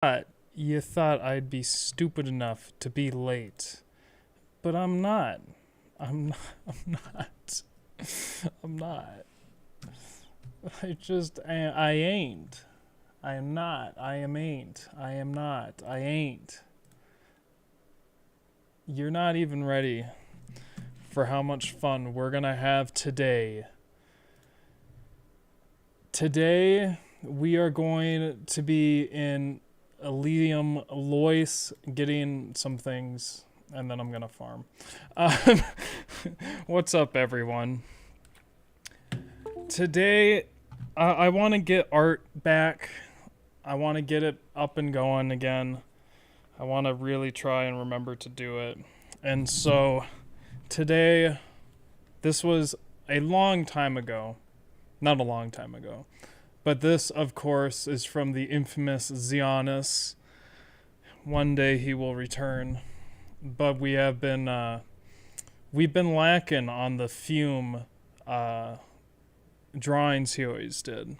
You thought I'd be stupid enough to be late. But I'm not. I'm not. I'm not. I'm not. I ain't. I am not. I am ain't. I am not. I ain't. You're not even ready for how much fun we're gonna have today. Today, we are going to be in Elysium Lois getting some things, and then I'm gonna farm. Um, what's up, everyone? Today, I want to get art back. I want to get it up and going again. I want to really try and remember to do it. And so, today, this was a long time ago. Not a long time ago. But this, of course, is from the infamous Giannis. One day he will return. But we have been, we've been lacking on the Fume, drawings he always did.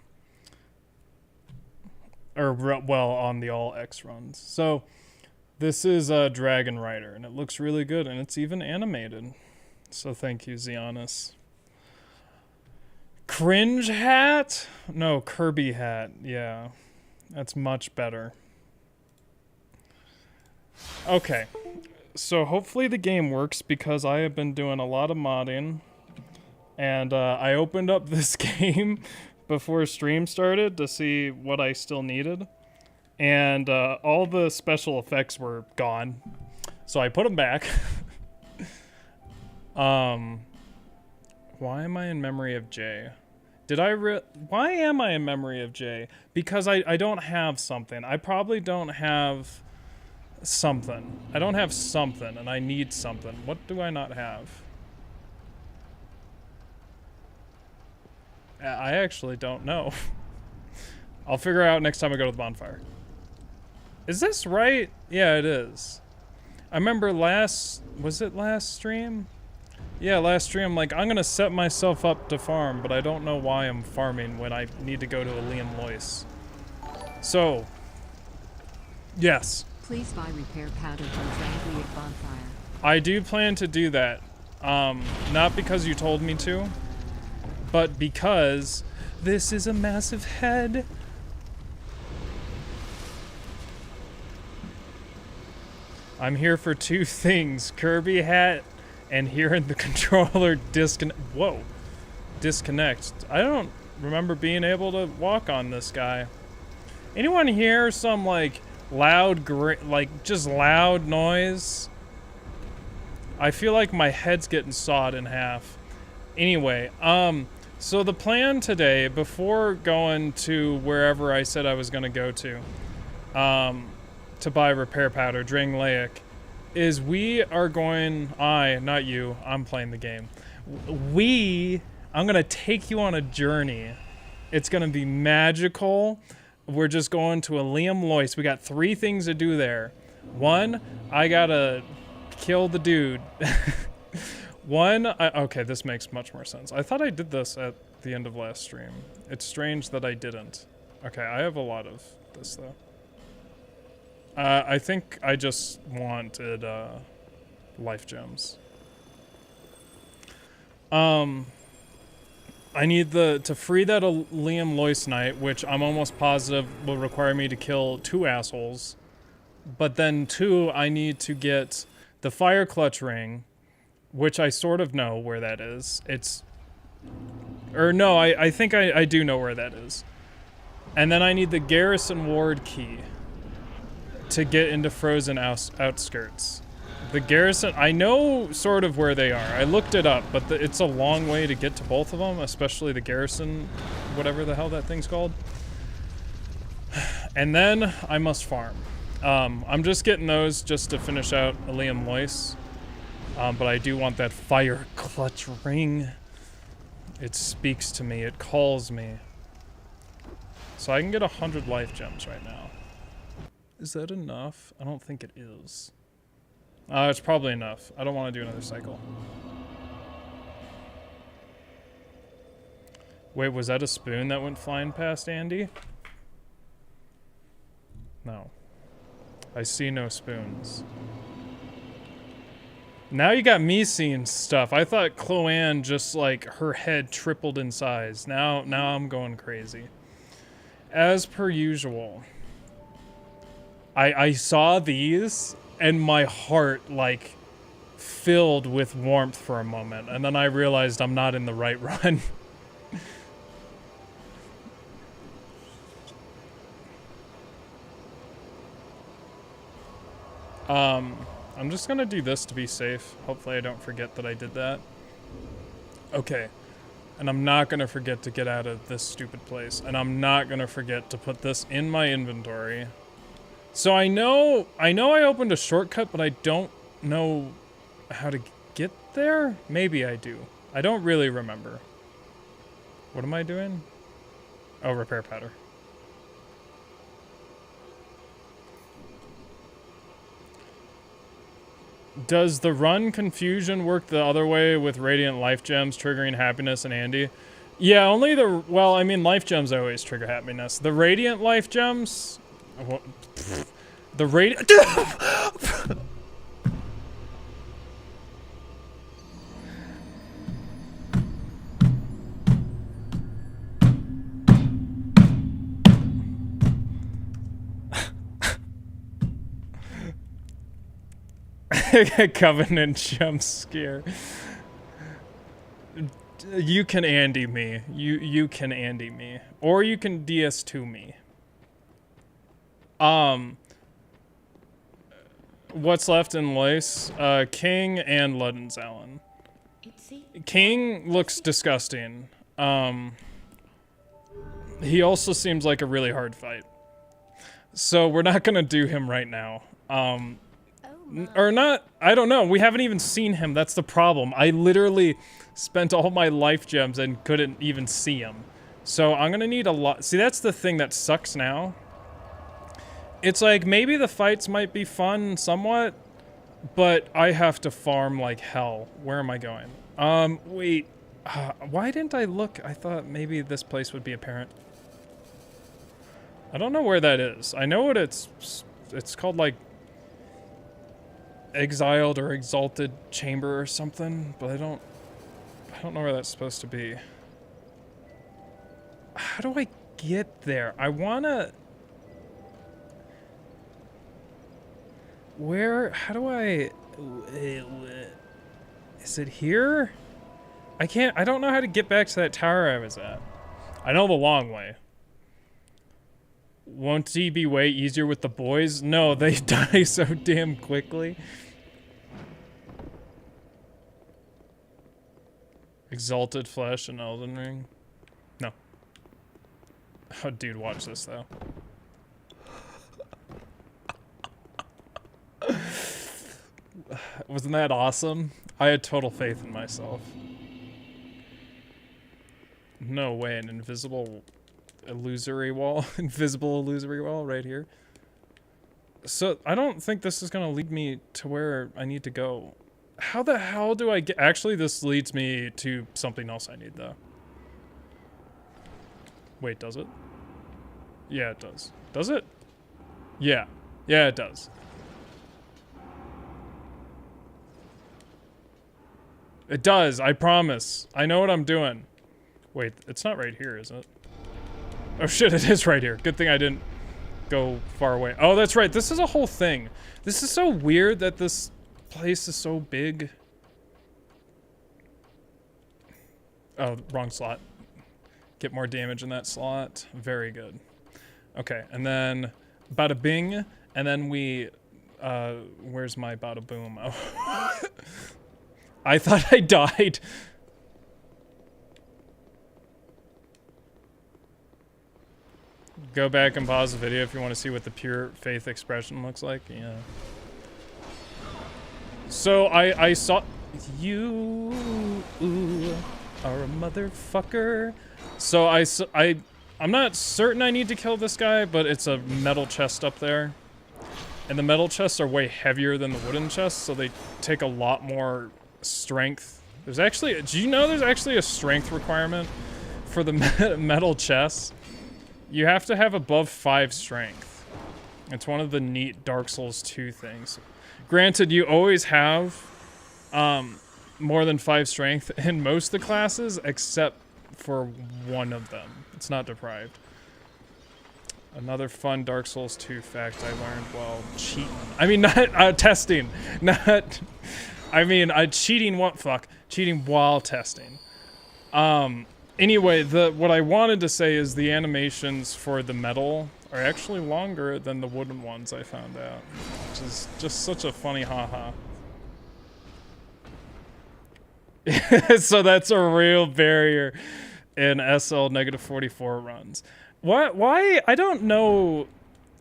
Or, well, on the all X runs. So, this is a Dragon Rider, and it looks really good, and it's even animated. So thank you, Giannis. Cringe hat? No, Kirby hat. Yeah, that's much better. Okay, so hopefully the game works because I have been doing a lot of modding. And I opened up this game before stream started to see what I still needed. And all the special effects were gone. So I put them back. Why am I in memory of Jay? Why am I in memory of Jay? Because I don't have something. I probably don't have something. I don't have something, and I need something. What do I not have? I actually don't know. I'll figure out next time I go to the bonfire. Is this right? Yeah, it is. I remember was it last stream? Yeah, last stream, like, I'm gonna set myself up to farm, but I don't know why I'm farming when I need to go to Elysium Lois. So, yes. Please buy repair powder from Vendrick at bonfire. I do plan to do that. Not because you told me to, but because this is a massive head. I'm here for two things, Kirby hat and hearing the controller disconnect. I don't remember being able to walk on this guy. Anyone hear some like loud, just loud noise? I feel like my head's getting sawed in half. Anyway, so the plan today, before going to wherever I said I was gonna go to buy repair powder, Drangleic, is we are going, not you, I'm playing the game. I'm gonna take you on a journey. It's gonna be magical. We're just going to Elysium Lois. We got 3 things to do there. 1, I gotta kill the dude. 1, okay, this makes much more sense. I thought I did this at the end of last stream. It's strange that I didn't. Okay, I have a lot of this though. I think I just wanted life gems. I need to free that Elysium Lois Knight, which I'm almost positive will require me to kill 2 assholes. But then 2, I need to get the Fire Clutch Ring, which I sort of know where that is. I think I do know where that is. And then I need the Garrison Ward key to get into Frozen Outskirts. The Garrison, I know sort of where they are. I looked it up, but it's a long way to get to both of them, especially the Garrison, whatever the hell that thing's called. And then I must farm. I'm just getting those just to finish out Elysium Lois. But I do want that Fire Clutch Ring. It speaks to me, it calls me. So I can get 100 life gems right now. Is that enough? I don't think it is. It's probably enough. I don't want to do another cycle. Wait, was that a spoon that went flying past Andy? No. I see no spoons. Now you got me seeing stuff. I thought Chloanne just like her head tripled in size. Now I'm going crazy. As per usual. I saw these and my heart like filled with warmth for a moment, and then I realized I'm not in the right run. I'm just gonna do this to be safe. Hopefully I don't forget that I did that. Okay. And I'm not gonna forget to get out of this stupid place. And I'm not gonna forget to put this in my inventory. So I know I opened a shortcut, but I don't know how to get there? Maybe I do. I don't really remember. What am I doing? Oh, repair powder. Does the run confusion work the other way with radiant life gems triggering happiness and Andy? Yeah, only the, well, I mean, life gems always trigger happiness. The radiant life gems, well, the radiant, Covenant jump scare. You can Andy me. You can Andy me. Or you can DS2 me. What's left in Lace? King and Ludden Zallen. King looks disgusting. He also seems like a really hard fight. So we're not gonna do him right now. Or not, I don't know. We haven't even seen him. That's the problem. I literally spent all my life gems and couldn't even see him. So I'm gonna need a lot. See, that's the thing that sucks now. It's like, maybe the fights might be fun somewhat, but I have to farm like hell. Where am I going? Wait. Why didn't I look? I thought maybe this place would be apparent. I don't know where that is. I know what it's called, like, Exiled or Exalted Chamber or something, but I don't know where that's supposed to be. How do I get there? I wanna... how do I... Is it here? I don't know how to get back to that tower I was at. I know the long way. Won't he be way easier with the boys? No, they die so damn quickly. Exalted Flesh and Elden Ring? No. Oh, dude, watch this, though. Wasn't that awesome? I had total faith in myself. No way, an invisible illusory wall. Invisible illusory wall right here. So, I don't think this is gonna lead me to where I need to go. How the hell do I get... Actually, this leads me to something else I need, though. Wait, does it? Yeah, it does. Does it? Yeah. Yeah, it does. It does, I promise. I know what I'm doing. Wait, it's not right here, is it? Oh shit, it is right here. Good thing I didn't go far away. Oh, that's right, this is a whole thing. This is so weird that this place is so big. Oh, wrong slot. Get more damage in that slot. Very good. Okay, and then bada bing, and then we, where's my bada boom? Oh. I thought I died. Go back and pause the video if you want to see what the pure faith expression looks like. Yeah. So I saw you are a motherfucker. So I'm not certain I need to kill this guy, but it's a metal chest up there. And the metal chests are way heavier than the wooden chests, so they take a lot more strength. There's actually, do you know there's actually a strength requirement for the metal chests? You have to have above 5 strength. It's one of the neat Dark Souls 2 things. Granted, you always have more than 5 strength in most of the classes, except for one of them. It's not deprived. Another fun Dark Souls 2 fact I learned while cheating. I mean, not testing. Not... I mean, cheating what? Fuck. Cheating while testing. Anyway, what I wanted to say is the animations for the metal are actually longer than the wooden ones, I found out. Which is just such a funny haha. So that's a real barrier in SL -44 runs. What? Why? I don't know.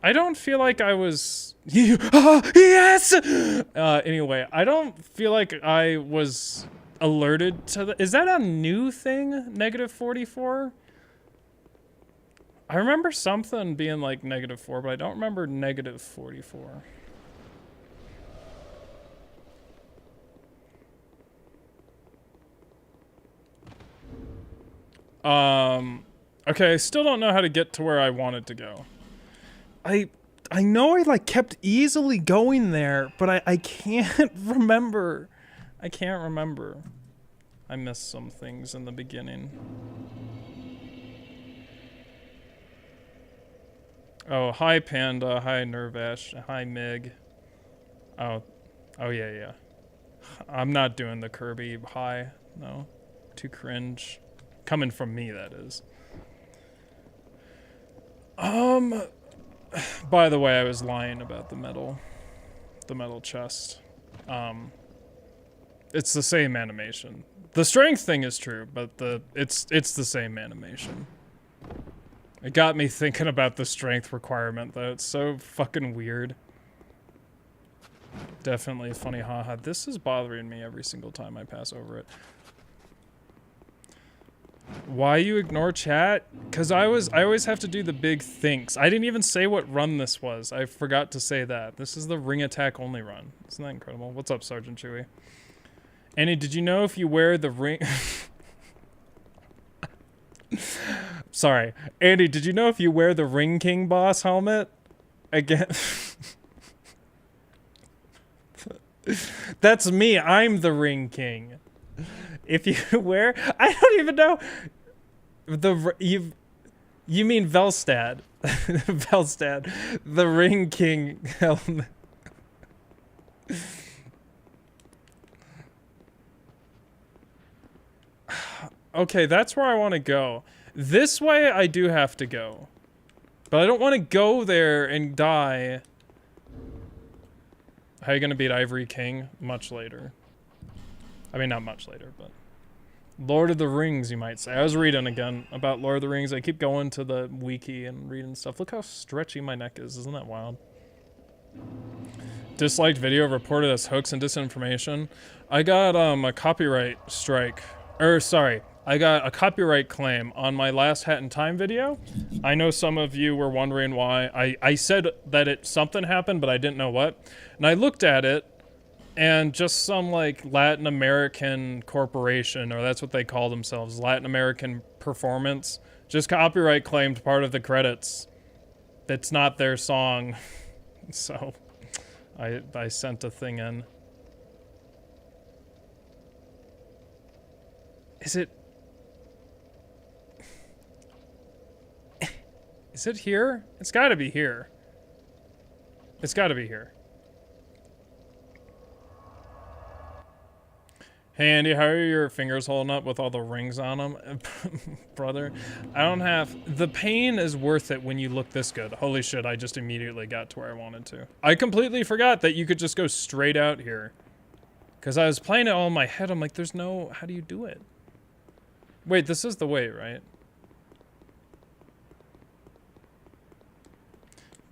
I don't feel like I was... yes! Anyway, I don't feel like I was alerted to the... Is that a new thing? -44? I remember something being like -4, but I don't remember -44. Okay, I still don't know how to get to where I wanted to go. I know I like kept easily going there, but I can't remember. I can't remember. I missed some things in the beginning. Oh, hi Panda, hi Nervash, hi Mig. Oh yeah. I'm not doing the Kirby hi, no. Too cringe. Coming from me, that is. By the way, I was lying about the metal chest. It's the same animation. The strength thing is true, but it's the same animation. It got me thinking about the strength requirement, though. It's so fucking weird. Definitely funny, haha. This is bothering me every single time I pass over it. Why you ignore chat? Because I always have to do the big thinks. I didn't even say what run this was. I forgot to say that. This is the Ring Attack Only run. Isn't that incredible? What's up, Sergeant Chewie? Annie, did you know if you wear the ring... Sorry. Andy, did you know if you wear the Ring King boss helmet? Again... That's me. I'm the Ring King. If you wear... I don't even know... You mean Velstad. Velstad. The Ring King helmet. Okay, that's where I want to go. This way I do have to go. But I don't want to go there and die. How are you going to beat Ivory King? Much later. I mean, not much later, but... Lord of the Rings, you might say. I was reading again about Lord of the Rings. I keep going to the wiki and reading stuff. Look how stretchy my neck is. Isn't that wild? Disliked video reported as hoax and disinformation. I got a copyright strike. Sorry. I got a copyright claim on my last Hat in Time video. I know some of you were wondering why. I said that something happened, but I didn't know what. And I looked at it, and just some, like, Latin American corporation, or that's what they call themselves, Latin American Performance, just copyright claimed part of the credits. It's not their song. So, I sent a thing in. Is it... Is it here? It's gotta be here. It's gotta be here. Hey Andy, how are your fingers holding up with all the rings on them? Brother, I don't have... The pain is worth it when you look this good. Holy shit, I just immediately got to where I wanted to. I completely forgot that you could just go straight out here. Because I was playing it all in my head. I'm like, there's no... How do you do it? Wait, this is the way, right?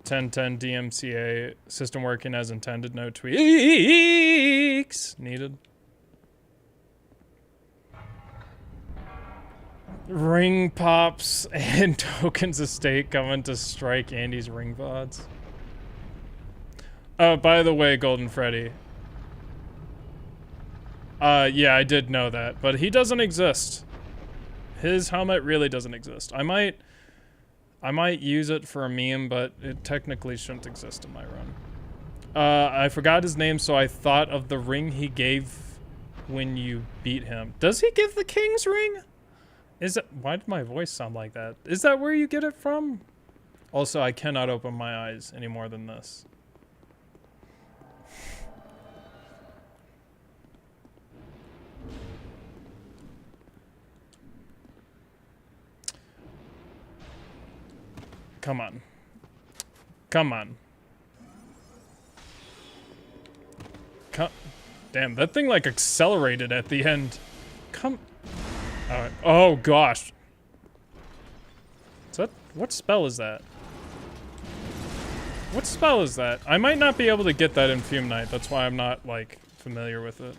1010 DMCA. System working as intended. No tweaks needed. Ring pops and tokens estate coming to strike Andy's ring vods. Oh, by the way, Golden Freddy. Yeah, I did know that, but he doesn't exist. His helmet really doesn't exist. I might... I might use it for a meme, but it technically shouldn't exist in my run. I forgot his name, so I thought of the ring he gave when you beat him. Does he give the king's ring? Is it? Why did my voice sound like that? Is that where you get it from? Also, I cannot open my eyes any more than this. Come on. Come on. Damn, that thing like accelerated at the end. Come. Oh gosh. Is that, what spell is that? What spell is that? I might not be able to get that in Fume Knight. That's why I'm not like familiar with it.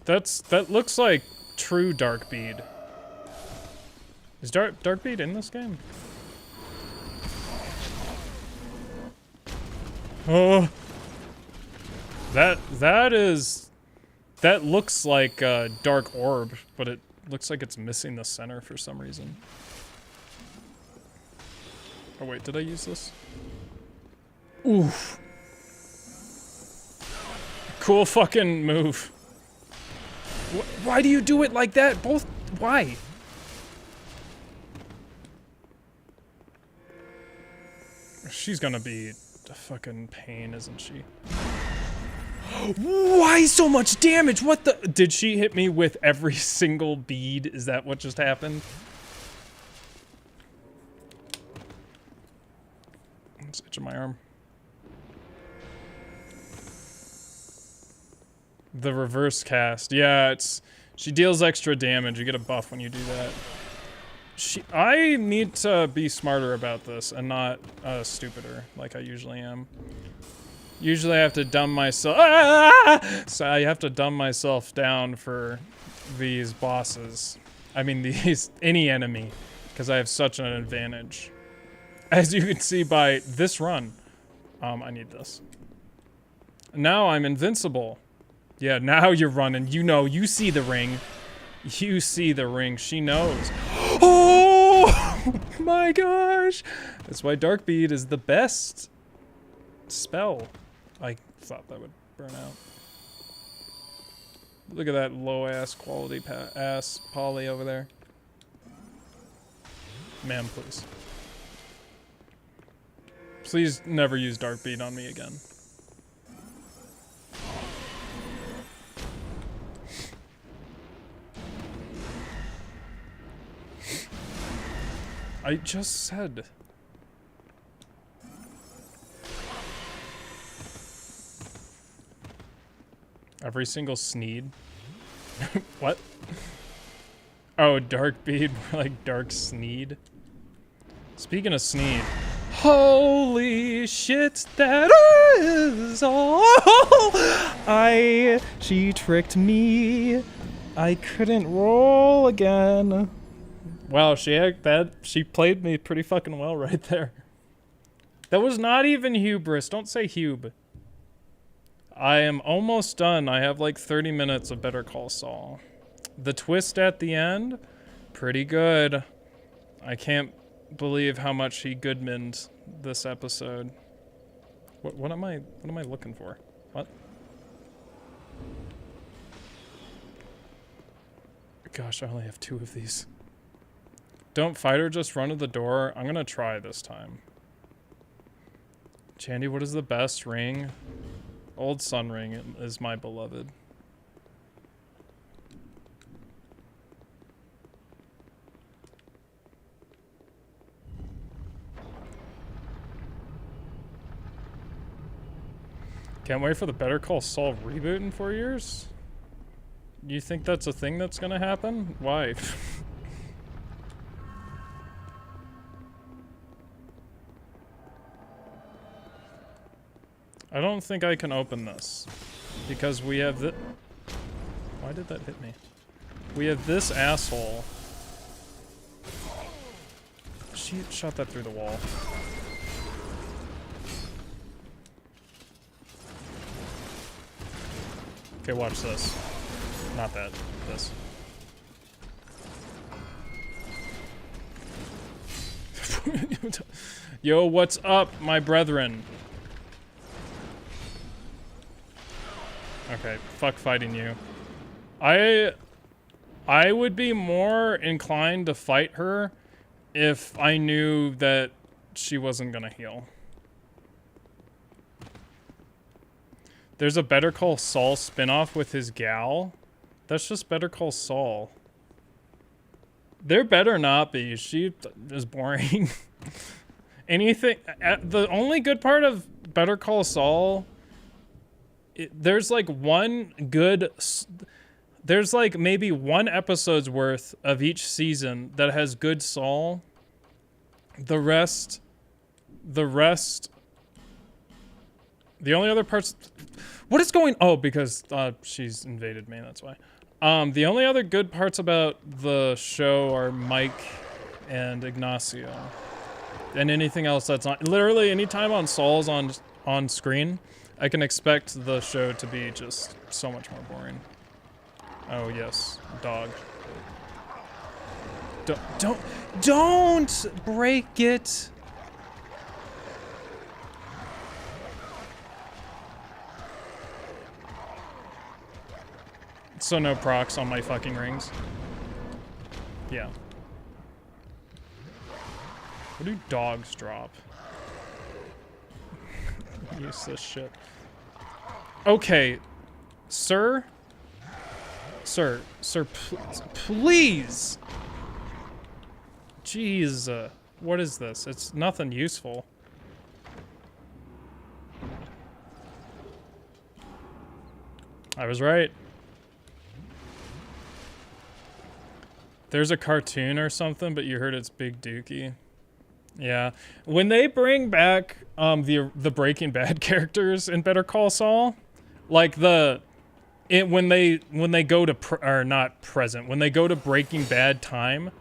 That looks like true Dark Bead. Is Dark Bead in this game? Oh, that looks like a Dark Orb, but it looks like it's missing the center for some reason. Oh wait, did I use this? Oof. Cool fucking move. Why do you do it like that? Both, why? She's gonna be a fucking pain, isn't she? Why so much damage? What the? Did she hit me with every single bead? Is that what just happened? It's itching my arm. The reverse cast. Yeah, she deals extra damage. You get a buff when you do that. I need to be smarter about this and not stupider like I usually am. Usually I have to dumb myself. So I have to dumb myself down for these bosses. I mean any enemy, because I have such an advantage. As you can see by this run. I need this. Now I'm invincible. Yeah, now you're running. You know, you see the ring. You see the ring. She knows. Oh my gosh. That's why Dark Bead is the best spell. I thought that would burn out. Look at that low ass quality ass poly over there. Ma'am, please. Please never use Dark Bead on me again. I just said. Every single Sneed? What? Oh, Dark Bead, like Dark Sneed. Speaking of Sneed. Holy shit, that is all. She tricked me. I couldn't roll again. Wow, she played me pretty fucking well right there. That was not even hubris. Don't say hub. I am almost done. I have like 30 minutes of Better Call Saul. The twist at the end, pretty good. I can't believe how much he Goodmaned this episode. What am I looking for? What? Gosh, I only have 2 of these. Don't fight her, just run to the door. I'm gonna try this time. Chandy, what is the best ring? Old Sun Ring is my beloved. Can't wait for the Better Call Saul reboot in 4 years? You think that's a thing that's gonna happen? Why? I don't think I can open this because we have the. Why did that hit me? We have this asshole. She shot that through the wall. Okay, watch this. Not that. This. Yo, what's up, my brethren? Okay, fuck fighting you. I would be more inclined to fight her if I knew that she wasn't gonna heal. There's a Better Call Saul spinoff with his gal. That's just Better Call Saul. There better not be. She is boring. Anything. The only good part of Better Call Saul, there's like one good. There's like maybe one episode's worth of each season that has good Saul. The rest. The only other parts. What is going? Oh, because she's invaded me. That's why. The only other good parts about the show are Mike and Ignacio, and anything else that's on. Literally, anytime on Saul's on screen, I can expect the show to be just so much more boring. Oh yes, dog. Don't break it. So no procs on my fucking rings. Yeah. What do dogs drop? Useless shit. Okay. Sir, please. Jeez. What is this? It's nothing useful. I was right. There's a cartoon or something, but you heard it's Big Dookie. Yeah. When they bring back the Breaking Bad characters in Better Call Saul, like when they go to when they go to Breaking Bad time,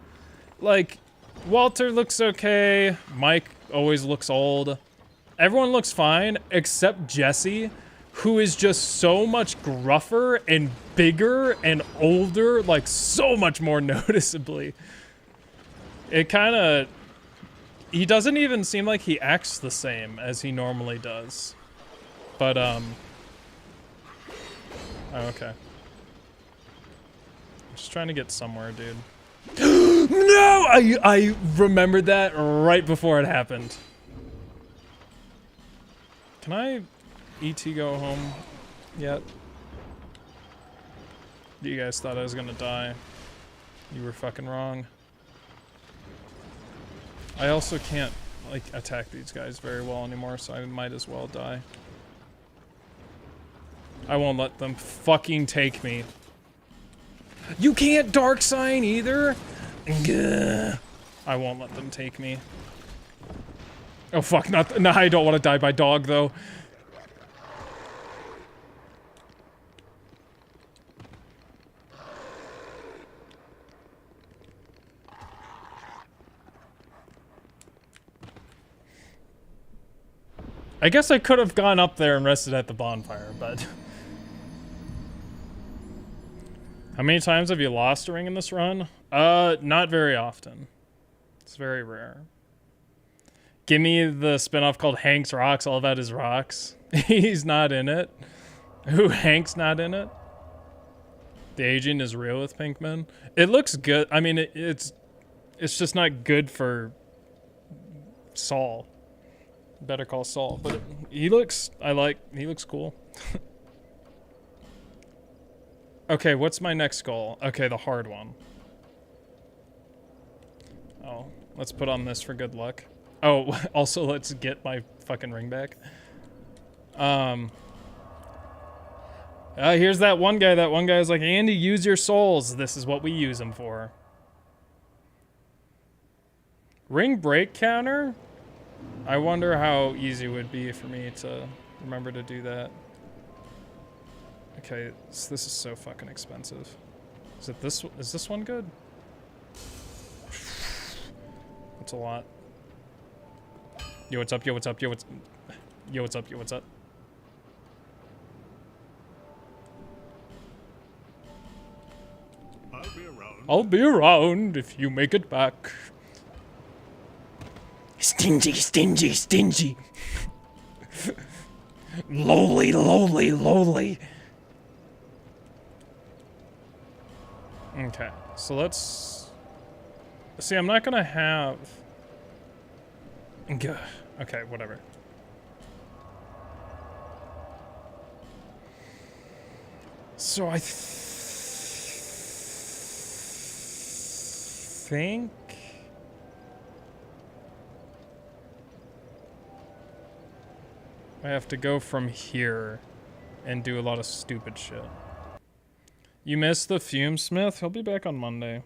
like Walter looks okay, Mike always looks old. Everyone looks fine except Jesse, who is just so much gruffer and bigger and older, like so much more noticeably. It kind of... He doesn't even seem like he acts the same as he normally does. But, Oh, okay. I'm just trying to get somewhere, dude. No! I remembered that right before it happened. Can I... ET go home yet? You guys thought I was gonna die. You were fucking wrong. I also can't, like, attack these guys very well anymore, so I might as well die. I won't let them fucking take me. You can't dark sign either? Gah. I won't let them take me. Oh fuck, no, I don't want to die by dog though. I guess I could have gone up there and rested at the bonfire, but... How many times have you lost a ring in this run? Not very often. It's very rare. Give me the spinoff called Hank's Rocks, all about his rocks. He's not in it. Who, Hank's not in it? The aging is real with Pinkman. It looks good. I mean, it's just not good for Saul. Better Call Saul, but he looks cool. Okay, what's my next goal? Okay, the hard one. Oh, let's put on this for good luck. Oh, also let's get my fucking ring back. Here's that one guy. That one guy's like, Andy, use your souls. This is what we use them for. Ring break counter? I wonder how easy it would be for me to remember to do that. Okay, this is so fucking expensive. Is this one good? That's a lot. Yo, what's up? Yo, what's up? Yo, what's up? Yo, what's up? I'll be around if you make it back. Stingy, stingy, stingy. Lowly, lowly, lowly. Okay, so let's... See, I'm not gonna have... Okay, whatever. So I think... I have to go from here and do a lot of stupid shit. You missed the Fume Smith? He'll be back on Monday.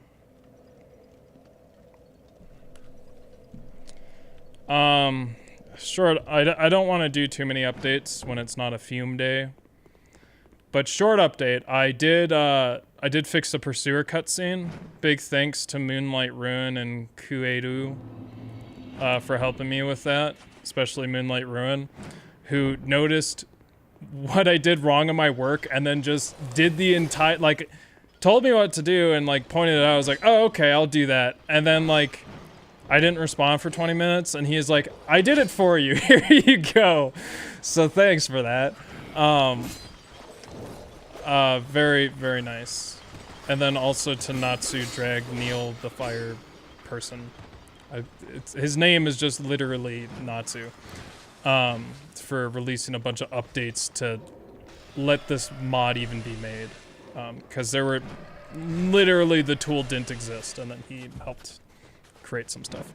Short, I don't want to do too many updates when it's not a Fume day. But short update, I did fix the Pursuer cutscene. Big thanks to Moonlight Ruin and Kuedu for helping me with that. Especially Moonlight Ruin, who noticed what I did wrong in my work and then just did the entire, like, told me what to do and, like, pointed it out. I was like, oh, okay, I'll do that. And then, like, I didn't respond for 20 minutes, and he is like, I did it for you. Here you go. So thanks for that. Very, very nice. And then also to Natsu drag Neil, the fire person. His name is just literally Natsu. For releasing a bunch of updates to let this mod even be made. Because there were... Literally, the tool didn't exist, and then he helped create some stuff.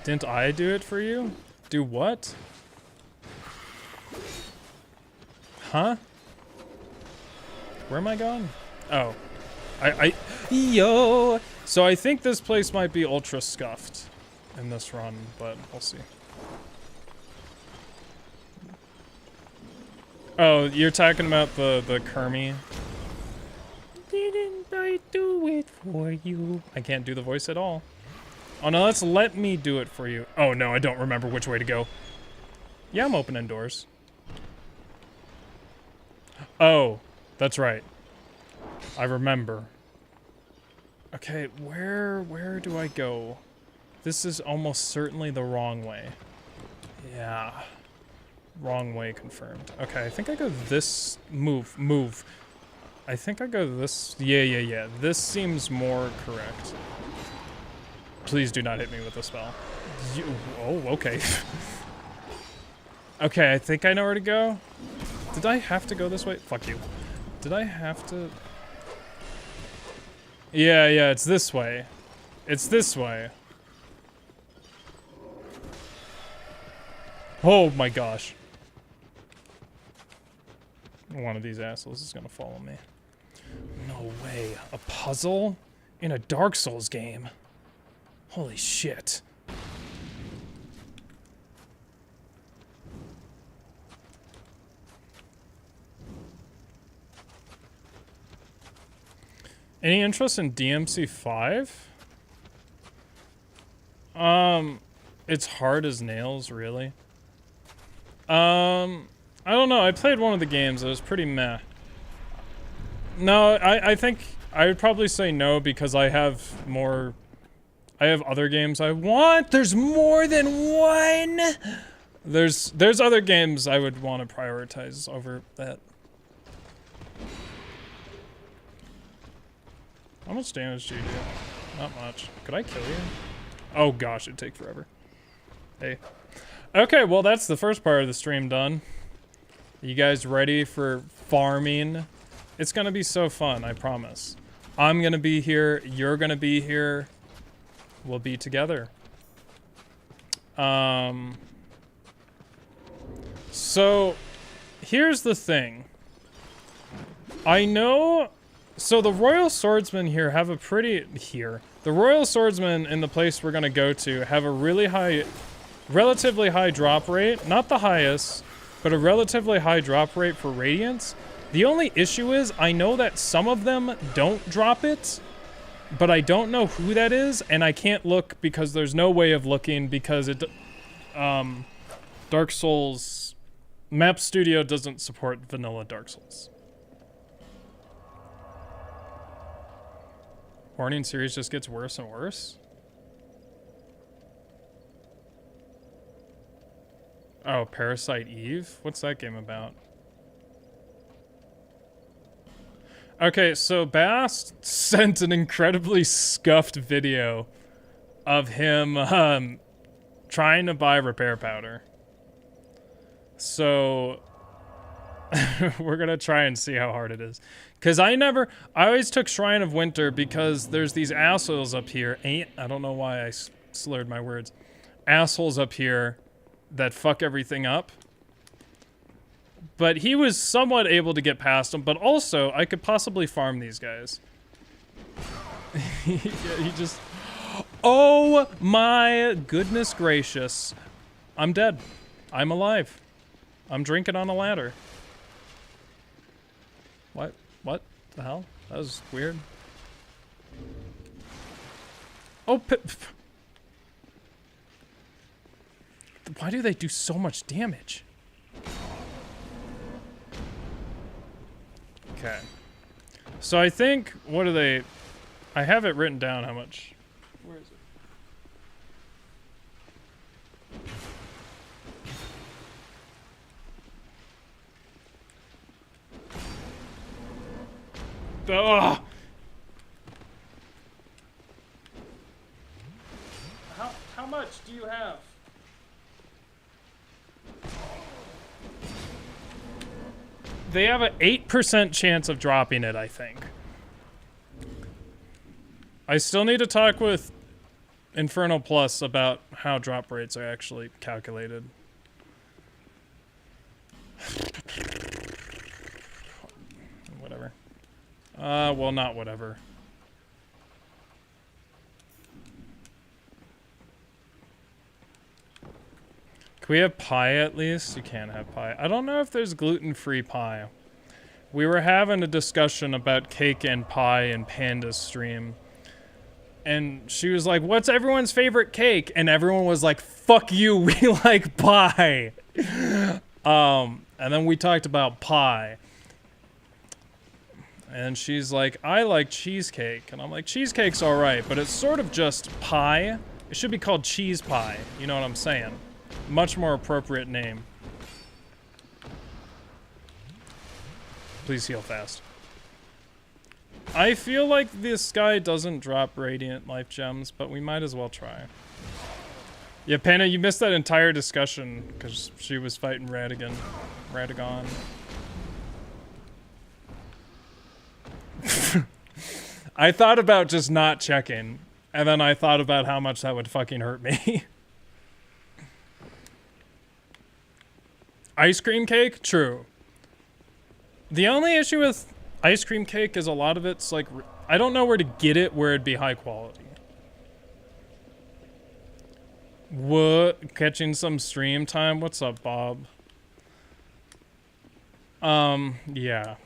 Didn't I do it for you? Do what? Huh? Where am I going? Oh. Yo! So I think this place might be ultra scuffed in this run, but we'll see. Oh, you're talking about the Kermie? Didn't I do it for you? I can't do the voice at all. Oh no, let's let me do it for you. Oh no, I don't remember which way to go. Yeah, I'm opening doors. Oh, that's right. I remember. Okay, where do I go? This is almost certainly the wrong way. Yeah. Wrong way confirmed. Okay, I think I go this... Move. I think I go this... Yeah. This seems more correct. Please do not hit me with a spell. Oh, okay. Okay, I think I know where to go. Did I have to go this way? Fuck you. Did I have to... Yeah, it's this way. It's this way. Oh my gosh. One of these assholes is gonna follow me. No way. A puzzle? In a Dark Souls game? Holy shit. Any interest in DMC 5? It's hard as nails, really. I don't know. I played one of the games. It was pretty meh. No, I think I would probably say no because I have more... I have other games I want. There's more than one. There's other games I would want to prioritize over that. How much damage do you do? Not much. Could I kill you? Oh gosh, it'd take forever. Hey. Okay, well that's the first part of the stream done. You guys ready for farming? It's gonna be so fun, I promise. I'm gonna be here, you're gonna be here. We'll be together. So, here's the thing. I know... So the Royal Swordsmen here have a pretty... The Royal Swordsmen in the place we're gonna go to have a really high... Relatively high drop rate. Not the highest, but a relatively high drop rate for Radiance. The only issue is, I know that some of them don't drop it, but I don't know who that is, and I can't look because there's no way of looking because it... Dark Souls Map Studio doesn't support vanilla Dark Souls. Warning series just gets worse and worse. Oh, Parasite Eve? What's that game about? Okay, so Bast sent an incredibly scuffed video of him trying to buy repair powder. So we're gonna try and see how hard it is. Cause I always took Shrine of Winter because there's these assholes up here. I don't know why I slurred my words. Assholes up here that fuck everything up. But he was somewhat able to get past them, but also I could possibly farm these guys. Yeah, he just... Oh my goodness gracious. I'm dead. I'm alive. I'm drinking on a ladder. What? What the hell? That was weird. Oh, why do they do so much damage? Okay. So I think, what do they... I have it written down how much. Where is it? Ugh! How much do you have? They have an 8% chance of dropping it, I think. I still need to talk with Infernal Plus about how drop rates are actually calculated. Whatever. Well, not whatever. Can we have pie at least? You can't have pie. I don't know if there's gluten-free pie. We were having a discussion about cake and pie in Panda's stream. And she was like, what's everyone's favorite cake? And everyone was like, fuck you, we like pie. And then we talked about pie. And she's like, I like cheesecake. And I'm like, cheesecake's alright, but it's sort of just pie. It should be called cheese pie. You know what I'm saying? Much more appropriate name. Please heal fast. I feel like this guy doesn't drop Radiant Life Gems, but we might as well try. Yeah, Panna, you missed that entire discussion because she was fighting Radagon. I thought about just not checking, and then I thought about how much that would fucking hurt me. Ice cream cake? True. The only issue with ice cream cake is a lot of it's like, I don't know where to get it where it'd be high quality. What? Catching some stream time? What's up, Bob? Yeah.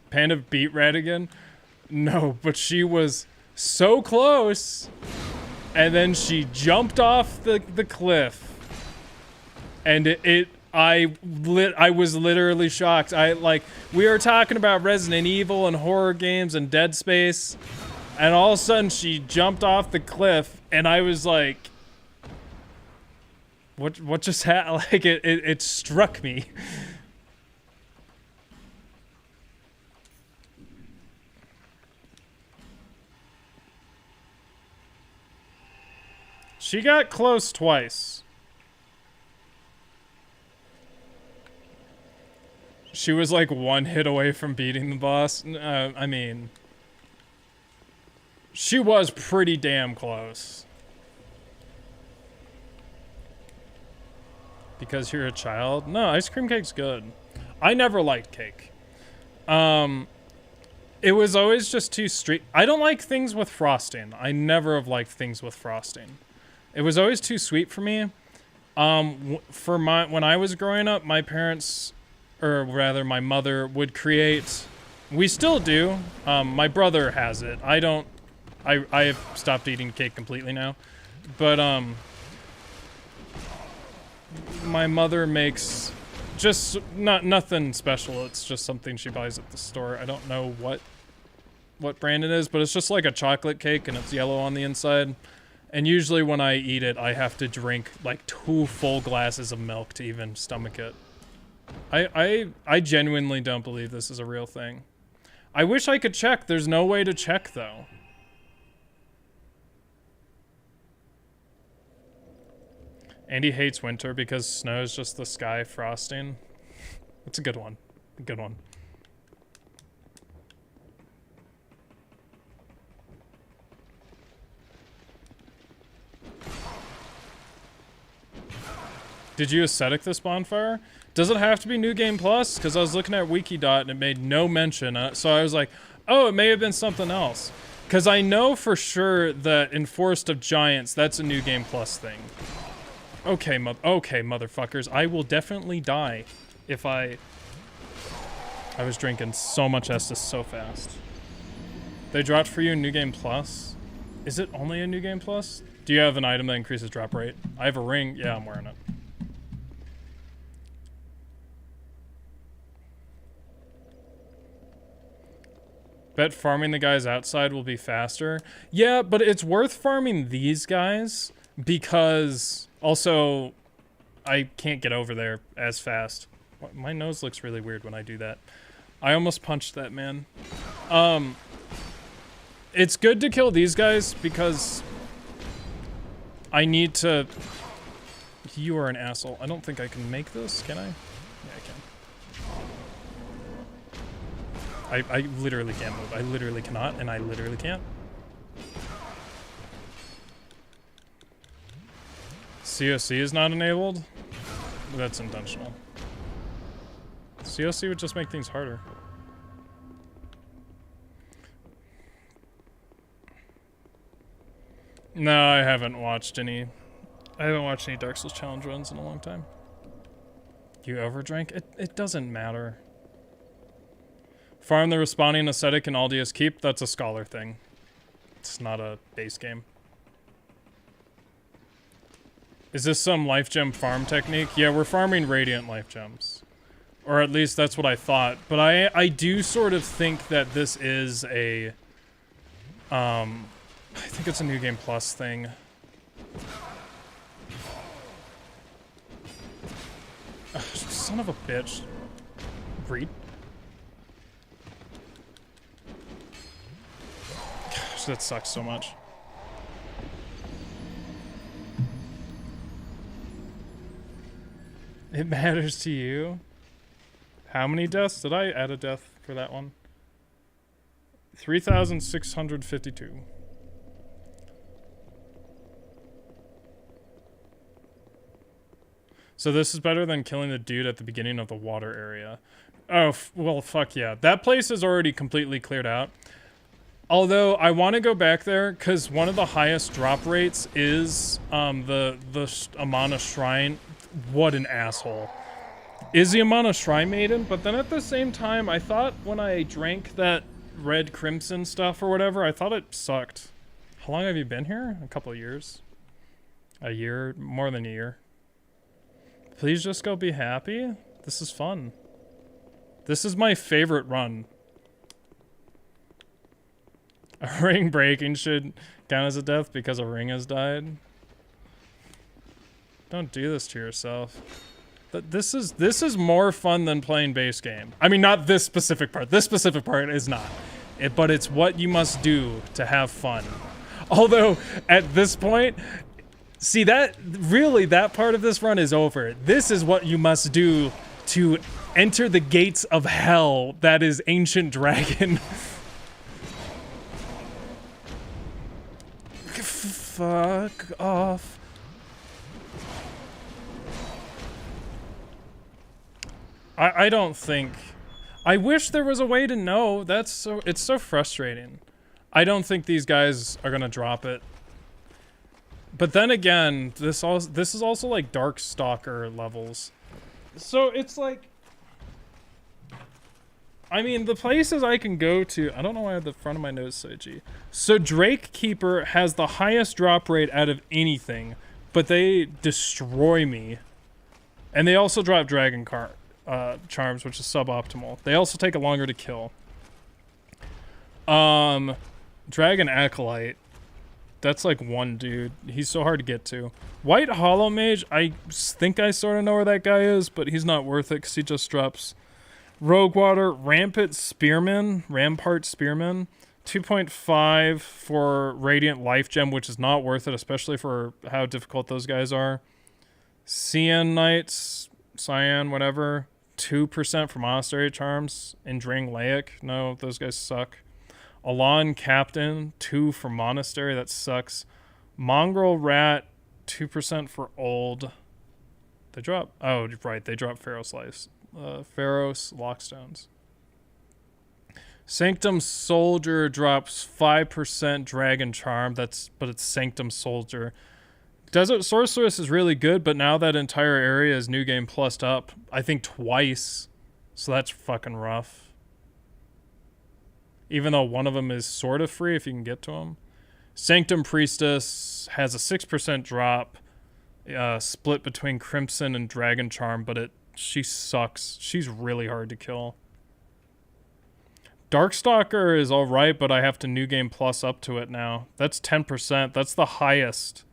Panda beat Radigan? No, but she was so close. And then she jumped off the cliff. And I was literally shocked. We were talking about Resident Evil and horror games and Dead Space, and all of a sudden she jumped off the cliff, and I was like, what just happened? Like, it struck me. She got close twice. She was like one hit away from beating the boss. I mean, she was pretty damn close. Because you're a child? No, ice cream cake's good. I never liked cake. It was always just too sweet. I don't like things with frosting. I never have liked things with frosting. It was always too sweet for me. When I was growing up, my parents, or rather my mother, would create, we still do, my brother has it. I have stopped eating cake completely now, but my mother makes just nothing special. It's just something she buys at the store. I don't know what brand it is, but it's just like a chocolate cake and it's yellow on the inside. And usually when I eat it, I have to drink like 2 full glasses of milk to even stomach it. I genuinely don't believe this is a real thing. I wish I could check. There's no way to check though. Andy hates winter because snow is just the sky frosting. It's a good one. A good one. Did you aesthetic this bonfire? Does it have to be New Game Plus? Because I was looking at Wikidot and it made no mention. So I was like, oh, it may have been something else. Because I know for sure that in Forest of Giants, that's a New Game Plus thing. Okay, motherfuckers. I will definitely die if I was drinking so much Estus so fast. They dropped for you in New Game Plus? Is it only a New Game Plus? Do you have an item that increases drop rate? I have a ring. Yeah, I'm wearing it. Bet farming the guys outside will be faster. Yeah, but it's worth farming these guys because also I can't get over there as fast. My nose looks really weird when I do that. I almost punched that man. It's good to kill these guys because I need to... You are an asshole. I don't think I can make this, can I? Yeah, I can. I literally can't move. I literally cannot, and I literally can't. COC is not enabled? That's intentional. COC would just make things harder. No, I haven't watched any Dark Souls challenge runs in a long time. You overdrank? It doesn't matter. Farm the respawning aesthetic in Aldia's Keep, that's a scholar thing. It's not a base game. Is this some life gem farm technique? Yeah, we're farming radiant life gems. Or at least that's what I thought. But I do sort of think that this is a... I think it's a New Game Plus thing. Ugh, son of a bitch. Read. Gosh, that sucks so much. It matters to you? How many deaths? Did I add a death for that one? 3,652. So this is better than killing the dude at the beginning of the water area. Oh, well, fuck yeah. That place is already completely cleared out. Although, I want to go back there, because one of the highest drop rates is the Amana Shrine. What an asshole. Is the Amana Shrine Maiden, but then at the same time, I thought when I drank that red crimson stuff or whatever, I thought it sucked. How long have you been here? A couple of years. A year? More than a year. Please just go be happy. This is fun. This is my favorite run. A ring breaking should count as a death because a ring has died. Don't do this to yourself. This is more fun than playing base game. I mean, not this specific part. This specific part is not. But it's what you must do to have fun. Although, at this point... See, that part of this run is over. This is what you must do to enter the gates of hell that is Ancient Dragon. Fuck off. I don't think... I wish there was a way to know. It's so frustrating. I don't think these guys are gonna drop it. But then again, this is also like Darkstalker levels. So it's like... I mean, the places I can go to... I don't know why the front of my nose is so itchy. So Drake Keeper has the highest drop rate out of anything, but they destroy me. And they also drop dragon charms, which is suboptimal. They also take longer to kill. Dragon Acolyte. That's like one dude. He's so hard to get to. White Hollow Mage, I think I sort of know where that guy is, but he's not worth it because he just drops Rogue Water, Rampart Spearman, 2.5 for Radiant Life Gem, which is not worth it, especially for how difficult those guys are. Cyan Knights, Cyan, whatever, 2% for Monastery Charms. Enduring Laic, no, those guys suck. Alonne Captain, 2 for Monastery, that sucks. Mongrel Rat, 2% for Old. They drop, oh, right, they drop Pharaoh's Lockstones. Sanctum Soldier drops 5% Dragon Charm, but it's Sanctum Soldier. Desert Sorceress is really good, but now that entire area is New Game plussed up, I think twice, so that's fucking rough. Even though one of them is sort of free if you can get to them. Sanctum Priestess has a 6% drop, split between Crimson and Dragon Charm, but she sucks. She's really hard to kill. Darkstalker is alright, but I have to New Game plus up to it now. That's 10%. That's the highest.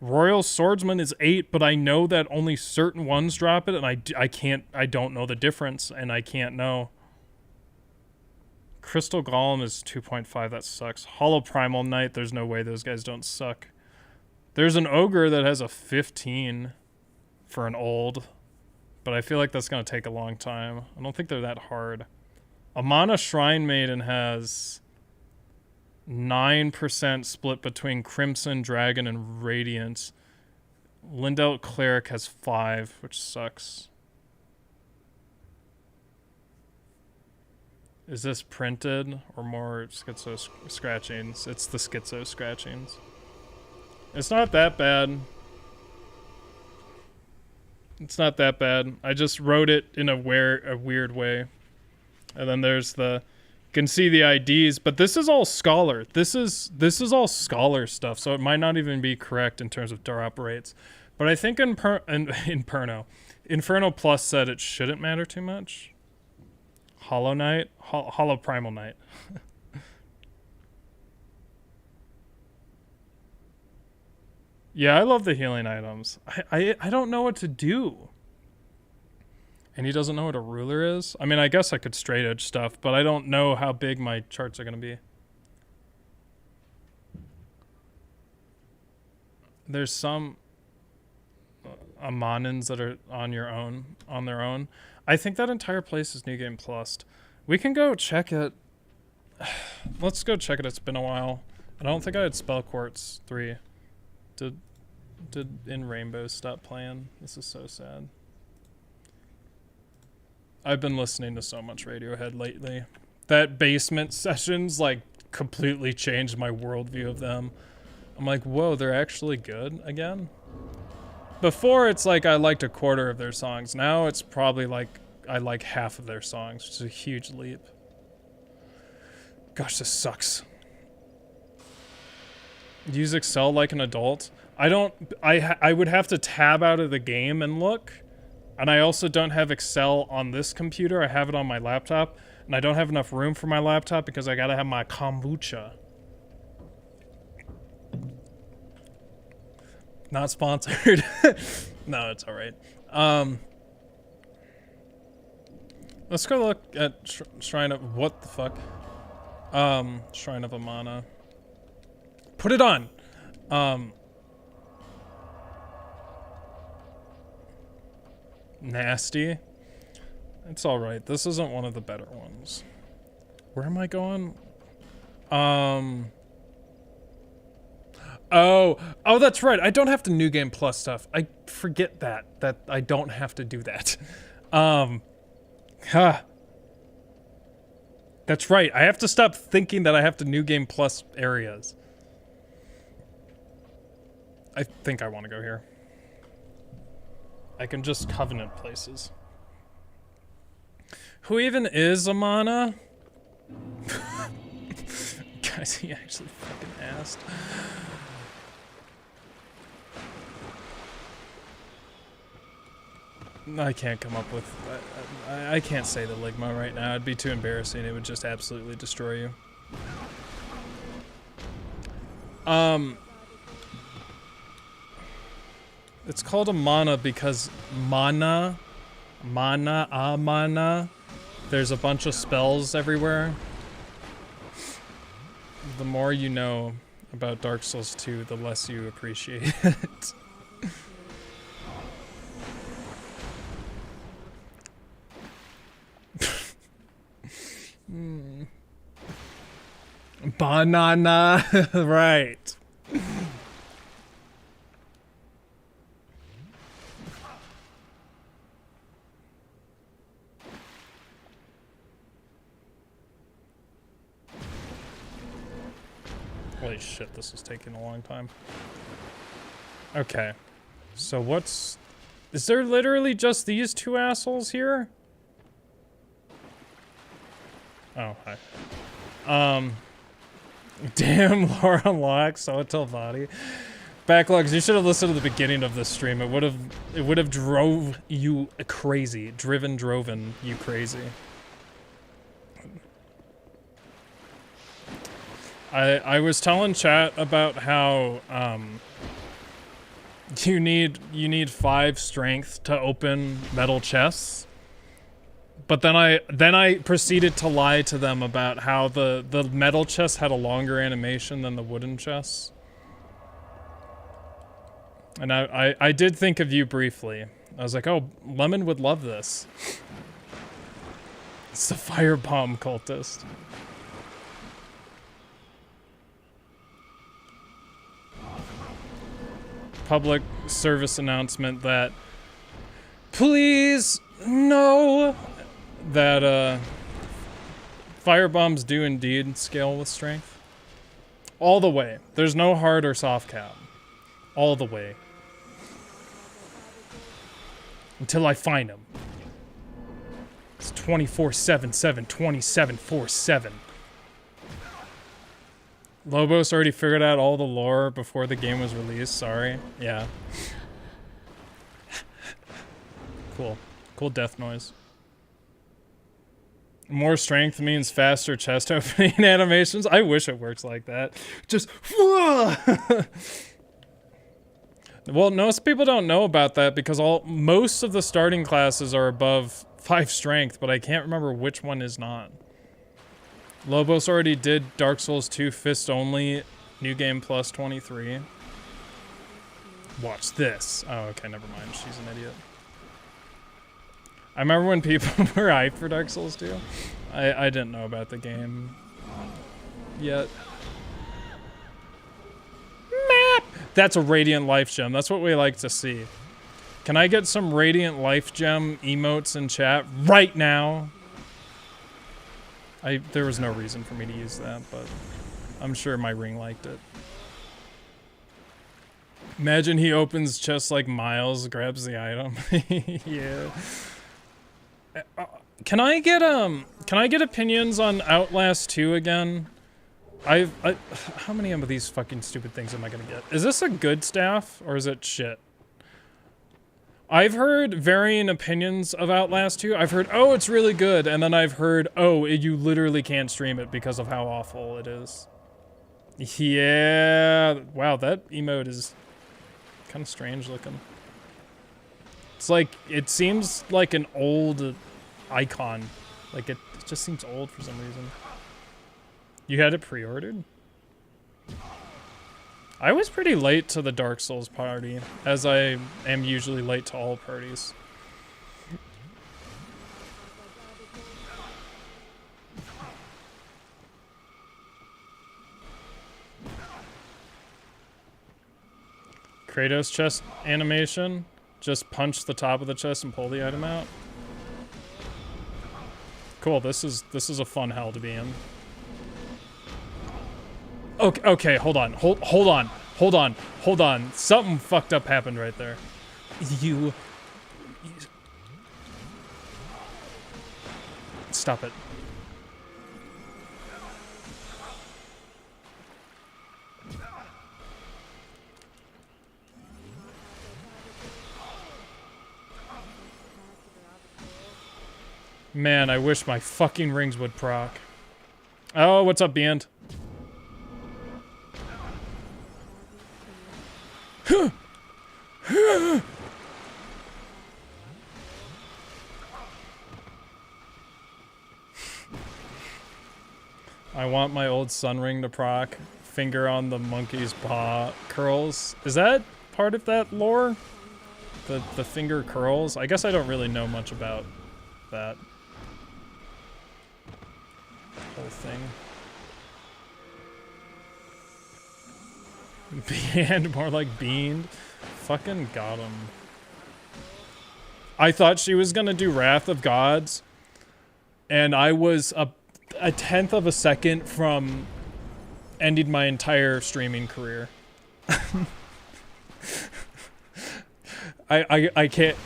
Royal Swordsman is 8, but I know that only certain ones drop it, and I don't know the difference, and I can't know. Crystal Golem is 2.5, that sucks. Hollow Primal Knight, there's no way those guys don't suck. There's an Ogre that has a 15 for an Old, but I feel like that's going to take a long time. I don't think they're that hard. Amana Shrine Maiden has 9% split between Crimson, Dragon, and Radiant. Lindelt Cleric has 5, which sucks. Is this printed or more schizo scratchings? It's the schizo scratchings. It's not that bad. It's not that bad. I just wrote it in a weird way. And then there's you can see the IDs, but this is all Scholar. This is all Scholar stuff, so it might not even be correct in terms of drop rates. But I think Inferno Plus said it shouldn't matter too much. Hollow Knight? Hollow Primal Knight. Yeah, I love the healing items. I don't know what to do. And he doesn't know what a ruler is? I mean, I guess I could straight edge stuff, but I don't know how big my charts are going to be. There's some Amonins that are on their own. I think that entire place is New Game Plussed. We can go check it. Let's go check it. It's been a while. I don't think I had Spell Quartz 3. Did In Rainbow stop playing? This is so sad. I've been listening to so much Radiohead lately. That basement sessions like completely changed my worldview of them. I'm like, whoa, they're actually good again? Before it's like I liked a quarter of their songs. Now it's probably like I like half of their songs, which is a huge leap. Gosh, this sucks. Use Excel like an adult. I would have to tab out of the game and look. And I also don't have Excel on this computer. I have it on my laptop. And I don't have enough room for my laptop because I gotta have my kombucha. Not sponsored. No, it's alright. Let's go look at Shrine of... What the fuck? Shrine of Amana. Put it on! Nasty. It's alright. This isn't one of the better ones. Where am I going? Oh, that's right. I don't have to New Game Plus stuff. I forget that I don't have to do that. That's right. I have to stop thinking that I have to New Game Plus areas. I think I want to go here. I can just Covenant places. Who even is Amana? Guys, he actually fucking asked. I can't come up with... I can't say the Ligma right now. It'd be too embarrassing. It would just absolutely destroy you. It's called a mana because mana, there's a bunch of spells everywhere. The more you know about Dark Souls 2, the less you appreciate it. Banana, right. Holy shit, this is taking a long time. Okay. So what's... Is there literally just these two assholes here? Oh, hi. Damn, Laura unlocked, so until body. Backlogs, you should have listened to the beginning of this stream. It would have drove you crazy. Droven you crazy. I was telling chat about how you need 5 strength to open metal chests. But then I proceeded to lie to them about how the metal chest had a longer animation than the wooden chests. And I did think of you briefly. I was like, oh, Lemon would love this. It's the firebomb cultist. Public service announcement that please no, that firebombs do indeed scale with strength. All the way. There's no hard or soft cap. All the way. Until I find them. It's 24/7/7, 27/4/7. Lobos already figured out all the lore before the game was released, sorry. Yeah. Cool. Cool death noise. More strength means faster chest opening animations. I wish it works like that. Just... Well, most people don't know about that because most of the starting classes are above 5 strength, but I can't remember which one is not. Lobos already did Dark Souls 2 Fist Only, New Game Plus 23. Watch this. Oh, okay, never mind. She's an idiot. I remember when people were hyped for Dark Souls 2. I didn't know about the game yet. Map! That's a Radiant Life Gem. That's what we like to see. Can I get some Radiant Life Gem emotes in chat right now? There was no reason for me to use that, but I'm sure my ring liked it. Imagine he opens chests like Miles, grabs the item. Yeah. Can I get opinions on Outlast 2 again? How many of these fucking stupid things am I gonna get? Is this a good staff or is it shit? I've heard varying opinions of Outlast 2. I've heard, oh, it's really good, and then I've heard, oh, you literally can't stream it because of how awful it is. Yeah, wow, that emote is kind of strange looking. It's like, it seems like an old icon. Like, it just seems old for some reason. You had it pre-ordered? I was pretty late to the Dark Souls party, as I am usually late to all parties. Kratos chest animation. Just punch the top of the chest and pull the item out. Cool, this is a fun hell to be in. Okay, hold on. Something fucked up happened right there. You... Stop it. Man, I wish my fucking rings would proc. Oh, what's up, Band? I want my old sun ring to proc. Finger on the monkey's paw curls. Is that part of that lore? The finger curls? I guess I don't really know much about that whole thing. Band, more like beaned. Fucking got him. I thought she was gonna do Wrath of Gods, and I was a tenth of a second from ending my entire streaming career. I can't.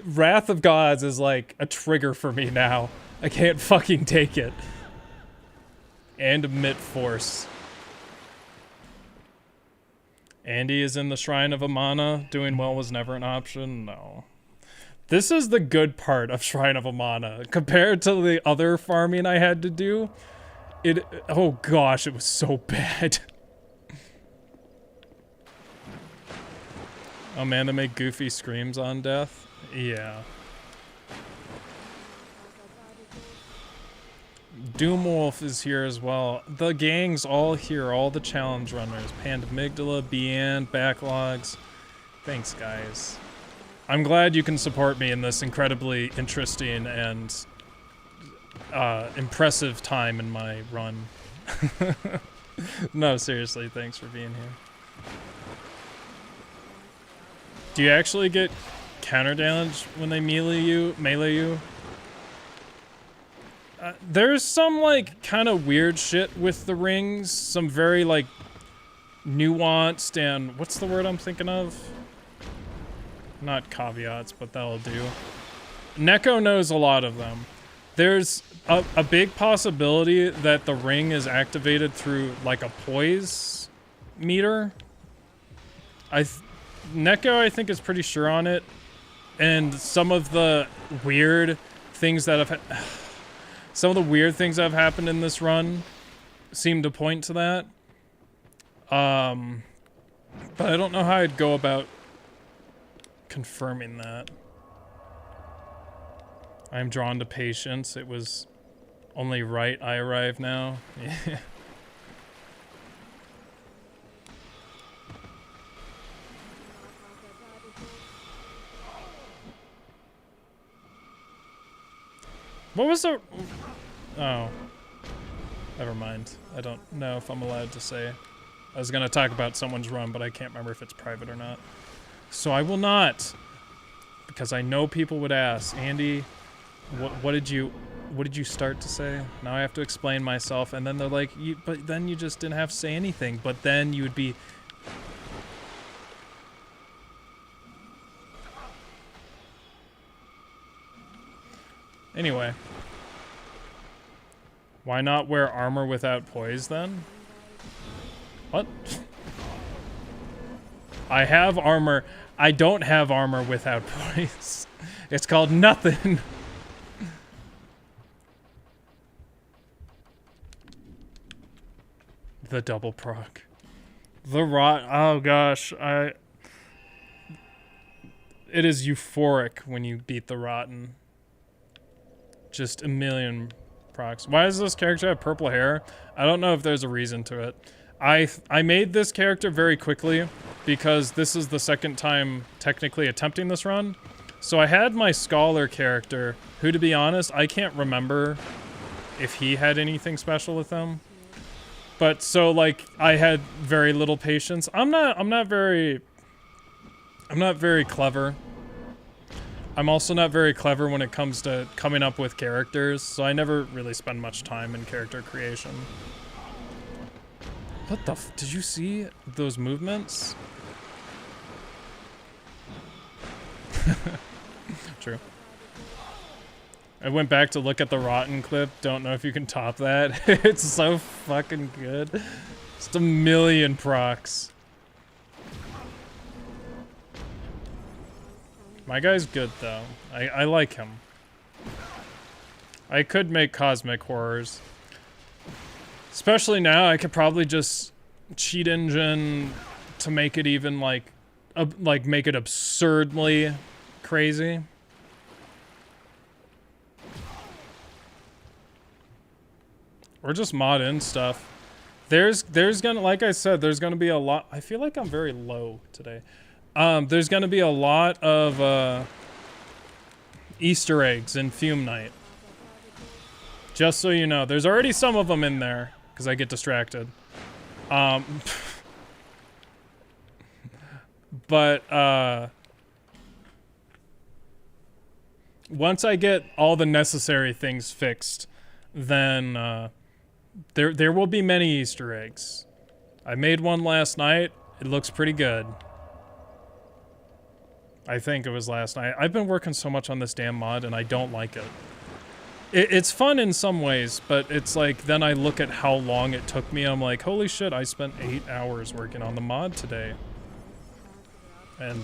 Wrath of Gods is like a trigger for me now. I can't fucking take it. And emit force. Andy is in the Shrine of Amana. Doing well was never an option. No. This is the good part of Shrine of Amana. Compared to the other farming I had to do, oh gosh, it was so bad. Oh man, they make goofy screams on death? Yeah. Doomwolf is here as well. The gang's all here, all the challenge runners. Pandamigdala, Bian, Backlogs. Thanks, guys. I'm glad you can support me in this incredibly interesting and impressive time in my run. No, seriously, thanks for being here. Do you actually get counter damage when they melee you? There's some, like, kind of weird shit with the rings. Some very, like, nuanced and... what's the word I'm thinking of? Not caveats, but that'll do. Neko knows a lot of them. There's a big possibility that the ring is activated through, like, a poise meter. Neko, I think, is pretty sure on it. And some of the weird things that have... some of the weird things that have happened in this run seem to point to that. But I don't know how I'd go about confirming that. I'm drawn to patience. It was only right I arrive now. Yeah. What was the... oh. Never mind. I don't know if I'm allowed to say. I was gonna talk about someone's run, but I can't remember if it's private or not. So I will not. Because I know people would ask, Andy, what did you start to say? Now I have to explain myself, and then they're like, but then you just didn't have to say anything. But then you would be... Anyway. Why not wear armor without poise then? What? I have armor. I don't have armor without poise. It's called nothing. The double proc. The rot. Oh gosh. It is euphoric when you beat the rotten. Just a million procs. Why does this character have purple hair? I don't know if there's a reason to it. I made this character very quickly because this is the second time technically attempting this run. So I had my scholar character, who, to be honest, I can't remember if he had anything special with him. But so, like, I had very little patience. I'm not very clever. I'm also not very clever when it comes to coming up with characters, so I never really spend much time in character creation. What the f- did you see those movements? True. I went back to look at the rotten clip. Don't know if you can top that. It's so fucking good. Just a million procs. My guy's good though. I like him. I could make cosmic horrors. Especially now, I could probably just cheat engine to make it even like make it absurdly crazy. Or just mod in stuff. There's gonna, like I said, there's gonna be a lot. I feel like I'm very low today. There's gonna be a lot of Easter eggs in Fume Night. Just so you know, there's already some of them in there because I get distracted. But once I get all the necessary things fixed, then there will be many Easter eggs. I made one last night. It looks pretty good. I think it was last night. I've been working so much on this damn mod and I don't like it. It's fun in some ways, but it's like, then I look at how long it took me. I'm like, holy shit, I spent 8 hours working on the mod today. And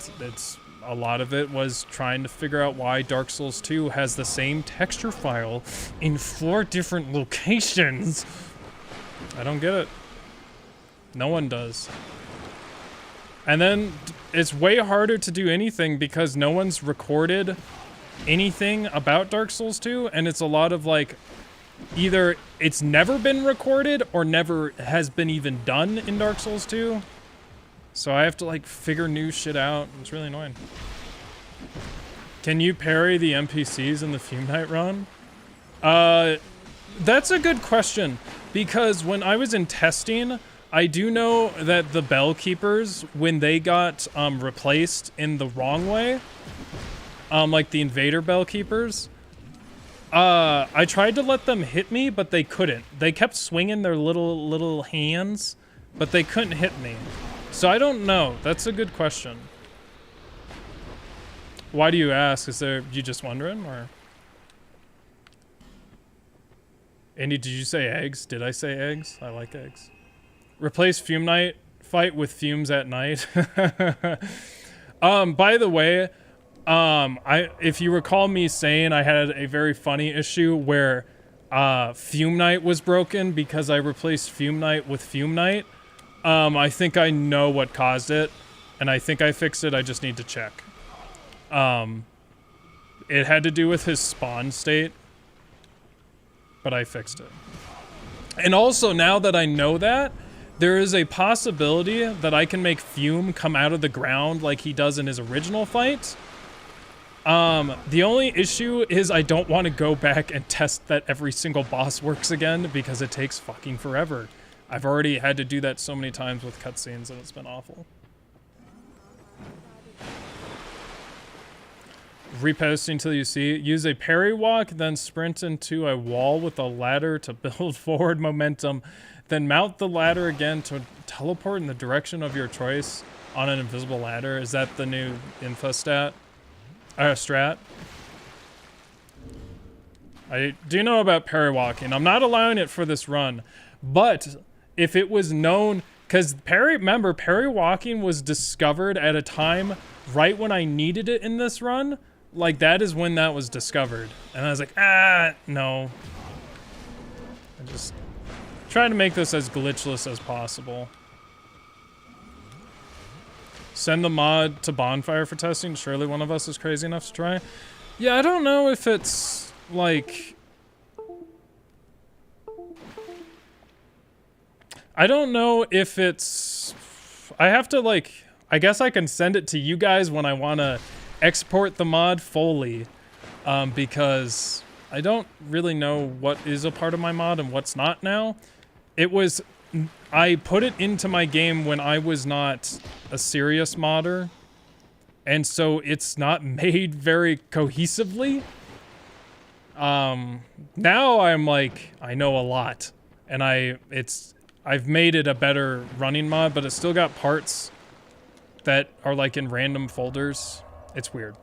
a lot of it was trying to figure out why Dark Souls 2 has the same texture file in 4 different locations. I don't get it. No one does. And then it's way harder to do anything because no one's recorded anything about Dark Souls 2, and it's a lot of like, either it's never been recorded or never has been even done in Dark Souls 2. So I have to like figure new shit out. It's really annoying. Can you parry the NPCs in the Fume Night run? That's a good question, because when I was in testing, I do know that the Bell Keepers, when they got replaced in the wrong way, like the Invader Bell Keepers, I tried to let them hit me, but they couldn't. They kept swinging their little hands, but they couldn't hit me. So I don't know. That's a good question. Why do you ask? You just wondering, or? Andy, did you say eggs? Did I say eggs? I like eggs. Replace Fume Night fight with Fumes at night. By the way, if you recall me saying I had a very funny issue where Fume Night was broken because I replaced Fume Night with Fume Night. I think I know what caused it, and I think I fixed it. I just need to check. It had to do with his spawn state, but I fixed it. And also, now that I know that, there is a possibility that I can make Fume come out of the ground like he does in his original fight. The only issue is I don't want to go back and test that every single boss works again because it takes fucking forever. I've already had to do that so many times with cutscenes and it's been awful. Reposting till you see. Use a parry walk, then sprint into a wall with a ladder to build forward momentum. Then mount the ladder again to teleport in the direction of your choice on an invisible ladder. Is that the new info stat? Strat? I do know about parry walking. I'm not allowing it for this run, but if it was known, because remember, parry walking was discovered at a time right when I needed it in this run. Like, that is when that was discovered. And I was like, no. I just trying to make this as glitchless as possible. Send the mod to Bonfire for testing. Surely one of us is crazy enough to try. Yeah, I don't know if it's, like... I don't know if it's... I have to, like... I guess I can send it to you guys when I want to export the mod fully. Because I don't really know what is a part of my mod and what's not now. It was... I put it into my game when I was not a serious modder. And so it's not made very cohesively. Now I'm like, I know a lot. And I've made it a better running mod, but it's still got parts that are like in random folders. It's weird.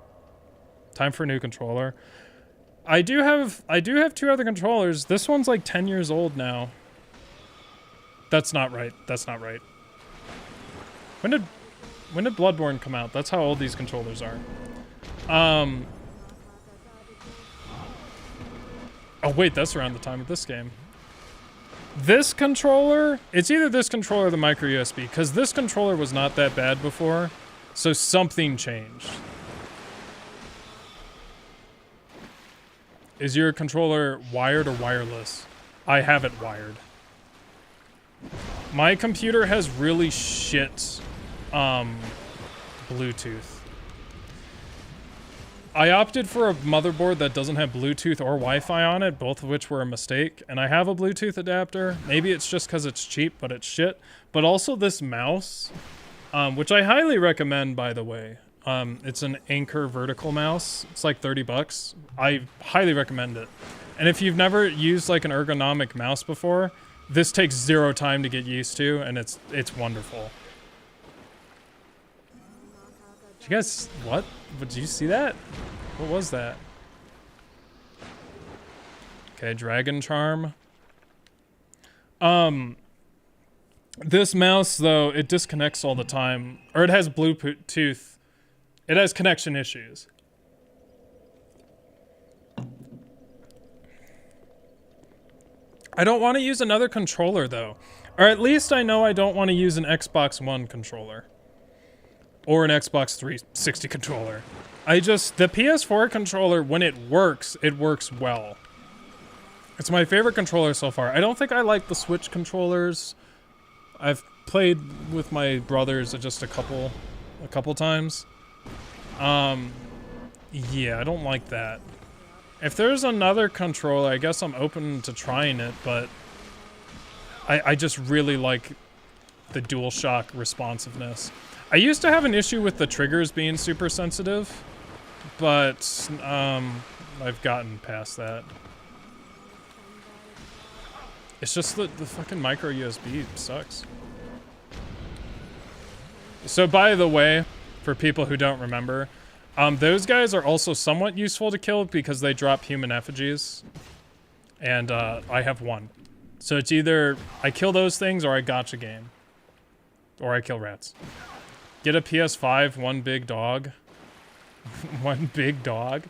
Time for a new controller. I do have 2 other controllers. This one's like 10 years old now. That's not right. That's not right. When did Bloodborne come out? That's how old these controllers are. Oh wait, that's around the time of this game. This controller, it's either this controller or the micro USB, because this controller was not that bad before, so something changed. Is your controller wired or wireless? I have it wired. My computer has really shit Bluetooth. I opted for a motherboard that doesn't have Bluetooth or Wi-Fi on it, both of which were a mistake. And I have a Bluetooth adapter. Maybe it's just because it's cheap, but it's shit. But also this mouse, which I highly recommend, by the way. It's an Anker vertical mouse. It's like 30 bucks. I highly recommend it. And if you've never used like an ergonomic mouse before, this takes 0 time to get used to, and it's wonderful. Did you guys, what? Did you see that? What was that? Okay, Dragon Charm. This mouse, though, it disconnects all the time. Or it has Bluetooth. It has connection issues. I don't want to use another controller, though. Or at least I know I don't want to use an Xbox One controller. Or an Xbox 360 controller. The PS4 controller, when it works well. It's my favorite controller so far. I don't think I like the Switch controllers. I've played with my brothers just a couple times. Yeah, I don't like that. If there's another controller, I guess I'm open to trying it, but I just really like the DualShock responsiveness. I used to have an issue with the triggers being super sensitive, but I've gotten past that. It's just the fucking micro USB sucks. So by the way, for people who don't remember, those guys are also somewhat useful to kill because they drop human effigies. And I have one. So it's either I kill those things or I gotcha game. Or I kill rats. Get a PS5, one big dog. One big dog.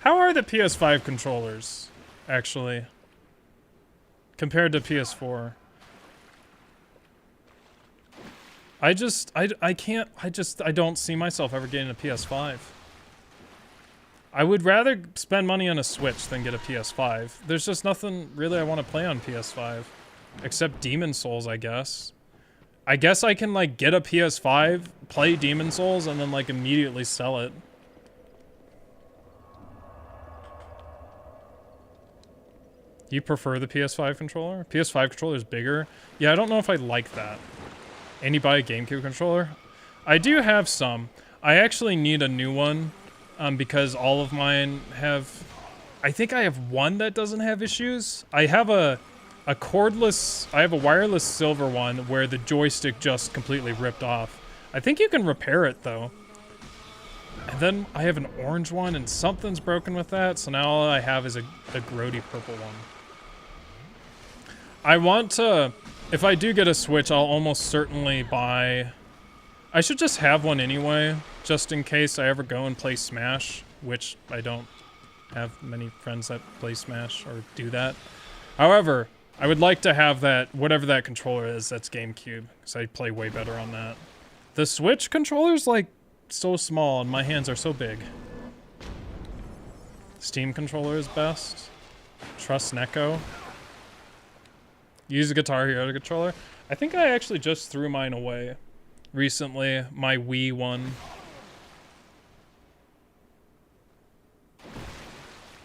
How are the PS5 controllers, actually? Compared to PS4? I don't see myself ever getting a PS5. I would rather spend money on a Switch than get a PS5. There's just nothing really I want to play on PS5. Except Demon Souls, I guess. I guess I can, like, get a PS5, play Demon Souls, and then, like, immediately sell it. You prefer the PS5 controller? PS5 controller is bigger? Yeah, I don't know if I like that. And you buy a GameCube controller? I do have some. I actually need a new one, because all of mine have... I think I have one that doesn't have issues. I have a cordless... I have a wireless silver one where the joystick just completely ripped off. I think you can repair it, though. And then I have an orange one, and something's broken with that, so now all I have is a grody purple one. I want to... If I do get a Switch, I'll almost certainly buy... I should just have one anyway, just in case I ever go and play Smash, which I don't have many friends that play Smash or do that. However, I would like to have that, whatever that controller is, that's GameCube, because I play way better on that. The Switch controller's, like, so small, and my hands are so big. Steam controller is best. Trust Neko. Use a Guitar Hero controller. I think I actually just threw mine away recently, my Wii one.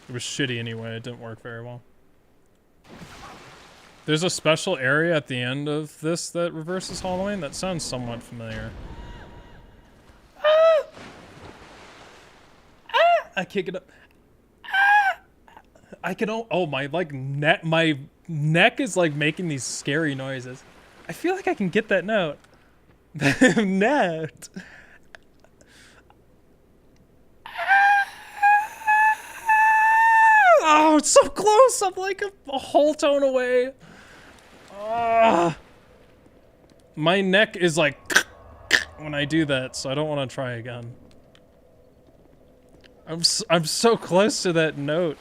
It was shitty anyway, it didn't work very well. There's a special area at the end of this that reverses Halloween? That sounds somewhat familiar. Ah! Ah! I can't get up. Ah! I can, oh, my, like, my neck is, like, making these scary noises. I feel like I can get that note. Note. Oh, it's so close. I'm like a whole tone away. My neck is like when I do that, so I don't want to try again. I'm so close to that note.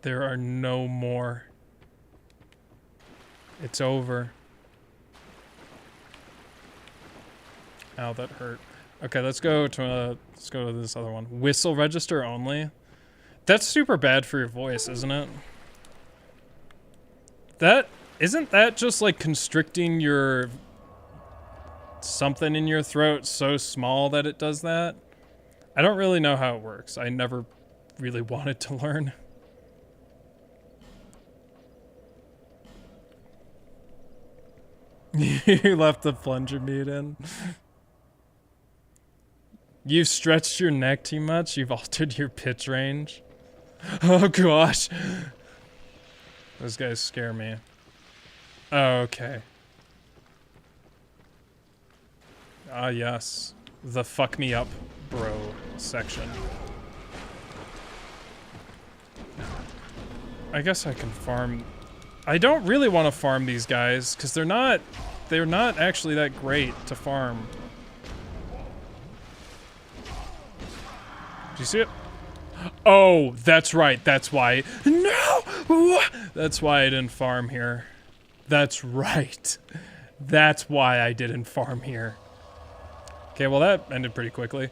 There are no more. It's over. Ow, that hurt. Okay, let's go to this other one. Whistle register only. That's super bad for your voice, isn't it? Isn't that just like constricting your something in your throat so small that it does that? I don't really know how it works. I never really wanted to learn. You left the plunger mute in. You've stretched your neck too much. You've altered your pitch range. Oh gosh. Those guys scare me. Okay. Ah, yes. The fuck me up, bro section. I guess I can farm. I don't really want to farm these guys because they're not actually that great to farm. Do you see it? Oh, that's right. That's why. No! That's why I didn't farm here. That's right. That's why I didn't farm here. Okay, well that ended pretty quickly.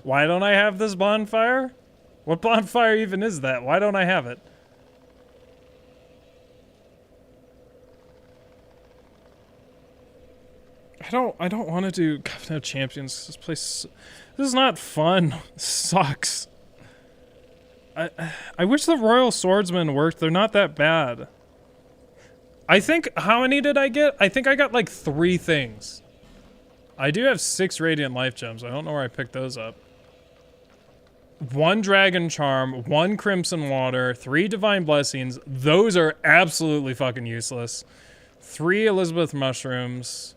Why don't I have this bonfire? What bonfire even is that? Why don't I have it? I don't want to do Covenant of Champions. This is not fun. This sucks. I wish the Royal Swordsman worked. They're not that bad. I think, how many did I get? I think I got like 3 things. I do have 6 Radiant Life Gems. I don't know where I picked those up. 1 Dragon Charm, 1 Crimson Water, 3 Divine Blessings. Those are absolutely fucking useless. 3 Elizabeth Mushrooms.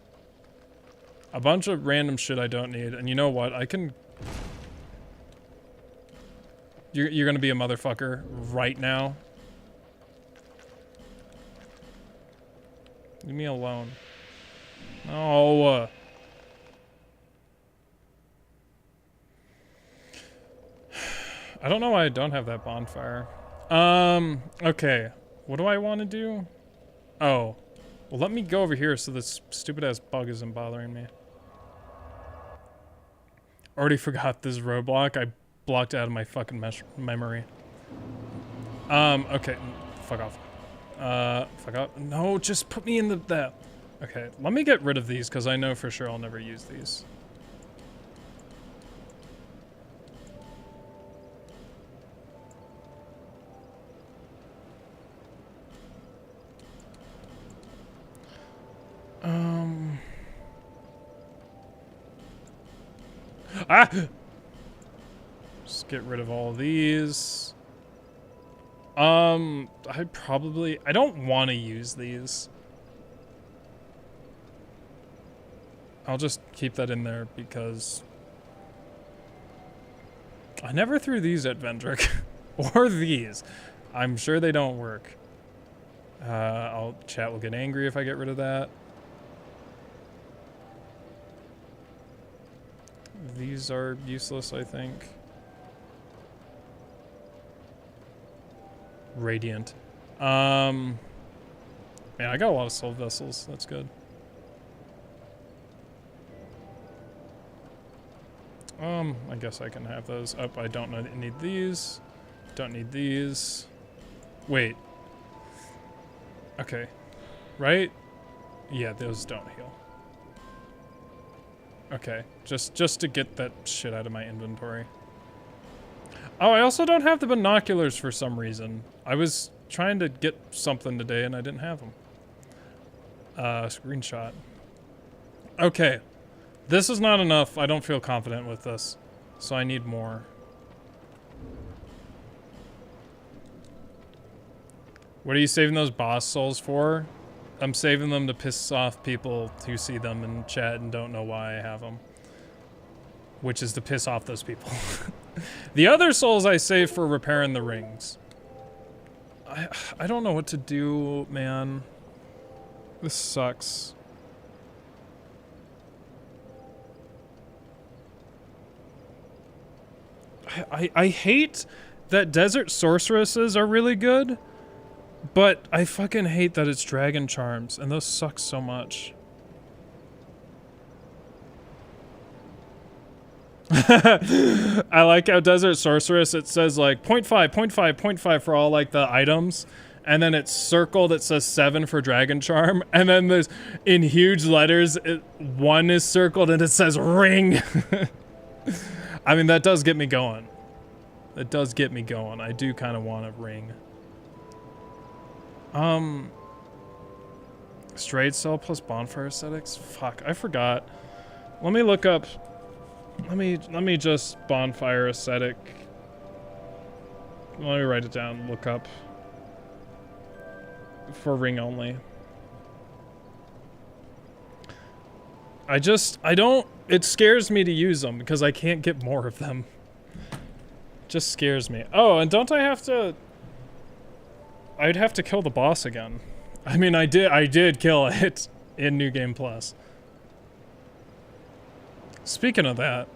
A bunch of random shit I don't need. And you know what? I can... You're gonna be a motherfucker right now. Leave me alone. No. I don't know why I don't have that bonfire. Okay. What do I want to do? Oh. Well, let me go over here so this stupid-ass bug isn't bothering me. Already forgot this roadblock. I blocked it out of my fucking memory. Okay. Fuck off. Fuck off. No, just put me in that. Okay, let me get rid of these, because I know for sure I'll never use these. Ah! Just get rid of all of these. I don't want to use these. I'll just keep that in there because I never threw these at Vendrick. Or these. I'm sure they don't work. Chat will get angry if I get rid of that. These are useless, I think. Radiant. Man, I got a lot of soul vessels. That's good. I guess I can have those. Oh, I don't need these. Don't need these. Wait. Okay. Right? Yeah, those don't heal. Okay. Just to get that shit out of my inventory. Oh, I also don't have the binoculars for some reason. I was trying to get something today and I didn't have them. Screenshot. Okay. This is not enough. I don't feel confident with this. So I need more. What are you saving those boss souls for? I'm saving them to piss off people who see them in chat and don't know why I have them. Which is to piss off those people. The other souls I save for repairing the rings. I don't know what to do, man. This sucks. I hate that desert sorceresses are really good, but I fucking hate that it's dragon charms, and those suck so much. I like how desert sorceress, it says like 0.5, 0.5, 0.5 for all like the items, and then it's circled, it says 7 for dragon charm, and then there's in huge letters 1 is circled and it says ring. I mean, that does get me going. That does get me going. I do kind of want a ring. Straight cell plus bonfire aesthetics? Fuck, I forgot. Let me look up. Let me just bonfire aesthetic. Let me write it down. Look up for ring only. I don't. It scares me to use them because I can't get more of them. Just scares me. Oh, and don't I have to? I'd have to kill the boss again. I mean, I did kill it in New Game Plus. Speaking of that,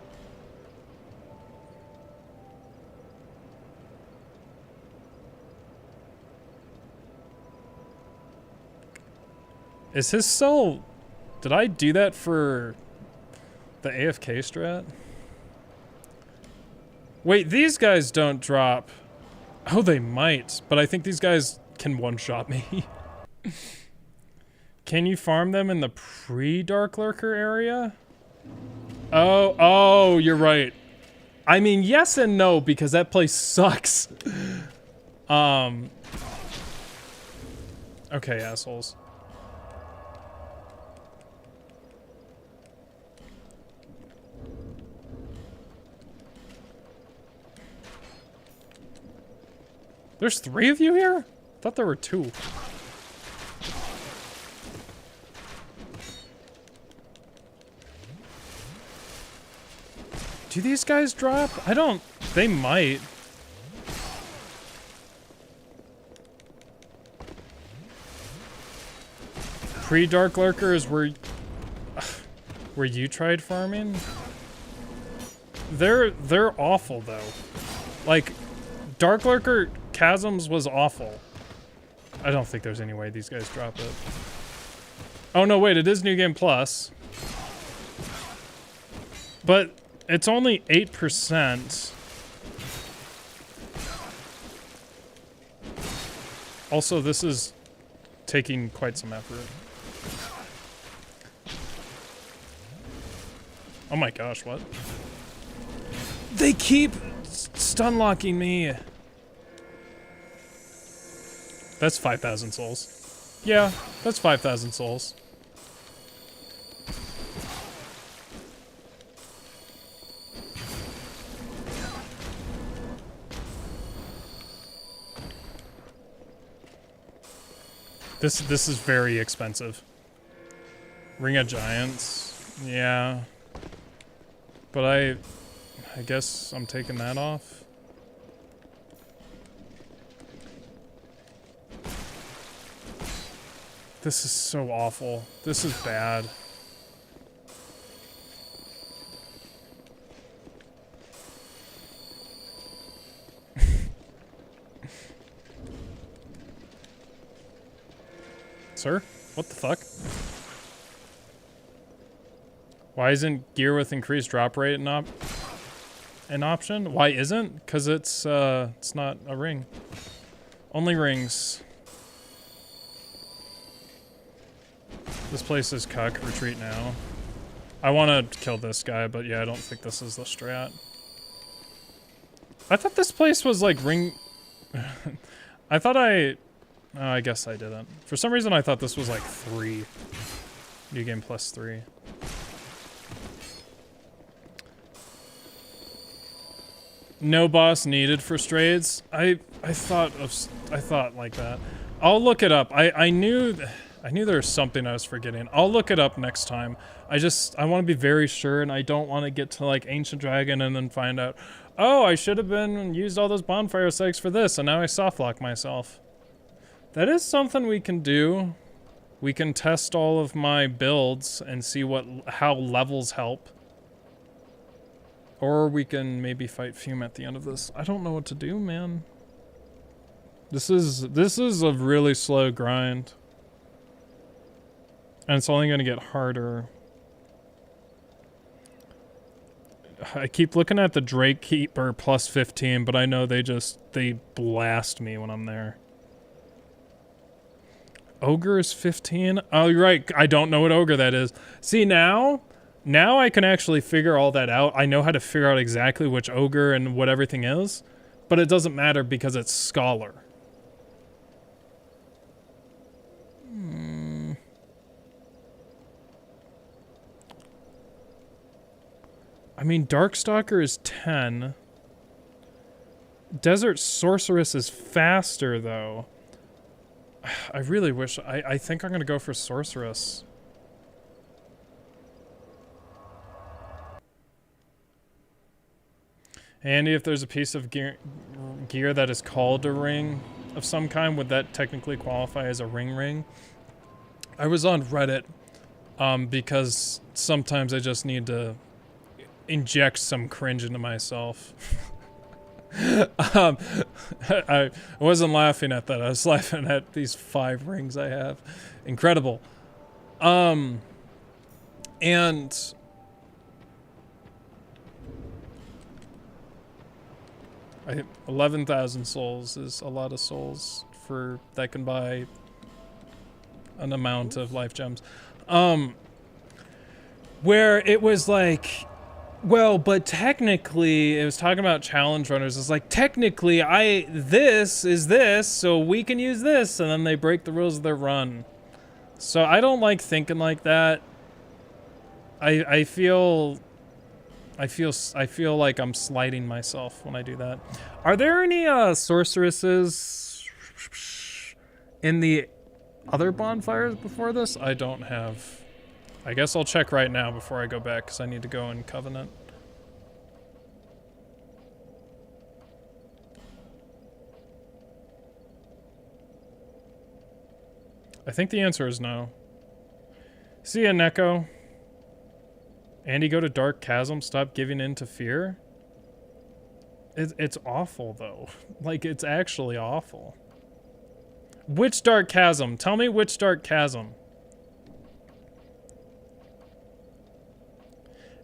is his soul? Did I do that for the AFK strat? Wait, these guys don't drop. Oh, they might, but I think these guys can one-shot me. Can you farm them in the pre-Dark Lurker area? Oh, you're right. I mean, yes and no, because that place sucks. Okay, assholes. There's 3 of you here? I thought there were 2. Do these guys drop? I don't... They might. Pre-Dark Lurker is where you tried farming? They're awful, though. Like, Dark Lurker Chasms was awful. I don't think there's any way these guys drop it. Oh, no, wait, it is New Game Plus. But... it's only 8%. Also, this is taking quite some effort. Oh my gosh, what? They keep stun locking me. That's 5,000 souls. Yeah, that's 5,000 souls. This is very expensive. Ring of Giants. Yeah. But I guess I'm taking that off. This is so awful. This is bad. Sir? What the fuck? Why isn't gear with increased drop rate an option? Why isn't? Because it's not a ring. Only rings. This place is cuck. Retreat now. I want to kill this guy, but yeah, I don't think this is the strat. I thought this place was like ring... I thought oh, I guess I didn't. For some reason, I thought this was like 3. New Game Plus 3. No boss needed for straights. I thought like that. I'll look it up. I knew there was something I was forgetting. I'll look it up next time. I want to be very sure, and I don't want to get to like Ancient Dragon and then find out, oh, I should have been used all those bonfire segs for this, and now I softlock myself. That is something we can do. We can test all of my builds and see how levels help. Or we can maybe fight Fume at the end of this. I don't know what to do, man. This is a really slow grind. And it's only gonna get harder. I keep looking at the Drake Keeper plus 15, but I know they blast me when I'm there. Ogre is 15? Oh, you're right. I don't know what ogre that is. See, now I can actually figure all that out. I know how to figure out exactly which ogre and what everything is, but it doesn't matter because it's Scholar. I mean, Darkstalker is 10. Desert Sorceress is faster, though. I really wish... I think I'm going to go for Sorceress. Andy, if there's a piece of gear that is called a ring of some kind, would that technically qualify as a ring? I was on Reddit because sometimes I just need to inject some cringe into myself. I wasn't laughing at that. I was laughing at these 5 rings I have. Incredible. And 11,000 souls is a lot of souls for that can buy an amount of life gems. Where it was like, well, but technically, it was talking about challenge runners. It's like, technically, this is this, so we can use this, and then they break the rules of their run. So I don't like thinking like that. I feel like I'm slighting myself when I do that. Are there any sorceresses in the other bonfires before this? I don't have. I guess I'll check right now before I go back, because I need to go in Covenant. I think the answer is no. See ya, Neko. Andy, go to Dark Chasm. Stop giving in to fear. It's awful, though. Like, it's actually awful. Which Dark Chasm? Tell me which Dark Chasm.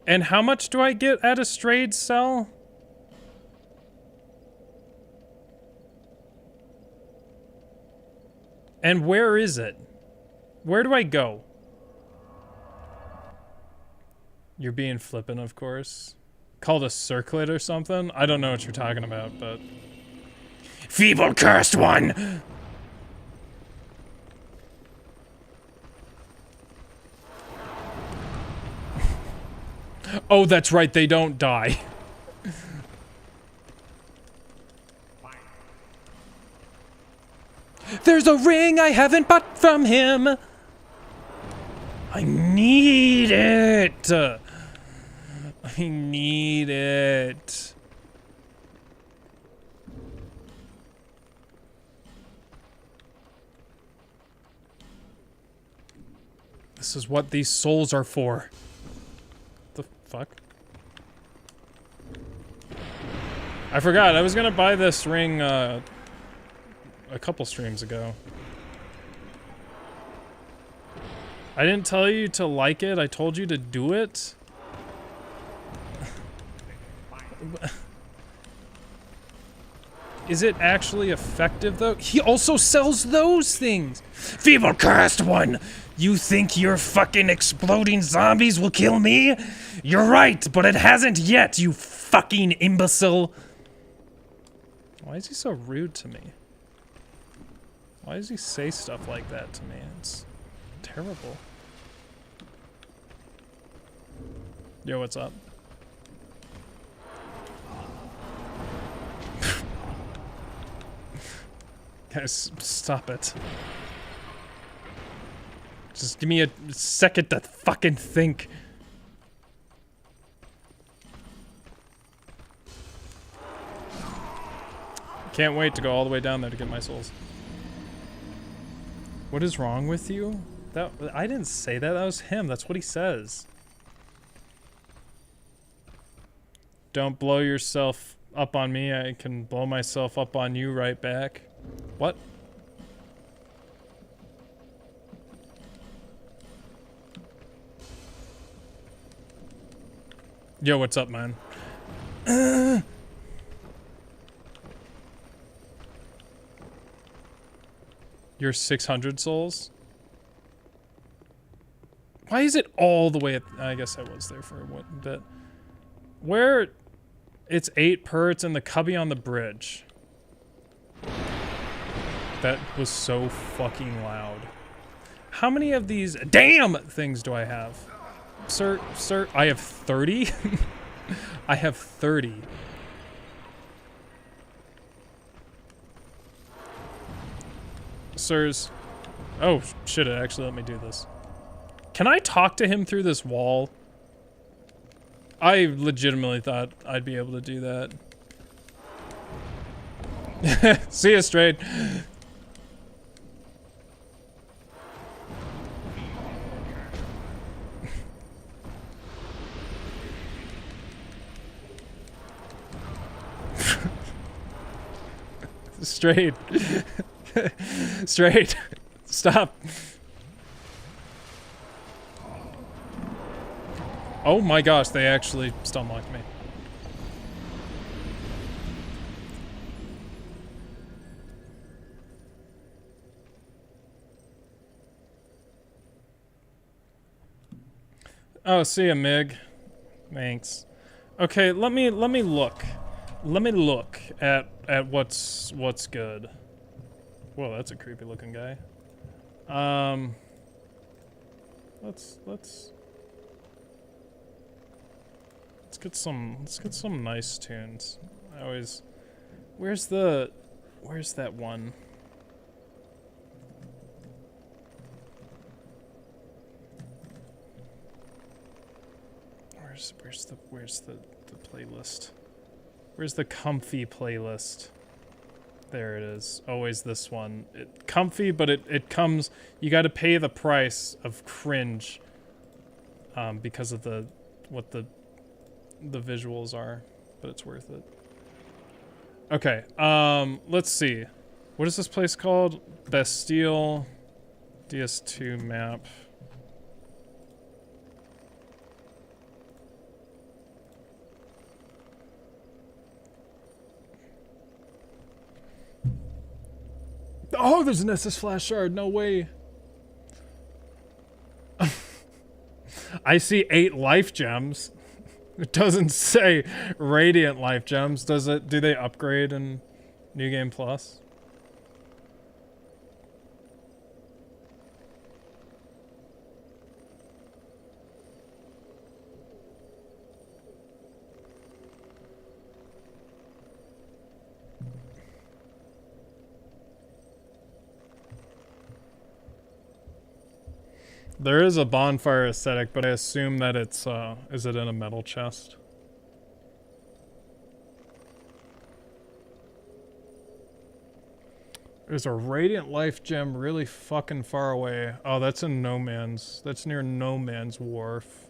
And how much do I get at a Strayed Cell? And where is it? Where do I go? You're being flippant, of course. Called a circlet or something? I don't know what you're talking about, but... Feeble cursed one! Oh, that's right, they don't die. There's a ring I haven't bought from him! I need it! I need it. This is what these souls are for. The fuck? I forgot, I was gonna buy this ring, a couple streams ago. I didn't tell you to like it, I told you to do it. Is it actually effective, though? He also sells those things! Feeble cursed one! You think your fucking exploding zombies will kill me? You're right, but it hasn't yet, you fucking imbecile! Why is he so rude to me? Why does he say stuff like that to me? It's terrible. Yo, what's up? Guys, stop it. Just give me a second to fucking think. Can't wait to go all the way down there to get my souls. What is wrong with you? I didn't say that, that was him. That's what he says. Don't blow yourself up on me. I can blow myself up on you right back. What? Yo, what's up, man? You're 600 souls? Why is it all the way at... I guess I was there for a bit. Where... It's 8 per, it's in the cubby on the bridge. That was so fucking loud. How many of these damn things do I have? Sir, I have 30? I have 30. Sirs. Oh, shit, it actually let me do this. Can I talk to him through this wall? I legitimately thought I'd be able to do that. See ya, straight. Straight. Straight. Stop. Oh my gosh, they actually stun locked me. Oh, see ya, Mig. Thanks. Okay, let me look. Let me look at what's good. Whoa, that's a creepy looking guy. Let's get some nice tunes. I always... Where's that one? Where's the playlist? Where's the comfy playlist? There it is. Always this one. Comfy, but it comes... You gotta pay the price of cringe. Because of what the visuals are. But it's worth it. Okay, let's see. What is this place called? Bastille DS2 map. Oh, there's an SS Flash Shard. No way. I see 8 life gems. It doesn't say radiant life gems. Does it? Do they upgrade in New Game Plus? There is a bonfire aesthetic, but I assume that it's, is it in a metal chest? There's a radiant life gem really fucking far away. Oh, that's in No Man's, that's near No Man's Wharf.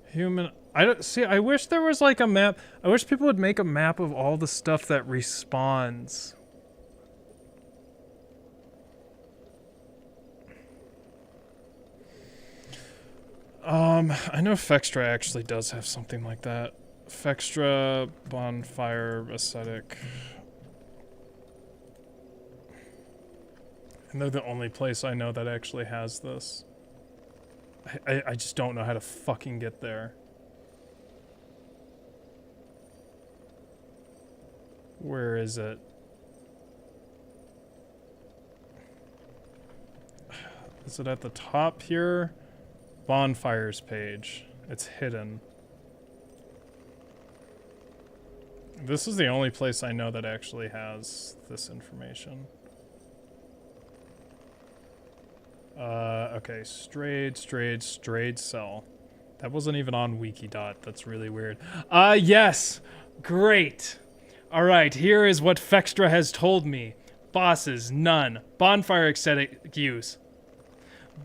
Human, I don't, see, I wish there was like a map, I wish people would make a map of all the stuff that respawns. I know Fextra actually does have something like that. Fextra, bonfire, aesthetic. And they're the only place I know that actually has this. I just don't know how to fucking get there. Where is it? Is it at the top here? Bonfires page. It's hidden. This is the only place I know that actually has this information. Okay, strayed cell. That wasn't even on Wikidot. That's really weird. Yes! Great! Alright, here is what Fextra has told me. Bosses, none. Bonfire aesthetic use.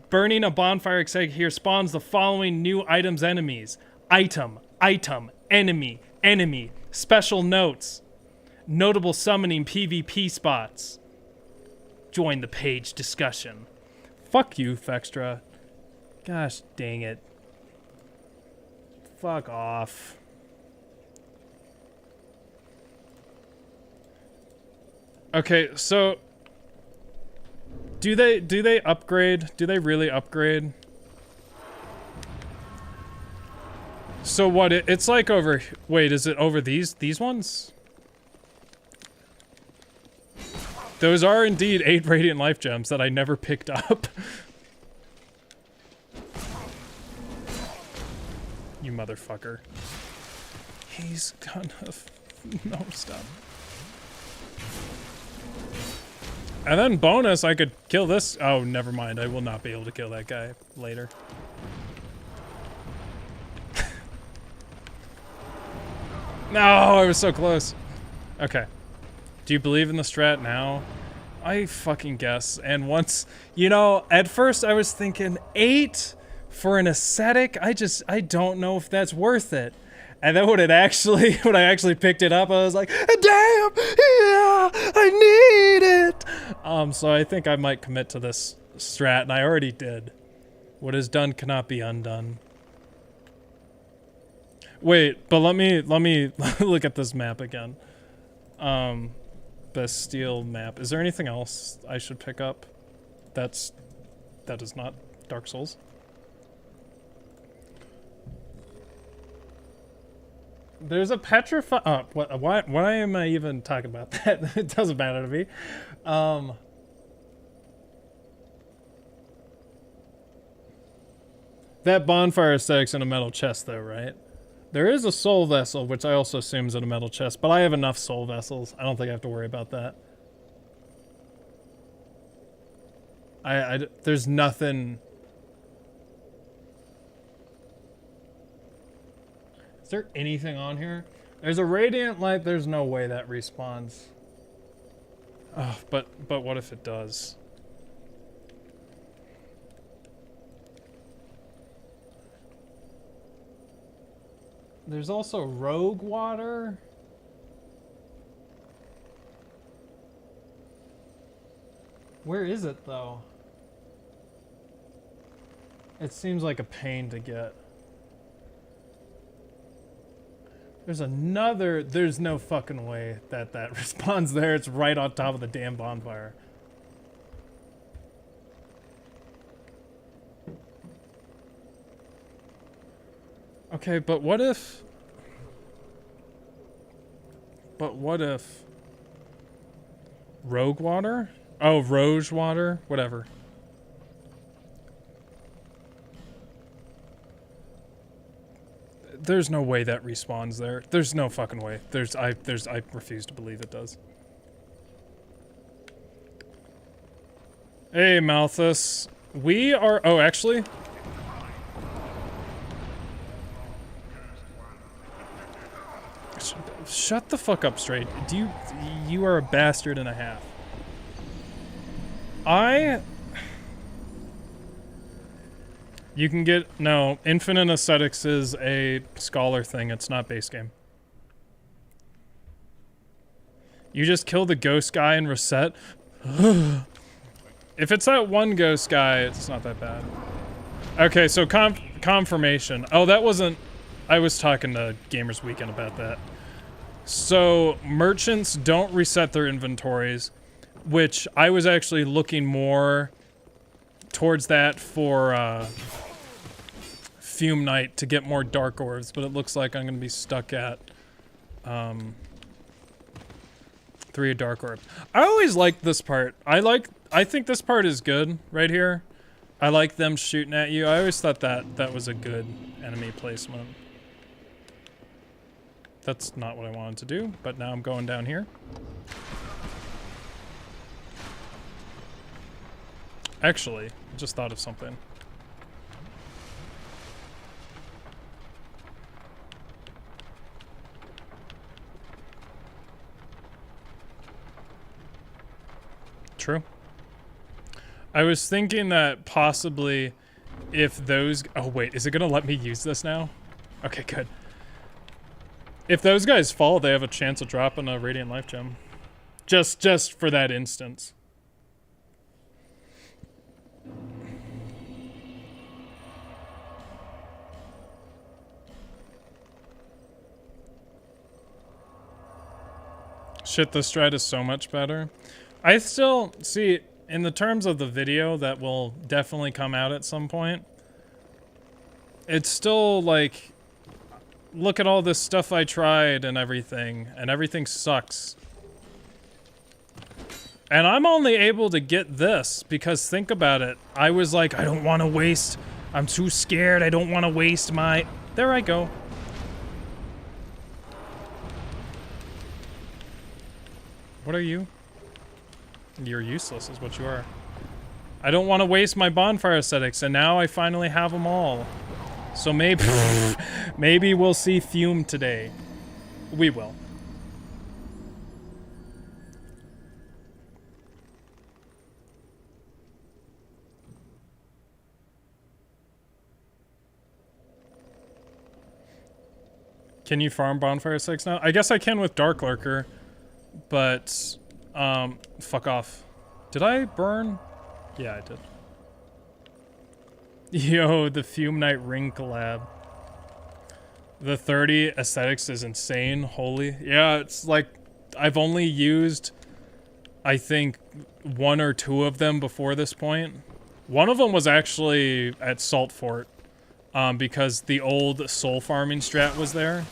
Burning a bonfire exec here spawns the following new items enemies. Item, item, enemy, enemy. Special notes. Notable summoning PvP spots. Join the page discussion. Fuck you, Fextra. Gosh dang it. Fuck off. Okay, so do they upgrade? Do they really upgrade? So what it's like over, wait, is it over these ones? Those are indeed 8 radiant life gems that I never picked up. You motherfucker. He's gonna no, stop. And then bonus, I could kill this. Oh, never mind. I will not be able to kill that guy later. No, I was so close. Okay. Do you believe in the strat now? I fucking guess. And once, you know, at first I was thinking 8 for an ascetic. I don't know if that's worth it. And then when I actually picked it up, I was like, damn, yeah, I need it. So I think I might commit to this strat, and I already did. What is done cannot be undone. Wait, but let me look at this map again. Bastille map. Is there anything else I should pick up? That is not Dark Souls. There's a petrify. Oh, why am I even talking about that? It doesn't matter to me. That bonfire aesthetic's in a metal chest, though, right? There is a soul vessel, which I also assume is in a metal chest, but I have enough soul vessels. I don't think I have to worry about that. There's nothing. Is there anything on here? There's a radiant light. There's no way that respawns. Oh, but what if it does? There's also rogue water. Where is it though? It seems like a pain to get. There's no fucking way that responds there. It's right on top of the damn bonfire. Okay, but what if... Rogue water? Oh, Rogue water? Whatever. There's no way that respawns there. There's no fucking way. I refuse to believe it does. Hey, Malthus. We are... Oh, actually... Shut the fuck up straight. You are a bastard and a half. You can get... No, Infinite Ascetics is a scholar thing. It's not base game. You just kill the ghost guy and reset? If it's that one ghost guy, it's not that bad. Okay, so confirmation. Oh, that wasn't... I was talking to Gamers Weekend about that. So, merchants don't reset their inventories, which I was actually looking more towards that for Fume Night to get more dark orbs, but it looks like I'm going to be stuck at 3 dark orbs. I always liked this part. I think this part is good right here. I like them shooting at you. I always thought that was a good enemy placement. That's not what I wanted to do, but now I'm going down here. Actually, I just thought of something. True. I was thinking that possibly if those... Oh, wait. Is it going to let me use this now? Okay, good. If those guys fall, they have a chance of dropping a Radiant Life Gem. Just for that instance. Shit, the strat is so much better. I still... See, in the terms of the video that will definitely come out at some point, it's still like... Look at all this stuff I tried and everything sucks. And I'm only able to get this because think about it. I was like, I don't want to waste... I'm too scared, I don't want to waste my... There I go. What are you? You're useless is what you are. I don't want to waste my bonfire aesthetics, and now I finally have them all. So maybe... maybe we'll see Fume today. We will. Can you farm bonfire aesthetics now? I guess I can with Dark Lurker, but... fuck off. Did I burn? Yeah, I did. Yo, the Fume Knight Ring collab. The 30 aesthetics is insane. Holy. Yeah, it's like, I've only used, I think, 1 or 2 of them before this point. One of them was actually at Salt Fort, because the old soul farming strat was there,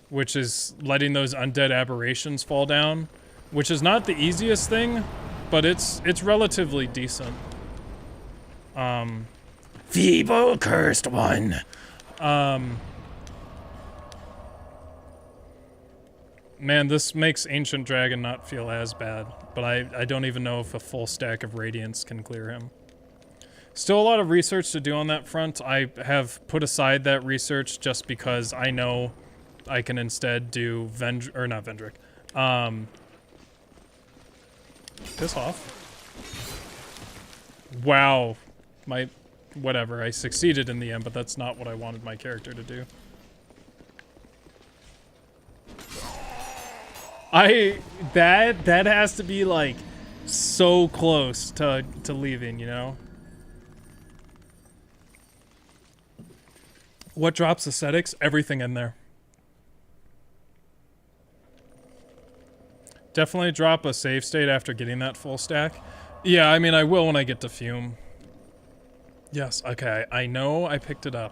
which is letting those undead aberrations fall down. Which is not the easiest thing, but it's relatively decent. Feeble cursed one. Man, this makes Ancient Dragon not feel as bad, but I don't even know if a full stack of Radiance can clear him. Still a lot of research to do on that front. I have put aside that research just because I know I can instead do not Vendrick. Piss off. Wow. Whatever, I succeeded in the end, but that's not what I wanted my character to do. That has to be, like, so close to leaving, you know? What drops aesthetics? Everything in there. Definitely drop a save state after getting that full stack. Yeah, I mean, I will when I get to Fume. Yes, okay, I know I picked it up.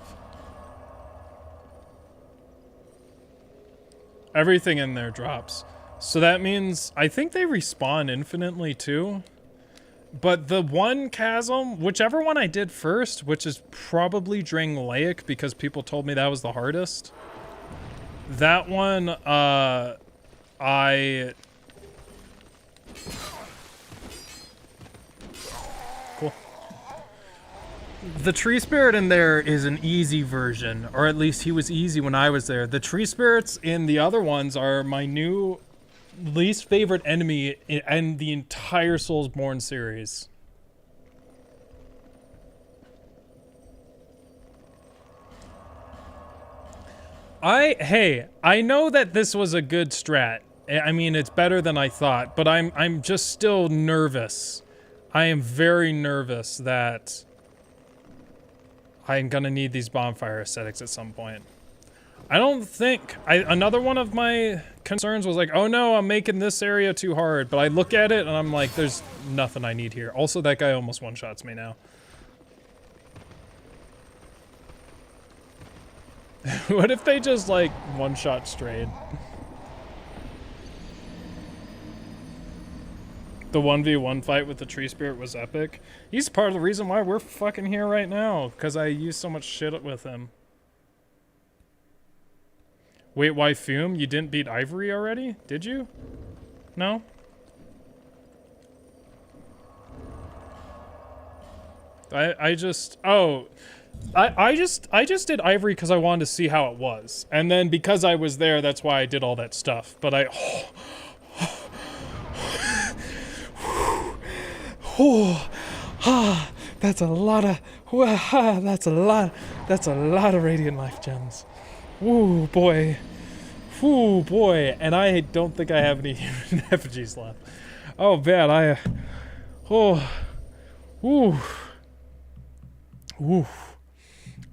Everything in there drops. So that means, I think they respawn infinitely too. But the one chasm, whichever one I did first, which is probably Drangleic because people told me that was the hardest. That one, Cool. The tree spirit in there is an easy version, or at least he was easy when I was there. The tree spirits in the other ones are my new least favorite enemy in the entire Soulsborne series. Hey, I know that this was a good strat. I mean, it's better than I thought, but I'm just still nervous. I am very nervous that I'm gonna need these bonfire aesthetics at some point. I don't think... another one of my concerns was like, oh no, I'm making this area too hard, but I look at it and I'm like, there's nothing I need here. Also, that guy almost one-shots me now. What if they just, like, one-shot straight? The 1v1 fight with the tree spirit was epic. He's part of the reason why we're fucking here right now, because I used so much shit with him. Wait, why Fume? You didn't beat Ivory already? Did you? No? I just did Ivory because I wanted to see how it was. And then because I was there, that's why I did all that stuff. But Ah, that's a lot of, that's a lot of radiant life gems. Woo, boy. Woo, boy. And I don't think I have any human effigies left. Oh, man, oh, woo. Woo.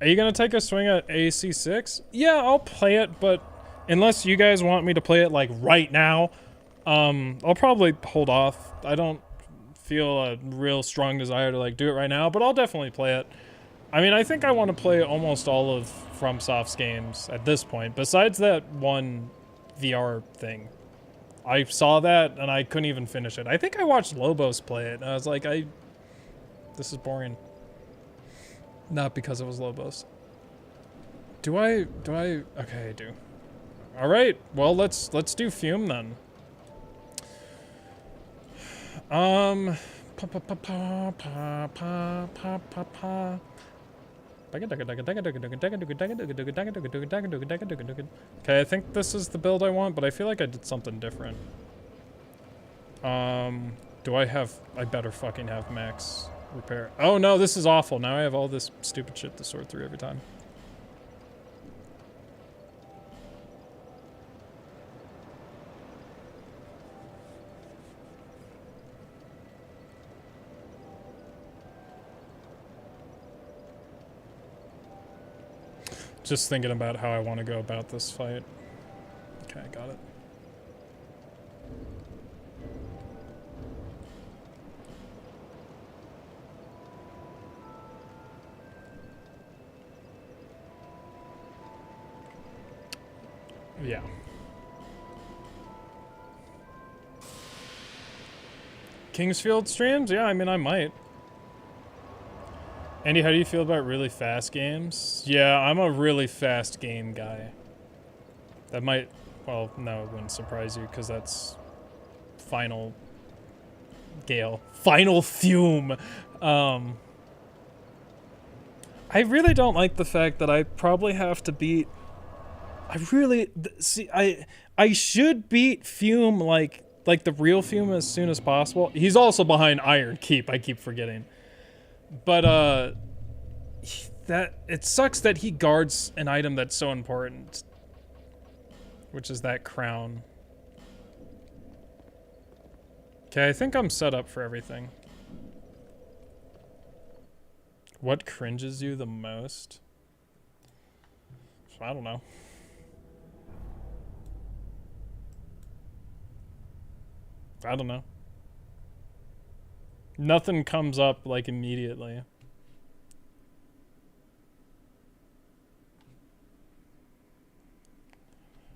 Are you gonna take a swing at AC6? Yeah, I'll play it, but unless you guys want me to play it, like, right now, I'll probably hold off. I don't feel a real strong desire to, like, do it right now, but I'll definitely play it. I mean, I think I want to play almost all of FromSoft's games at this point, besides that one VR thing. I saw that, and I couldn't even finish it. I think I watched Lobos play it, and I was like, this is boring. Not because it was Lobos. Do I, okay, I do. Alright, well, let's do Fume then. Okay, I think this is the build I want, but I feel like I did something different. Do I have, I better fucking have max repair. Oh no, this is awful. Now I have all this stupid shit to sort through every time. Just thinking about how I want to go about this fight. Okay, got it. Yeah. Kingsfield streams? Yeah, I mean, I might. Andy, how do you feel about really fast games? Yeah, I'm a really fast game guy. That might, well, no, it wouldn't surprise you, because that's Final Gale. Final Fume! I really don't like the fact that I probably have to beat... I should beat Fume, like the real Fume as soon as possible. He's also behind Iron Keep, I keep forgetting. But, it sucks that he guards an item that's so important. Which is that crown. Okay, I think I'm set up for everything. What cringes you the most? I don't know. I don't know. Nothing comes up, like, immediately.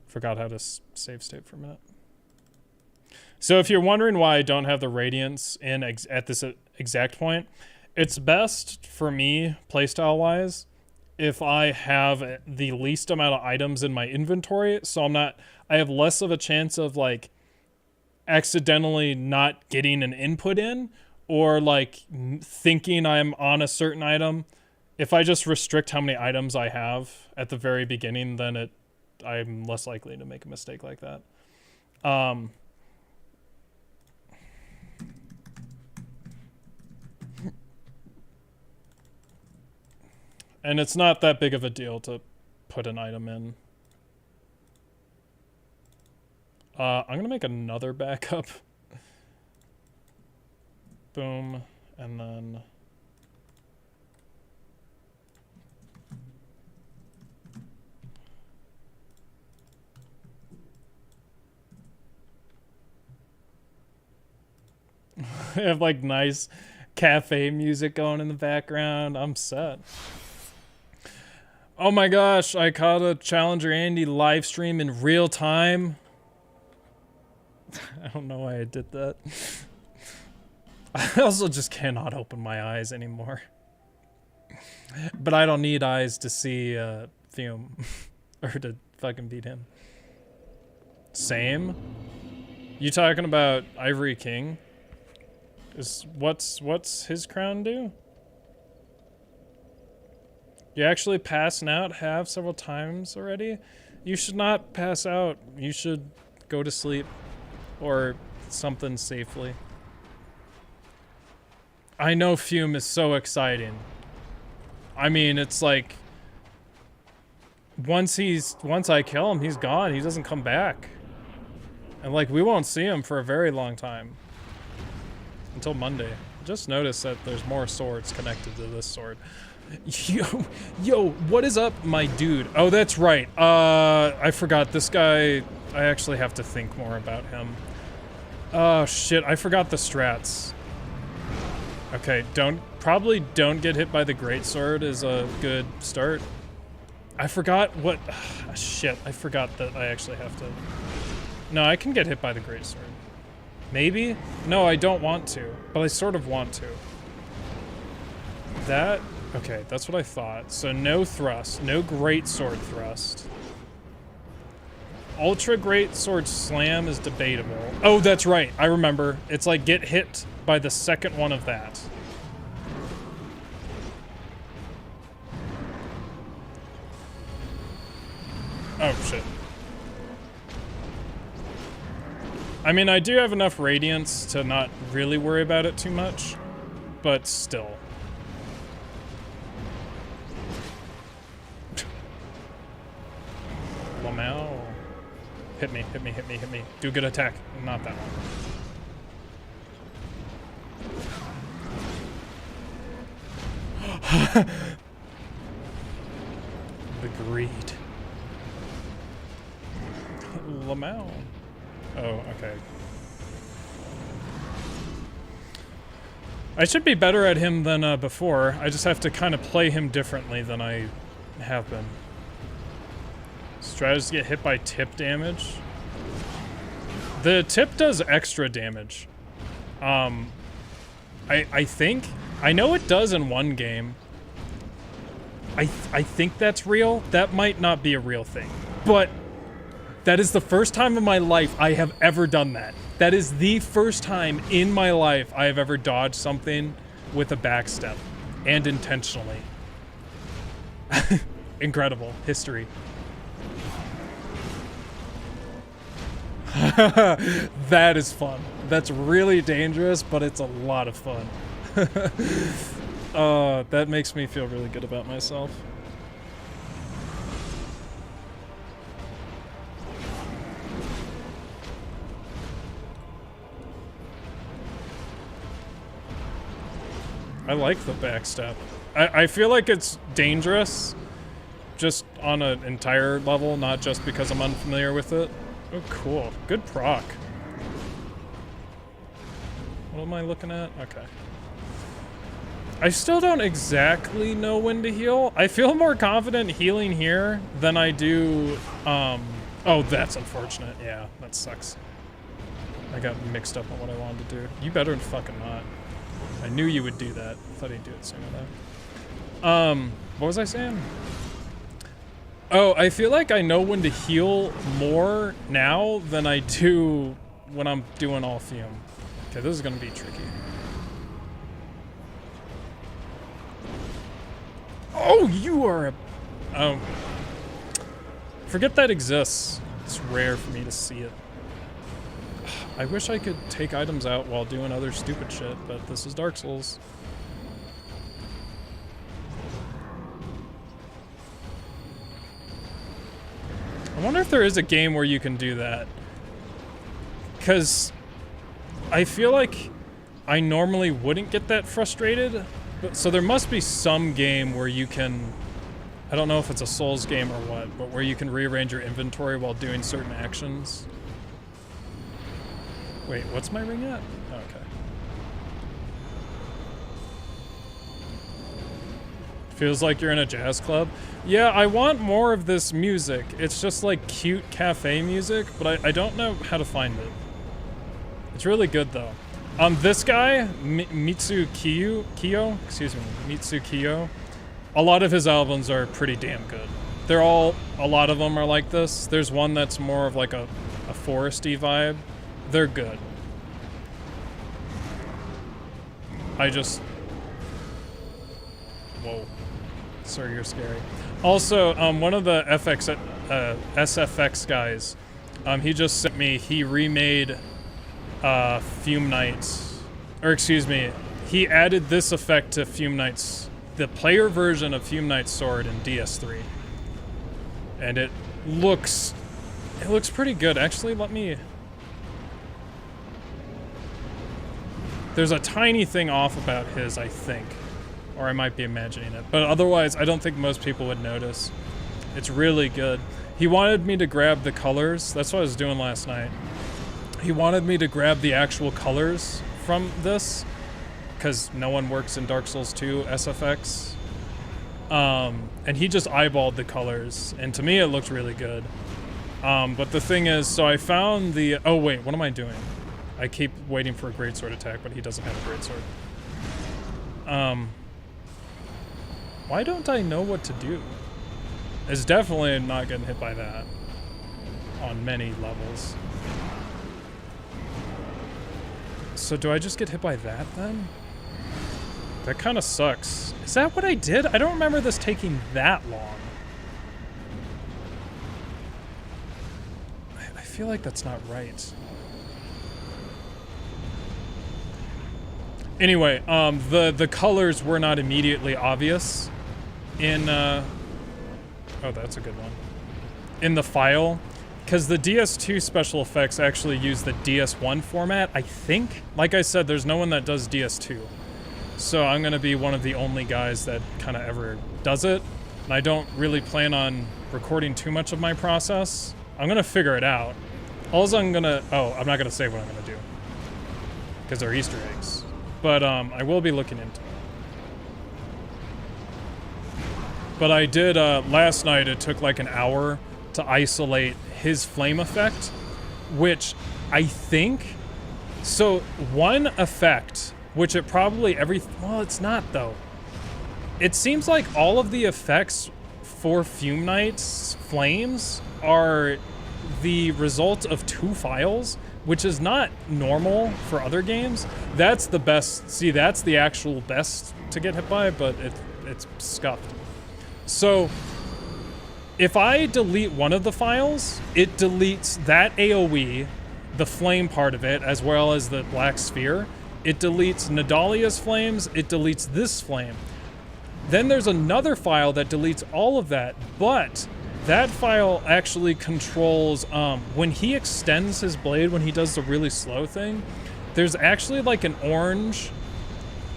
Forgot how to save state for a minute. So if you're wondering why I don't have the Radiance in at this exact point, it's best for me, playstyle-wise, if I have the least amount of items in my inventory, so I have less of a chance of, like, accidentally not getting an input in, or like thinking I'm on a certain item. If I just restrict how many items I have at the very beginning, then I'm less likely to make a mistake like that. And it's not that big of a deal to put an item in. I'm gonna make another backup. Boom, and then... I have like nice cafe music going in the background. I'm set. Oh my gosh, I caught a Challenger Andy live stream in real time. I don't know why I did that. I also just cannot open my eyes anymore. But I don't need eyes to see Fume. Or to fucking beat him. Same? You talking about Ivory King? What's his crown do? You actually passing out have several times already? You should not pass out. You should go to sleep. Or something safely. I know Fume is so exciting. I mean, it's like once I kill him, he's gone. He doesn't come back. And like we won't see him for a very long time. Until Monday. Just noticed that there's more swords connected to this sword. Yo, what is up, my dude? Oh, that's right. I forgot this guy. I actually have to think more about him. Oh shit, I forgot the strats. Okay, probably don't get hit by the greatsword is a good start. I forgot what, shit, I forgot that I actually have to. No, I can get hit by the greatsword. Maybe? No, I don't want to, but I sort of want to. That, okay, that's what I thought. So no thrust, no greatsword thrust. Ultra greatsword slam is debatable. Oh, that's right, I remember. It's like get hit by the second one of that. Oh, shit. I mean, I do have enough radiance to not really worry about it too much, but still. Lamau. Hit me, hit me, hit me, hit me. Do a good attack. Not that one. The greed. Lamau. Oh, okay. I should be better at him than before. I just have to kind of play him differently than I have been. Strategies get hit by tip damage. The tip does extra damage. I think. I know it does in one game. I think that's real. That might not be a real thing. But that is the first time in my life I have ever done that. That is the first time in my life I have ever dodged something with a backstep. And intentionally. Incredible. History. That is fun. That's really dangerous, but it's a lot of fun. That makes me feel really good about myself. I like the backstep. I feel like it's dangerous just on an entire level, not just because I'm unfamiliar with it. Oh, cool. Good proc. What am I looking at? Okay. I still don't exactly know when to heal. I feel more confident healing here than I do, oh, that's unfortunate. Yeah, that sucks. I got mixed up on what I wanted to do. You better fucking not. I knew you would do that. I thought he'd do it sooner though. What was I saying? Oh, I feel like I know when to heal more now than I do when I'm doing all Fume. Okay, this is gonna be tricky. Oh, you are a... Oh. Forget that exists. It's rare for me to see it. I wish I could take items out while doing other stupid shit, but this is Dark Souls. I wonder if there is a game where you can do that. Because I feel like I normally wouldn't get that frustrated. But, so there must be some game where you can... I don't know if it's a Souls game or what, but where you can rearrange your inventory while doing certain actions. Wait, what's my ring at? Oh, okay. Feels like you're in a jazz club. Yeah, I want more of this music. It's just like cute cafe music, but I don't know how to find it. It's really good though. This guy, Mitsu Kiyo, excuse me, Mitsu Kiyo, a lot of his albums are pretty damn good. They're all, a lot of them are like this. There's one that's more of like a foresty vibe. They're good. I just... Whoa. Sir, you're scary. Also, one of the SFX guys, he just sent me, he remade Fume Nights. Or excuse me, he added this effect to Fume Knight's, the player version of Fume Knight's sword in DS3. And it looks pretty good. Actually, let me... There's a tiny thing off about his, I think. Or I might be imagining it. But otherwise, I don't think most people would notice. It's really good. He wanted me to grab the colors. That's what I was doing last night. He wanted me to grab the actual colors from this, because no one works in Dark Souls 2 SFX. And he just eyeballed the colors, and to me it looked really good. But the thing is, so I found the... Oh wait, what am I doing? I keep waiting for a greatsword attack, but he doesn't have a greatsword. Why don't I know what to do? It's definitely not getting hit by that on many levels. So do I just get hit by that then? That kind of sucks. Is that what I did? I don't remember this taking that long. I feel like that's not right. Anyway, the colors were not immediately obvious in, oh, that's a good one. In the file, because the DS2 special effects actually use the DS1 format, I think. Like I said, there's no one that does DS2. So I'm gonna be one of the only guys that kind of ever does it. And I don't really plan on recording too much of my process. I'm gonna figure it out. I'm not gonna say what I'm gonna do, because they're Easter eggs. But I will be looking into it. But I did, last night it took like an hour to isolate his flame effect, which I think, so one effect, which it probably well, it's not though. It seems like all of the effects for Fume Knight's flames are the result of 2 files, which is not normal for other games. That's the best, see, that's the actual best to get hit by, but it's scuffed. So, if I delete one of the files, it deletes that AoE, the flame part of it, as well as the black sphere. It deletes Nadalia's flames, it deletes this flame. Then there's another file that deletes all of that, but that file actually controls, when he extends his blade, when he does the really slow thing, there's actually like an orange,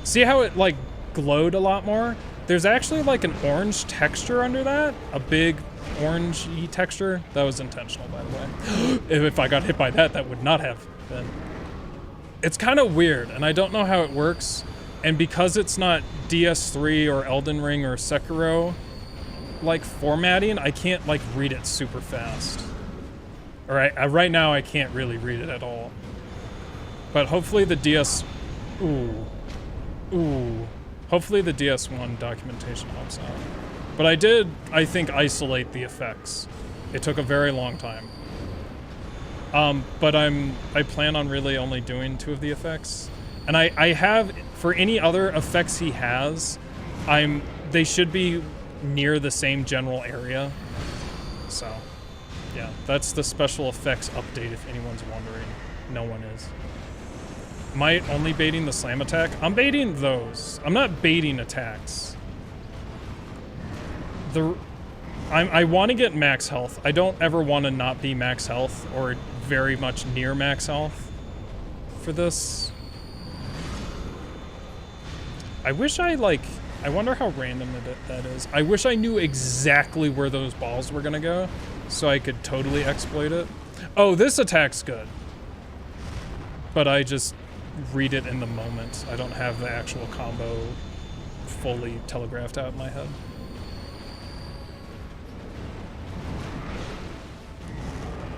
see how it like glowed a lot more? There's actually like an orange texture under that, a big orangey texture. That was intentional, by the way. If I got hit by that, that would not have been. It's kind of weird, and I don't know how it works. And because it's not DS3 or Elden Ring or Sekiro, like formatting, I can't like read it super fast. All right, right now I can't really read it at all. But hopefully the hopefully the DS1 documentation helps out. But I did, I think, isolate the effects. It took a very long time. But I plan on really only doing 2 of the effects. And I have, for any other effects he has, they should be near the same general area. So, yeah, that's the special effects update if anyone's wondering. No one is. Am I only baiting the slam attack? I'm baiting those. I'm not baiting attacks. I want to get max health. I don't ever want to not be max health or very much near max health for this. I wish I wonder how random that is. I wish I knew exactly where those balls were gonna go so I could totally exploit it. Oh, this attack's good. But I just read it in the moment. I don't have the actual combo fully telegraphed out in my head.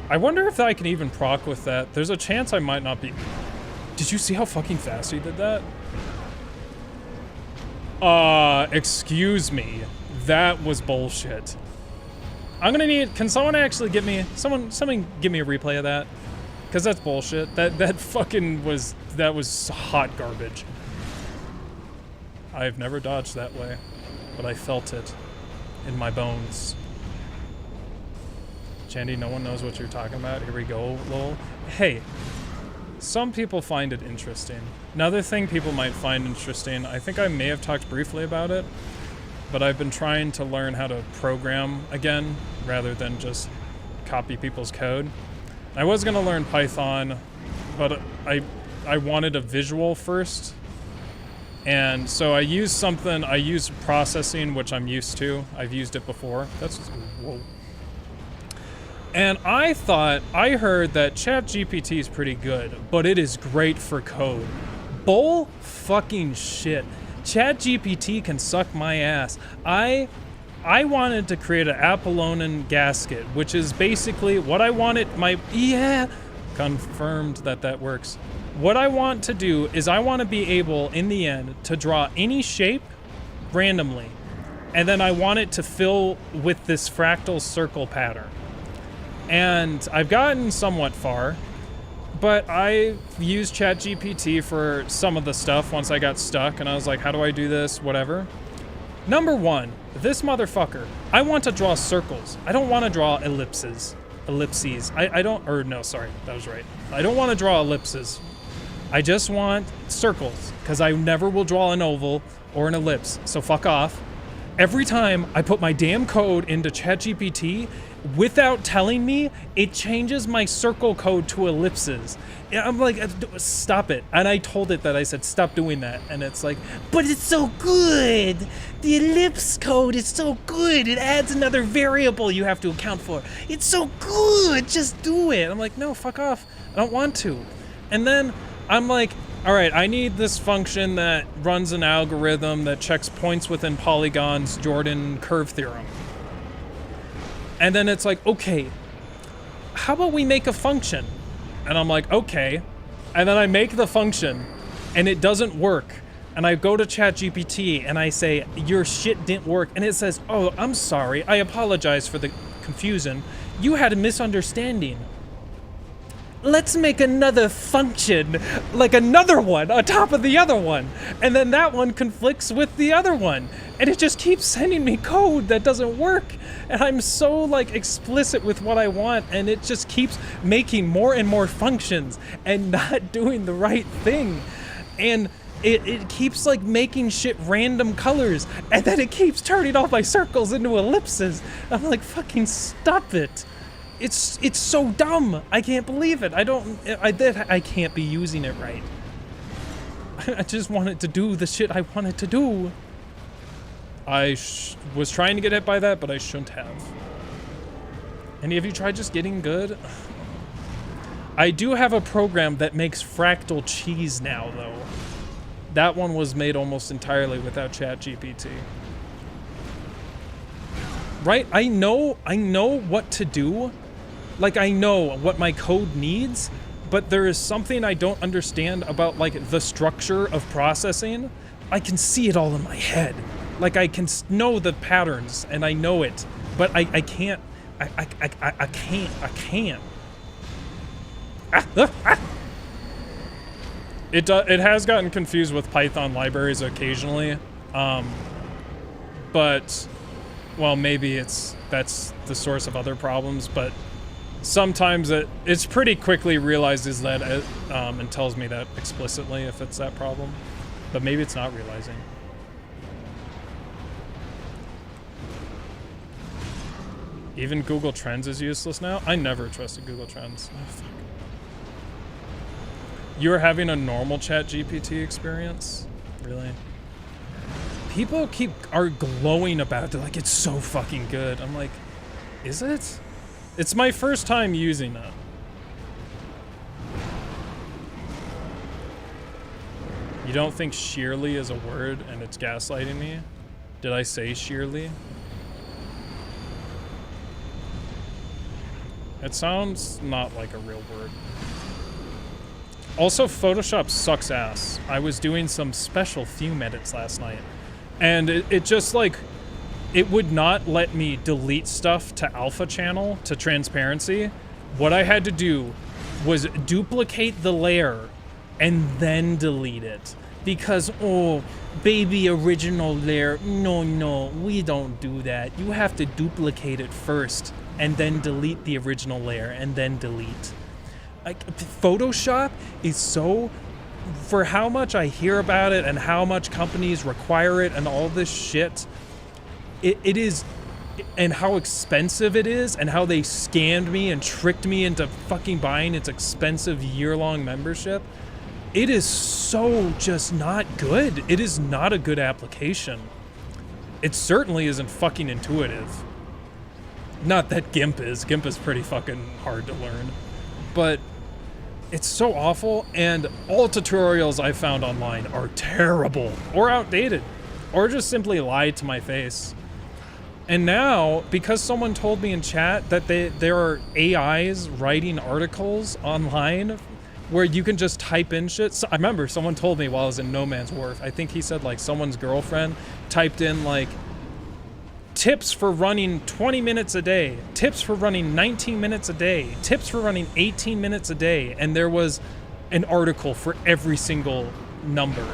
I wonder if I can even proc with that. There's a chance I might not be... Did you see how fucking fast he did that? Excuse me. That was bullshit. I'm gonna need... Can someone actually give me... Someone give me a replay of that? Because that's bullshit. That fucking was... That was hot garbage. I've never dodged that way. But I felt it in my bones. Chandy, no one knows what you're talking about. Here we go, lol. Hey. Some people find it interesting. Another thing people might find interesting, I think I may have talked briefly about it, but I've been trying to learn how to program again rather than just copy people's code. I was gonna learn Python, but I wanted a visual first. And so I used processing, which I'm used to. I've used it before. Whoa. And I heard that ChatGPT is pretty good, but it is great for code. Bull fucking shit. ChatGPT can suck my ass. I wanted to create an Alonne gasket, which is basically what I wanted confirmed that works. What I want to do is I want to be able, in the end, to draw any shape randomly. And then I want it to fill with this fractal circle pattern. And I've gotten somewhat far, but I used ChatGPT for some of the stuff once I got stuck, and I was like, how do I do this? Whatever. Number one, this motherfucker. I want to draw circles. I don't want to draw ellipses. Ellipses. I don't want to draw ellipses. I just want circles, because I never will draw an oval or an ellipse, so fuck off. Every time I put my damn code into ChatGPT, without telling me, it changes my circle code to ellipses. I'm like, stop it. And I told it that, I said, stop doing that. And it's like, but it's so good. The ellipse code is so good. It adds another variable you have to account for. It's so good. Just do it. I'm like, no, fuck off. I don't want to. And then I'm like, all right, I need this function that runs an algorithm that checks points within polygons, Jordan curve theorem. And then it's like, okay, how about we make a function? And I'm like, okay. And then I make the function and it doesn't work. And I go to ChatGPT and I say, your shit didn't work. And it says, oh, I'm sorry. I apologize for the confusion. You had a misunderstanding. Let's make another function, like another one on top of the other one. And then that one conflicts with the other one. And it just keeps sending me code that doesn't work. And I'm so like explicit with what I want, and it just keeps making more and more functions and not doing the right thing. And it keeps like making shit random colors, and then it keeps turning all my circles into ellipses. I'm like, fucking stop it. It's so dumb. I can't believe it. I can't be using it right. I just want it to do the shit I want it to do. I was trying to get hit by that, but I shouldn't have. Any of you tried just getting good? I do have a program that makes fractal cheese now, though. That one was made almost entirely without ChatGPT. Right? I know what to do. Like, I know what my code needs, but there is something I don't understand about, like, the structure of processing. I can see it all in my head. Like, I can know the patterns, and I know it, but I can't. I can't. It has gotten confused with Python libraries occasionally, but, well, maybe that's the source of other problems, but sometimes it's pretty quickly realizes that and tells me that explicitly if it's that problem, but maybe it's not realizing. Even Google Trends is useless now? I never trusted Google Trends. Oh, fuck. You're having a normal ChatGPT experience? Really? People are glowing about it. They're like, it's so fucking good. I'm like, is it? It's my first time using it. You don't think sheerly is a word and it's gaslighting me? Did I say sheerly? It sounds not like a real word. Also, Photoshop sucks ass. I was doing some special Fume edits last night, and it just like, it would not let me delete stuff to alpha channel, to transparency. What I had to do was duplicate the layer and then delete it. Because, oh, baby original layer, no, we don't do that. You have to duplicate it first and then delete the original layer and then delete. Photoshop is so, for how much I hear about it and how much companies require it and all this shit, it is, and how expensive it is and how they scammed me and tricked me into fucking buying its expensive year-long membership. It is so just not good. It is not a good application. It certainly isn't fucking intuitive. Not that GIMP is. GIMP is pretty fucking hard to learn. But it's so awful, and all tutorials I found online are terrible or outdated or just simply lie to my face. And now, because someone told me in chat that there are AIs writing articles online where you can just type in shit. So I remember someone told me while I was in No Man's Wharf, I think he said like someone's girlfriend typed in like tips for running 20 minutes a day, tips for running 19 minutes a day, tips for running 18 minutes a day, and there was an article for every single number.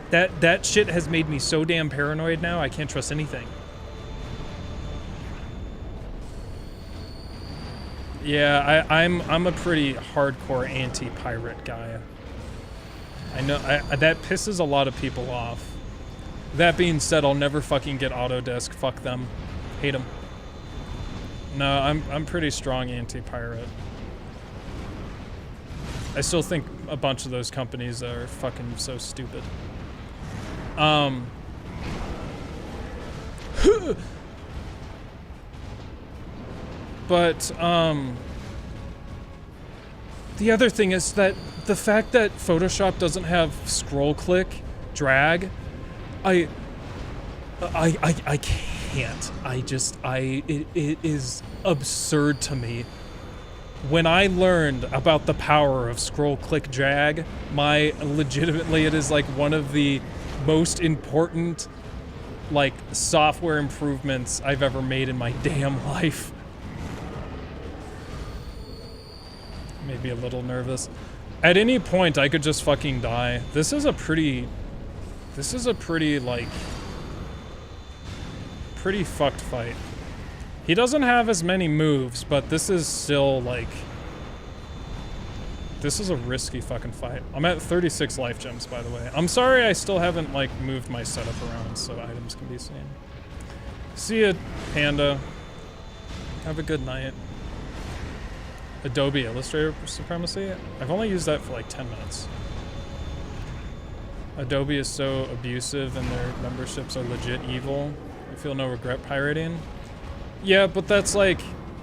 That shit has made me so damn paranoid now, I can't trust anything. Yeah, I'm a pretty hardcore anti-pirate guy. I know that pisses a lot of people off. That being said, I'll never fucking get Autodesk. Fuck them. Hate them. No, I'm pretty strong anti-pirate. I still think a bunch of those companies are fucking so stupid. But, the other thing is that the fact that Photoshop doesn't have scroll click drag, I can't. It is absurd to me. When I learned about the power of scroll click drag, legitimately it is like one of the most important like software improvements I've ever made in my damn life. Maybe a little nervous. At any point I could just fucking die. This is a pretty like pretty fucked fight. He doesn't have as many moves, but this is still like, this is a risky fucking fight. I'm at 36 life gems, by the way. I'm sorry I still haven't like moved my setup around so items can be seen. See ya, Panda. Have a good night. Adobe Illustrator Supremacy? I've only used that for like 10 minutes. Adobe is so abusive and their memberships are legit evil. I feel no regret pirating. Yeah, but that's like,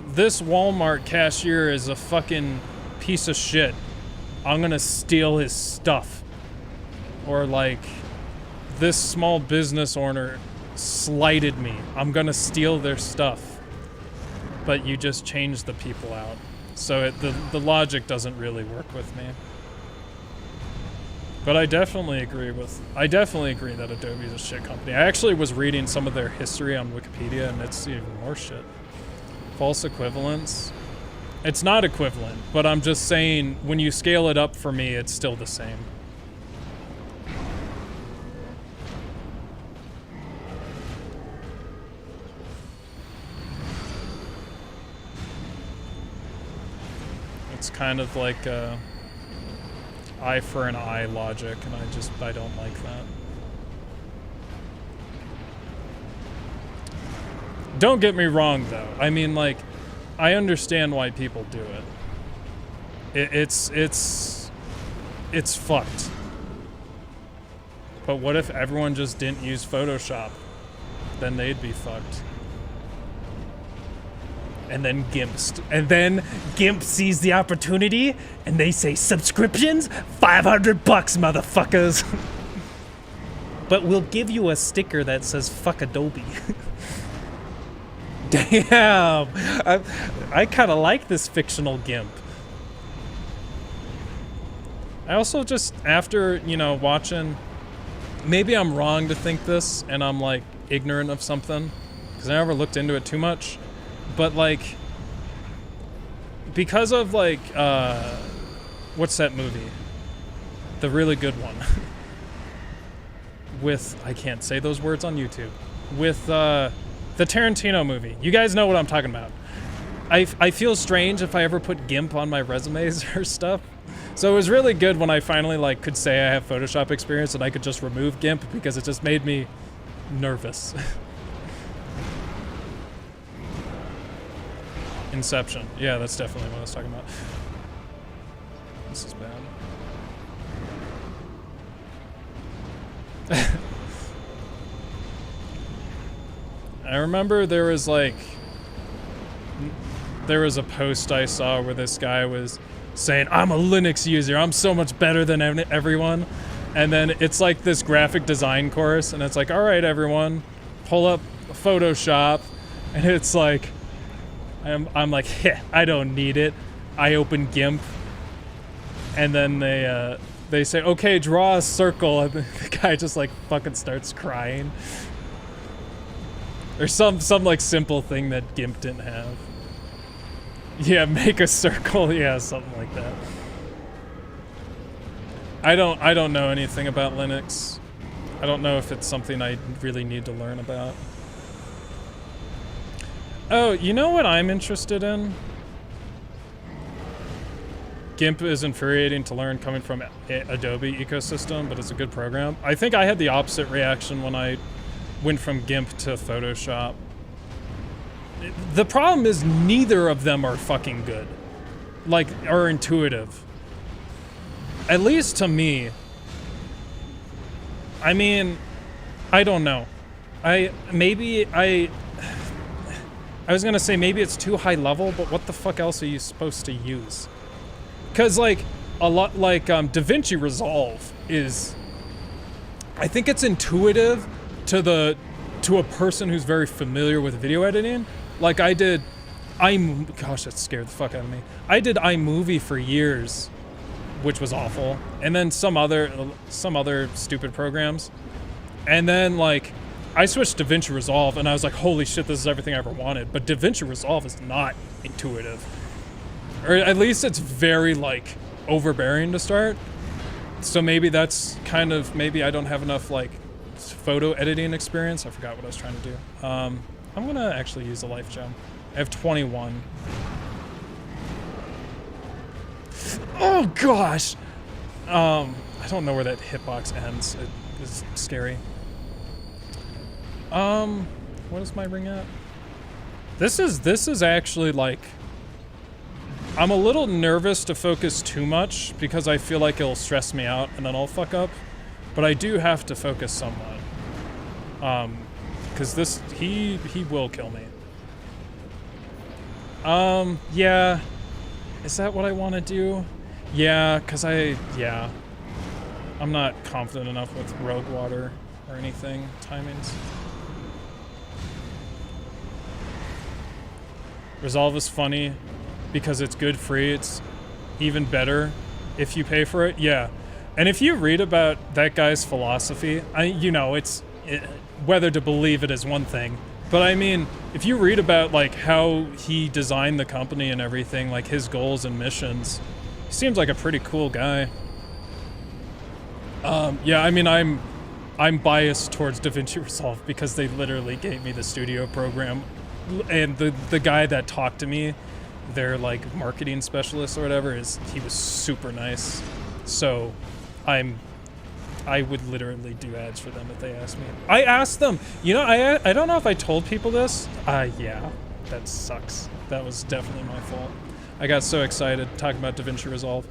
this Walmart cashier is a fucking piece of shit. I'm gonna steal his stuff. Or like, this small business owner slighted me. I'm gonna steal their stuff. But you just changed the people out. So the logic doesn't really work with me. But I definitely agree that Adobe is a shit company. I actually was reading some of their history on Wikipedia and it's even more shit. False equivalence. It's not equivalent, but I'm just saying when you scale it up for me, it's still the same. It's kind of like eye for an eye logic, and I don't like that. Don't get me wrong, though. I mean, like, I understand why people do it. It's fucked. But what if everyone just didn't use Photoshop? Then they'd be fucked. And then GIMP sees the opportunity, and they say, subscriptions? $500, motherfuckers. But we'll give you a sticker that says, fuck Adobe. Damn. I kind of like this fictional GIMP. I also just, after, you know, watching, maybe I'm wrong to think this, and I'm, like, ignorant of something, because I never looked into it too much. But, like, because of, like, what's that movie? The really good one. With, I can't say those words on YouTube. With, the Tarantino movie. You guys know what I'm talking about. I feel strange if I ever put GIMP on my resumes or stuff. So it was really good when I finally like could say I have Photoshop experience and I could just remove GIMP because it just made me nervous. Inception. Yeah, that's definitely what I was talking about. This is bad. I remember there was a post I saw where this guy was saying, I'm a Linux user, I'm so much better than everyone. And then it's like this graphic design course, and it's like, all right, everyone, pull up Photoshop. And it's like, I'm like, I don't need it. I open GIMP. And then they say, okay, draw a circle. And the guy just like fucking starts crying. Or some like simple thing that GIMP didn't have. Yeah, make a circle. Yeah, something like that. I don't know anything about Linux. I don't know if it's something I really need to learn about. Oh, you know what I'm interested in? GIMP is infuriating to learn coming from Adobe ecosystem, but it's a good program. I think I had the opposite reaction when I went from GIMP to Photoshop. The problem is neither of them are fucking good. Like, are intuitive. At least to me. I mean, I don't know. I was gonna say maybe it's too high level, but what the fuck else are you supposed to use? Cause like, a lot like DaVinci Resolve is, I think it's intuitive to a person who's very familiar with video editing. Like I did, gosh, that scared the fuck out of me. I did iMovie for years, which was awful. And then some other stupid programs. And then like, I switched to DaVinci Resolve and I was like, holy shit, this is everything I ever wanted. But DaVinci Resolve is not intuitive. Or at least it's very like overbearing to start. So maybe that's kind of, maybe I don't have enough like photo editing experience. I forgot what I was trying to do. I'm gonna actually use a life gem. I have 21. Oh gosh! I don't know where that hitbox ends. It is scary. What is my ring at? This is actually like, I'm a little nervous to focus too much because I feel like it'll stress me out and then I'll fuck up. But I do have to focus somewhat. Cause he will kill me. Yeah. Is that what I want to do? Yeah, cause I'm not confident enough with Rogue Water or anything, timings. Resolve is funny because it's good free. It's even better if you pay for it. Yeah. And if you read about that guy's philosophy, whether to believe it is one thing, but I mean, if you read about like how he designed the company and everything, like his goals and missions, he seems like a pretty cool guy. Yeah, I mean, I'm biased towards DaVinci Resolve because they literally gave me the studio program, and the guy that talked to me, their like marketing specialist or whatever, he was super nice. So I would literally do ads for them if they asked me. I asked them, I don't know if I told people this. Yeah, that sucks. That was definitely my fault. I got so excited talking about DaVinci Resolve.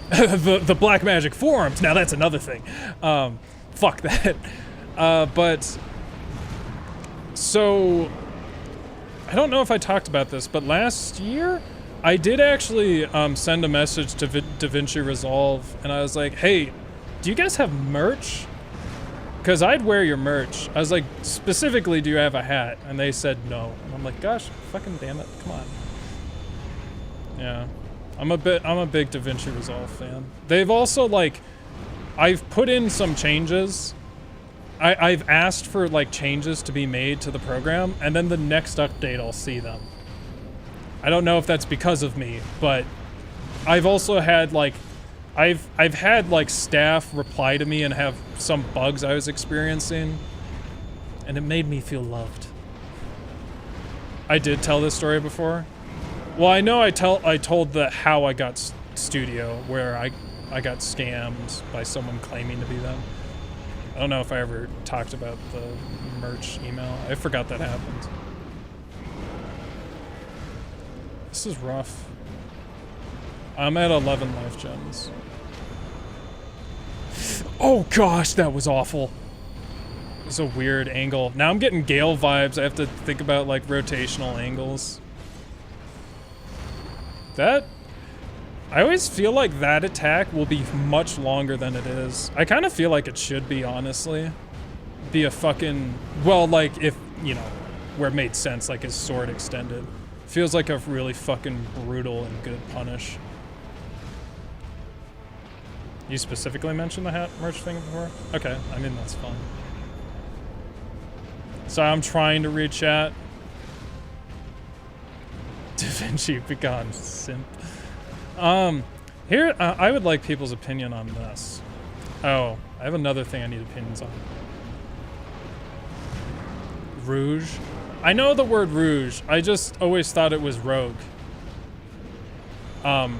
The Black Magic forums, now that's another thing. Fuck that. But, so, I don't know if I talked about this, but last year, I did actually send a message to DaVinci Resolve, and I was like, hey, do you guys have merch? Because I'd wear your merch. I was like, specifically, do you have a hat? And they said no. And I'm like, gosh, fucking damn it, come on. Yeah, I'm a big DaVinci Resolve fan. They've also like, I've put in some changes. I've asked for like changes to be made to the program, and then the next update I'll see them. I don't know if that's because of me, but I've also had like, I've had like staff reply to me and have some bugs I was experiencing, and it made me feel loved. I did tell this story before. Well, I know I told the how I got studio, where I got scammed by someone claiming to be them. I don't know if I ever talked about the merch email. I forgot that happened. This is rough. I'm at 11 life gems. Oh gosh, that was awful. It's a weird angle. Now I'm getting Gale vibes. I have to think about like rotational angles. That, I always feel like that attack will be much longer than it is. I kind of feel like it should be, honestly. Be a fucking, well, like if, you know, where it made sense, like his sword extended. Feels like a really fucking brutal and good punish. You specifically mentioned the hat merch thing before? Okay, I mean, that's fine. So I'm trying to read chat. Da Vinci Pecan simp. Here, I would like people's opinion on this. Oh, I have another thing I need opinions on. Rouge. I know the word rouge. I just always thought it was rogue. I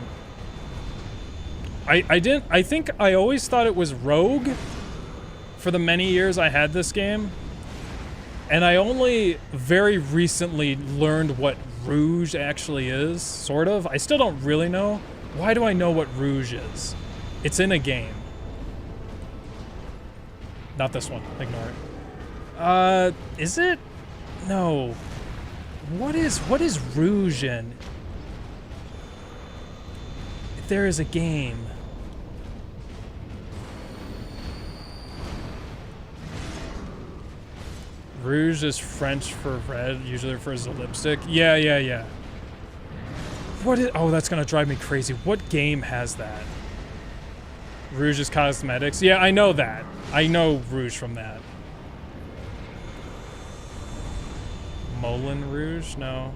think I always thought it was rogue for the many years I had this game. And I only very recently learned what rouge actually is, sort of. I still don't really know. Why do I know what rouge is? It's in a game. Not this one. Ignore it. Is it? No. What is rouge in? There is a game. Rouge is French for red, usually refers to lipstick. Yeah. What is, oh, that's gonna drive me crazy. What game has that? Rouge is cosmetics. Yeah, I know that. I know rouge from that. Moulin Rouge? No.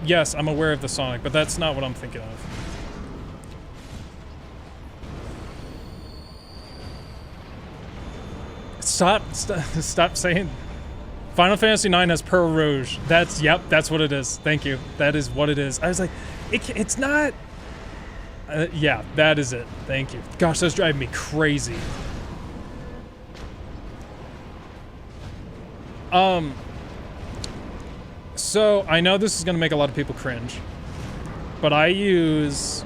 Yes, I'm aware of the Sonic, but that's not what I'm thinking of. Stop saying Final Fantasy IX has Pearl Rouge. Yep, that's what it is. Thank you. That is what it is. I was like, it's not. Yeah, that is it. Thank you. Gosh, that's driving me crazy. So I know this is gonna make a lot of people cringe, but I use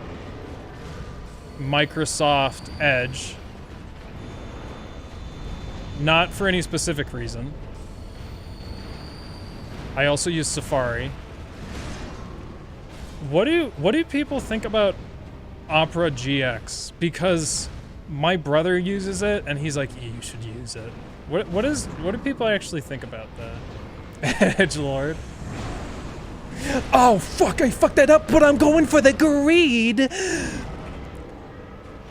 Microsoft Edge. Not for any specific reason. I also use Safari. What do people think about Opera GX? Because my brother uses it and he's like, you should use it. What do people actually think about that? Edgelord. Oh fuck, I fucked that up, but I'm going for the greed.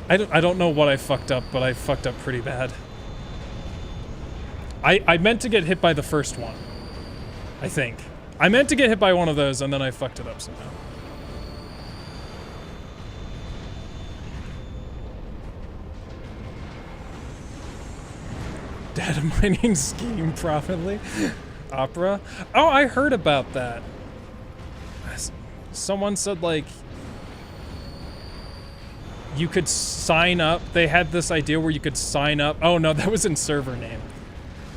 I don't know what I fucked up, but I fucked up pretty bad. I meant to get hit by the first one. I think. I meant to get hit by one of those and then I fucked it up somehow. Data mining scheme profitably. Opera? Oh, I heard about that. Someone said like you could sign up. They had this idea where you could sign up. Oh no, that was in server name.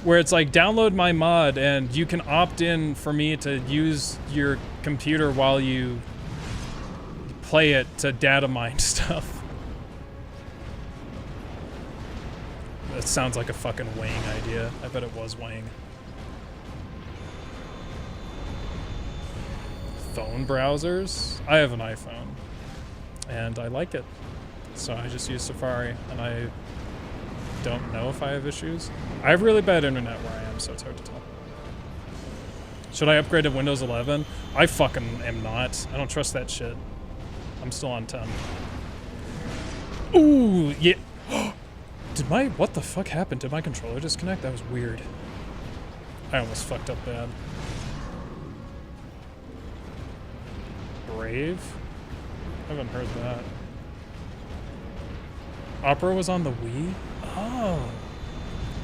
Where it's like, download my mod and you can opt in for me to use your computer while you play it to data mine stuff. That sounds like a fucking Wang idea. I bet it was Wang. Phone browsers? I have an iPhone and I like it. So I just use Safari and I don't know if I have issues. I have really bad internet where I am, so it's hard to tell. Should I upgrade to Windows 11? I fucking am not. I don't trust that shit. I'm still on 10. Ooh, yeah. What the fuck happened? Did my controller disconnect? That was weird. I almost fucked up bad. Brave? I haven't heard that. Opera was on the Wii? Oh.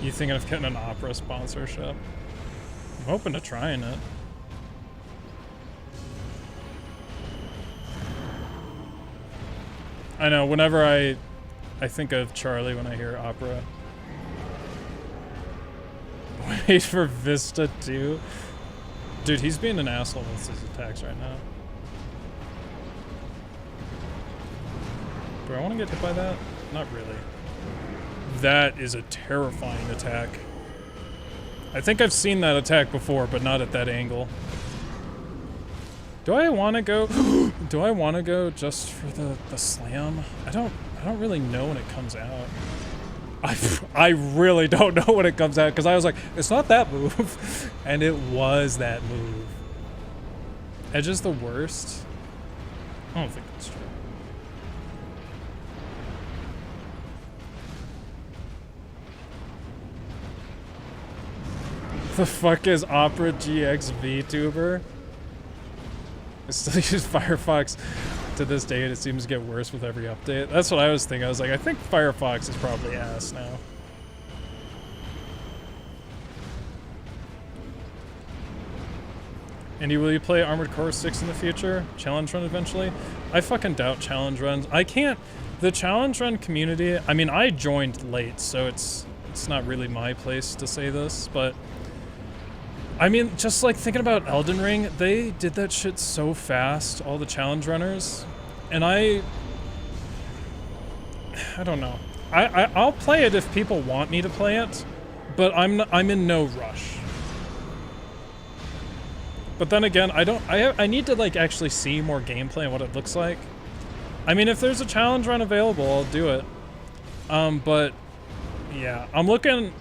You thinking of getting an Opera sponsorship? I'm open to trying it. I know, whenever I think of Charlie when I hear opera. Wait for Vista 2. Dude, he's being an asshole with his attacks right now. Do I want to get hit by that? Not really. That is a terrifying attack. I think I've seen that attack before, but not at that angle. Do I want to go? Do I want to go just for the slam? I don't really know when it comes out. I really don't know when it comes out because I was like, it's not that move, and it was that move. Edge is the worst. I don't think that's true. The fuck is Opera GX VTuber? I still use Firefox to this day, and it seems to get worse with every update. That's what I was thinking. I was like, I think Firefox is probably ass now. Andy, will you play Armored Core 6 in the future? Challenge run eventually? I fucking doubt challenge runs. I can't... The challenge run community... I mean, I joined late, so it's not really my place to say this, but... I mean, just like thinking about Elden Ring, they did that shit so fast, all the challenge runners, and I don't know. I'll play it if people want me to play it, but I'm in no rush. But then again, I need to like actually see more gameplay and what it looks like. I mean, if there's a challenge run available, I'll do it. But yeah, I'm looking.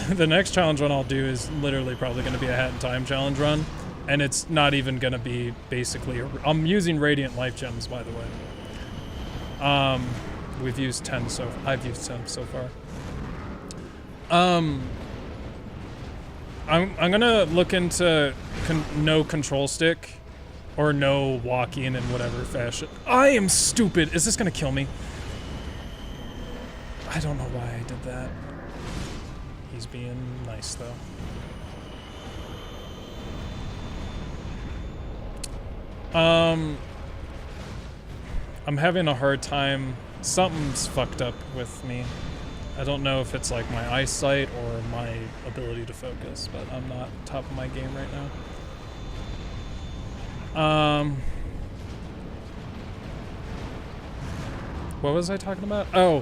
The next challenge run I'll do is literally probably going to be a Hat in Time challenge run, and it's not even going to be basically... I'm using Radiant Life Gems, by the way. We've used 10 so... I've used 10 so far. I'm going to look into no control stick, or no walking in whatever fashion. I am stupid! Is this going to kill me? I don't know why I did that. He's being nice, though. I'm having a hard time. Something's fucked up with me. I don't know if it's like my eyesight or my ability to focus, but I'm not top of my game right now. What was I talking about? Oh.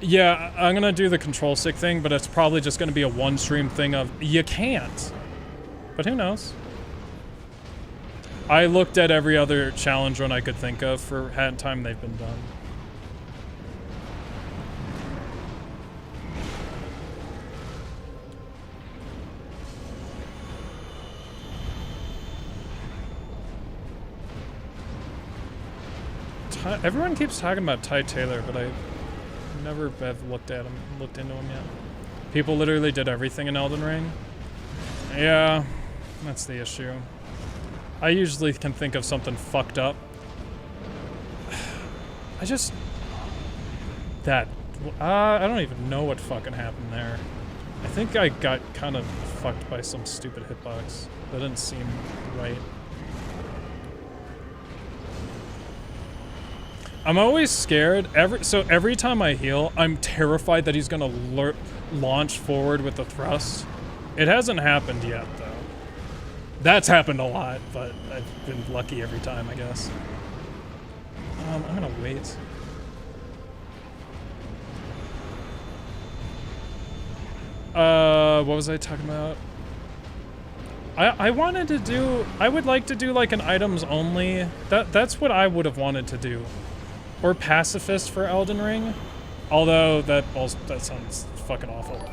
Yeah, I'm gonna do the control stick thing, but it's probably just gonna be a one-stream thing of, you can't. But who knows? I looked at every other challenge run I could think of for Hat in Time, they've been done. Everyone keeps talking about Ty Taylor, but I never have looked into him yet. People literally did everything in Elden Ring. Yeah, that's the issue. I usually can think of something fucked up. I don't even know what fucking happened there. I think I got kind of fucked by some stupid hitbox. That didn't seem right. I'm always scared. Every time I heal, I'm terrified that he's gonna launch forward with the thrust. It hasn't happened yet, though. That's happened a lot, but I've been lucky every time, I guess. I'm gonna wait. What was I talking about? I wanted to do... I would like to do, like, an items only. That's what I would have wanted to do. Or pacifist for Elden Ring. Although, that sounds fucking awful.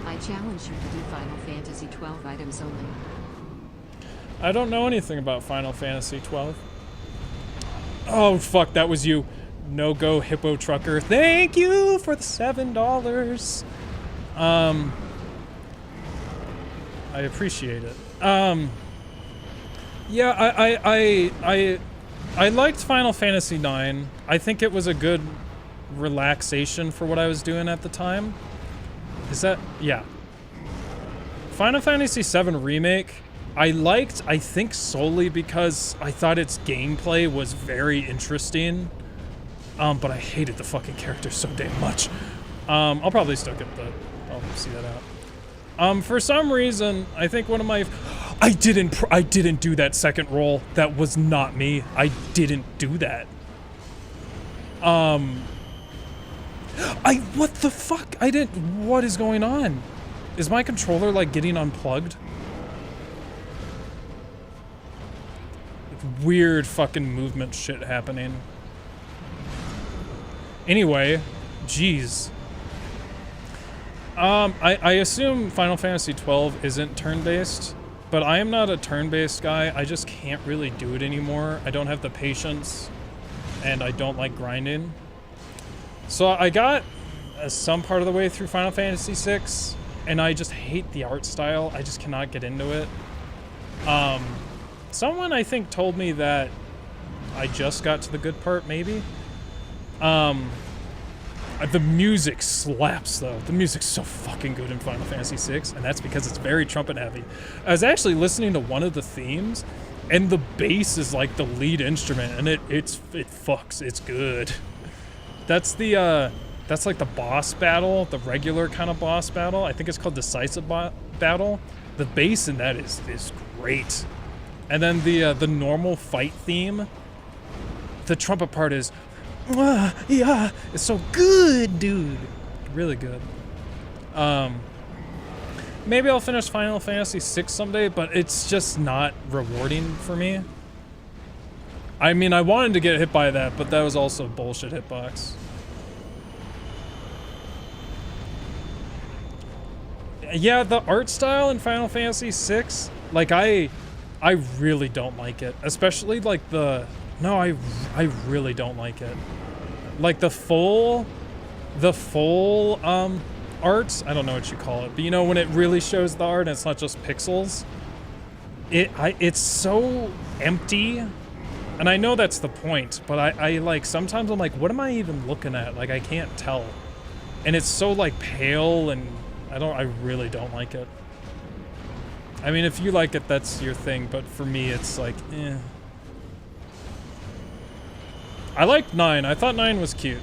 I challenge you to do Final Fantasy 12 items only. I don't know anything about Final Fantasy 12. Oh, fuck, that was you. No-go hippo trucker. Thank you for the $7. I appreciate it. Yeah, I liked Final Fantasy IX. I think it was a good relaxation for what I was doing at the time. Is that... yeah. Final Fantasy VII Remake, I liked, I think solely because I thought its gameplay was very interesting. But I hated the fucking character so damn much. I'll probably still get the, I'll see that out. For some reason, I think one of my, I didn't do that second roll. That was not me. I didn't do that. What the fuck? What is going on? Is my controller like getting unplugged? Weird fucking movement shit happening. Anyway, jeez. I assume Final Fantasy XII isn't turn-based, but I am not a turn-based guy. I just can't really do it anymore. I don't have the patience, and I don't like grinding. So I got some part of the way through Final Fantasy VI, and I just hate the art style. I just cannot get into it. Someone, I think, told me that I just got to the good part, maybe. The music slaps, though. The music's so fucking good in Final Fantasy VI, and that's because it's very trumpet heavy. I was actually listening to one of the themes, and the bass is like the lead instrument, and it fucks. It's good. That's the that's like the boss battle, the regular kind of boss battle. I think it's called Decisive Battle. The bass in that is great. And then the normal fight theme, the trumpet part is, yeah, it's so good, dude. Really good. Maybe I'll finish Final Fantasy VI someday, but it's just not rewarding for me. I mean, I wanted to get hit by that, but that was also a bullshit hitbox. Yeah, the art style in Final Fantasy VI, like I really don't like it. Especially like I really don't like it. Like the full art, I don't know what you call it, but you know when it really shows the art and it's not just pixels. It's so empty. And I know that's the point, but I like sometimes I'm like, what am I even looking at? Like I can't tell. And it's so like pale, and I really don't like it. I mean, if you like it, that's your thing, but for me, it's like, eh. I liked 9. I thought 9 was cute.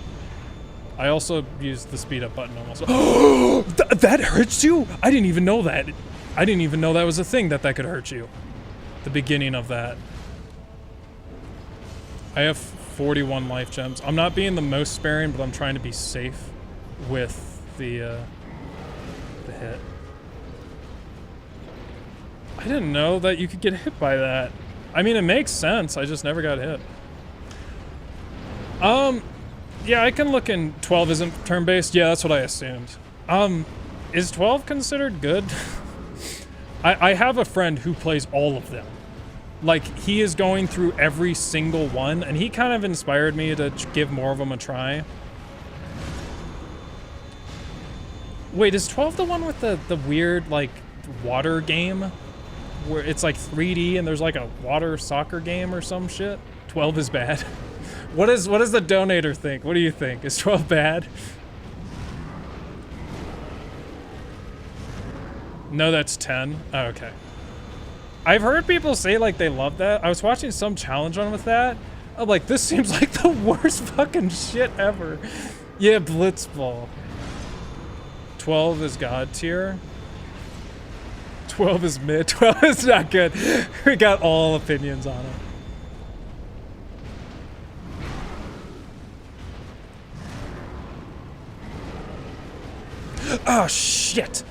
I also used the speed up button almost. That hurts you? I didn't even know that. I didn't even know that was a thing that could hurt you. The beginning of that. I have 41 life gems. I'm not being the most sparing, but I'm trying to be safe with the hit. I didn't know that you could get hit by that. I mean, it makes sense. I just never got hit. Yeah, I can look in 12 isn't turn-based. Yeah, that's what I assumed. Is 12 considered good? I have a friend who plays all of them. Like, he is going through every single one, and he kind of inspired me to give more of them a try. Wait, is 12 the one with the weird, like, water game? Where it's like 3D and there's like a water soccer game or some shit? 12 is bad. What does the donator think? What do you think? Is 12 bad? No, that's 10. Oh, okay. I've heard people say like they love that. I was watching some challenge on with that. I'm like, this seems like the worst fucking shit ever. Yeah, Blitzball. 12 is God tier. 12 is mid. 12 is not good. We got all opinions on it. Oh, shit.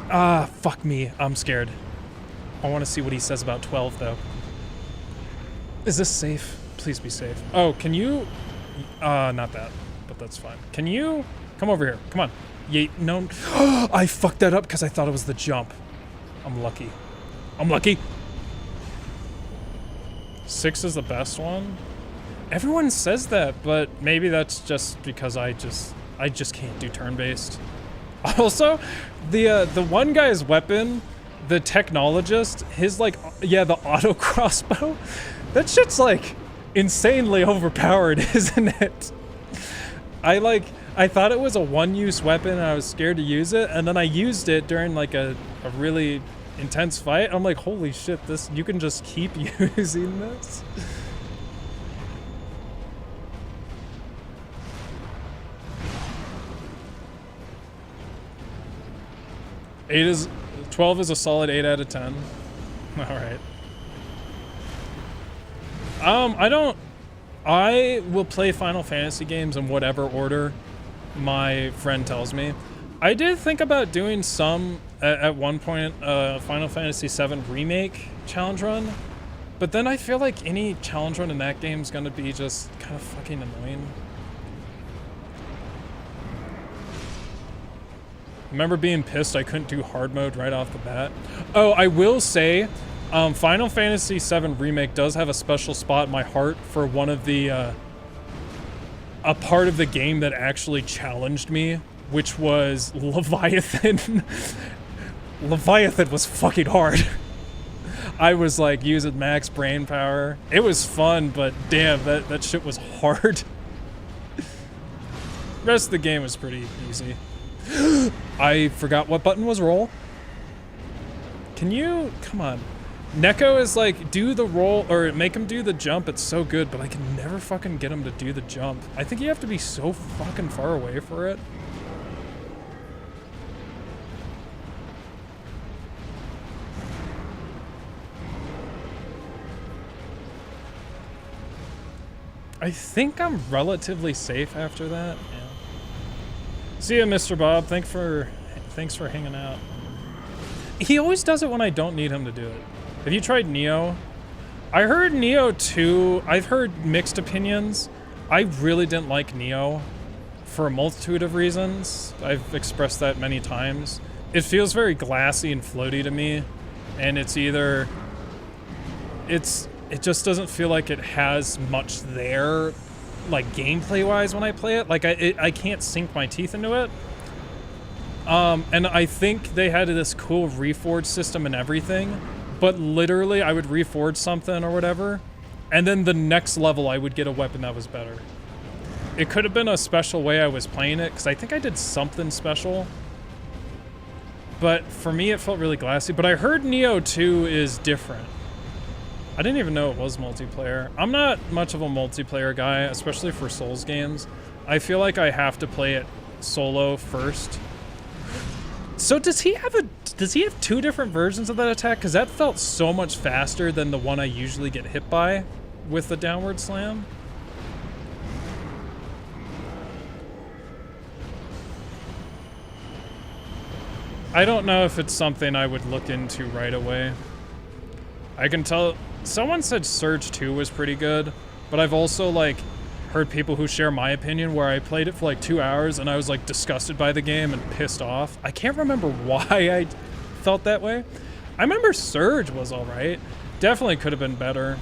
Fuck me. I'm scared. I want to see what he says about 12, though. Is this safe? Please be safe. Oh, can you... not that. But that's fine. Can you... Come over here. Come on. Yeet. No. I fucked that up because I thought it was the jump. I'm lucky. I'm lucky. 6 is the best one. Everyone says that, but maybe that's just because I just can't do turn-based. Also, the one guy's weapon, the technologist, his like, yeah, the auto crossbow, that shit's like insanely overpowered, isn't it? I thought it was a one-use weapon and I was scared to use it, and then I used it during like a really intense fight. I'm like, holy shit, this, you can just keep using this. 12 is a solid 8 out of 10. All right. I will play Final Fantasy games in whatever order my friend tells me. I did think about doing some at one point, Final Fantasy VII Remake challenge run, but then I feel like any challenge run in that game is gonna be just kind of fucking annoying. Remember being pissed I couldn't do hard mode right off the bat? Oh, I will say, Final Fantasy VII Remake does have a special spot in my heart for one of the, a part of the game that actually challenged me, which was Leviathan. Leviathan was fucking hard. I was like using max brain power. It was fun, but damn, that shit was hard. The rest of the game was pretty easy. I forgot what button was roll. Can you, come on. Neko is like, do the roll, or make him do the jump. It's so good, but I can never fucking get him to do the jump. I think you have to be so fucking far away for it. I think I'm relatively safe after that. Yeah. See ya, Mr. Bob. Thanks for hanging out. He always does it when I don't need him to do it. Have you tried Neo? I heard Neo 2. I've heard mixed opinions. I really didn't like Neo for a multitude of reasons. I've expressed that many times. It feels very glassy and floaty to me, and it's either it just doesn't feel like it has much there, like gameplay wise when I play it. Like I can't sink my teeth into it. And I think they had this cool reforge system and everything, but literally I would reforge something or whatever, and then the next level I would get a weapon that was better. It could have been a special way I was playing it, because I think I did something special. But for me it felt really glassy. But I heard Neo 2 is different. I didn't even know it was multiplayer. I'm not much of a multiplayer guy, especially for Souls games. I feel like I have to play it solo first. So does he have two different versions of that attack? Because that felt so much faster than the one I usually get hit by with the downward slam. I don't know if it's something I would look into right away. I can tell. Someone said Surge 2 was pretty good, but I've also like heard people who share my opinion where I played it for like 2 hours and I was like disgusted by the game and pissed off. I can't remember why I felt that way. I remember Surge was alright. Definitely could have been better.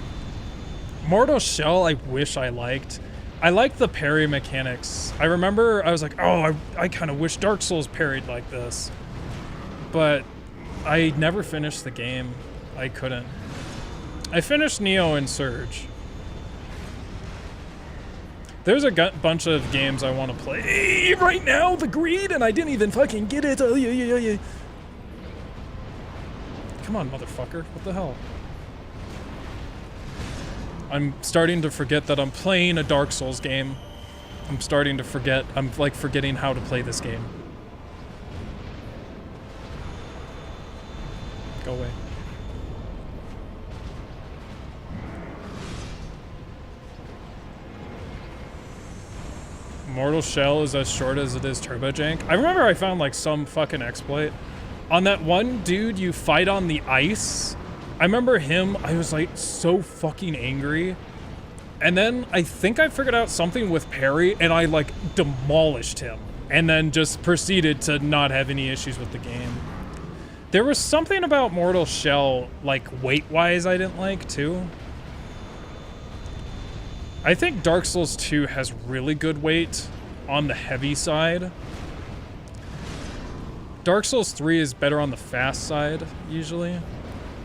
Mortal Shell I wish I liked. I liked the parry mechanics. I remember I was like, oh, I kind of wish Dark Souls parried like this. But I never finished the game. I couldn't. I finished Neo and Surge. There's a bunch of games I want to play right now, the greed, and I didn't even fucking get it. Oh, yeah. Come on, motherfucker. What the hell? I'm starting to forget that I'm playing a Dark Souls game. I'm starting to forget. I'm like forgetting how to play this game. Go away. Mortal Shell is as short as it is Turbo Jank. I remember I found like some fucking exploit. On that one dude you fight on the ice, I remember him, I was like so fucking angry. And then I think I figured out something with parry and I like demolished him. And then just proceeded to not have any issues with the game. There was something about Mortal Shell, like weight-wise, I didn't like too. I think Dark Souls 2 has really good weight on the heavy side. Dark Souls 3 is better on the fast side, usually.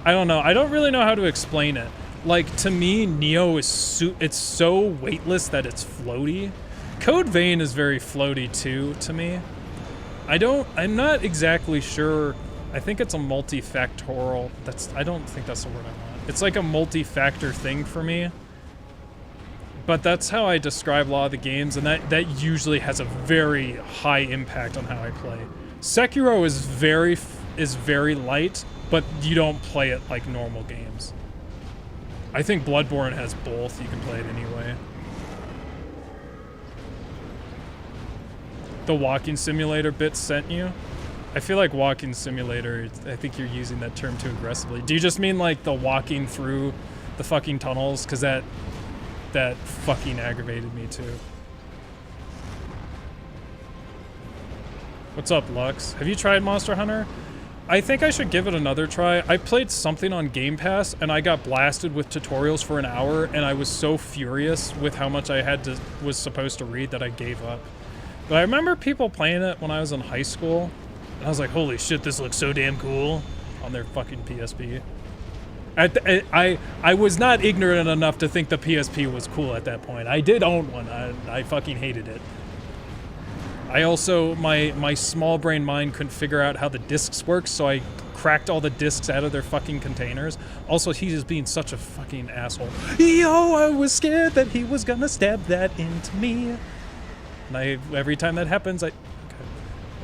I don't know. I don't really know how to explain it. Like, to me, Neo is it's so weightless that it's floaty. Code Vein is very floaty, too, to me. I'm not exactly sure I think it's a multifactorial. I don't think that's the word I want. It's like a multi-factor thing for me. But that's how I describe a lot of the games, and that usually has a very high impact on how I play. Sekiro is very light, but you don't play it like normal games. I think Bloodborne has both. You can play it anyway. The walking simulator bit sent you? I feel like walking simulator, I think you're using that term too aggressively. Do you just mean like the walking through the fucking tunnels? Because that fucking aggravated me too. What's up, Lux? Have you tried Monster Hunter? I think I should give it another try. I played something on Game Pass and I got blasted with tutorials for an hour, and I was so furious with how much I was supposed to read that I gave up. But I remember people playing it when I was in high school, and I was like, holy shit, this looks so damn cool on their fucking PSP. I was not ignorant enough to think the PSP was cool at that point. I did own one. I fucking hated it. I also, my small brain mind couldn't figure out how the discs work, so I cracked all the discs out of their fucking containers. Also, he's just being such a fucking asshole. Yo, I was scared that he was gonna stab that into me. And every time that happens, I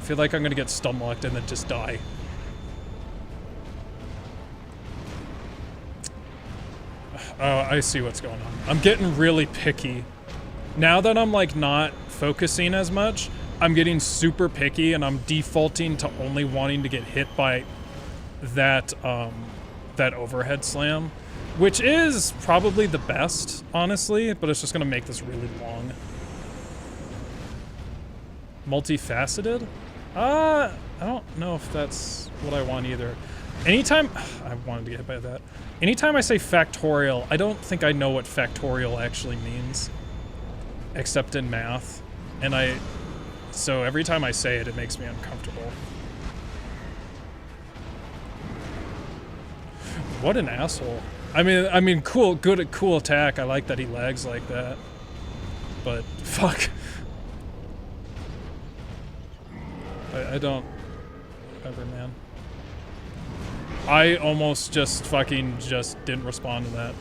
feel like I'm gonna get stun-locked and then just die. Oh, I see what's going on. I'm getting really picky. Now that I'm like not focusing as much, I'm getting super picky and I'm defaulting to only wanting to get hit by that that overhead slam, which is probably the best, honestly, but it's just gonna make this really long. Multifaceted? I don't know if that's what I want either. Anytime, I wanted to get hit by that. Anytime I say factorial, I don't think I know what factorial actually means, except in math. And so every time I say it, it makes me uncomfortable. What an asshole. I mean, cool attack. I like that he lags like that. But, fuck. I don't, whatever, man. I almost just didn't respond to that.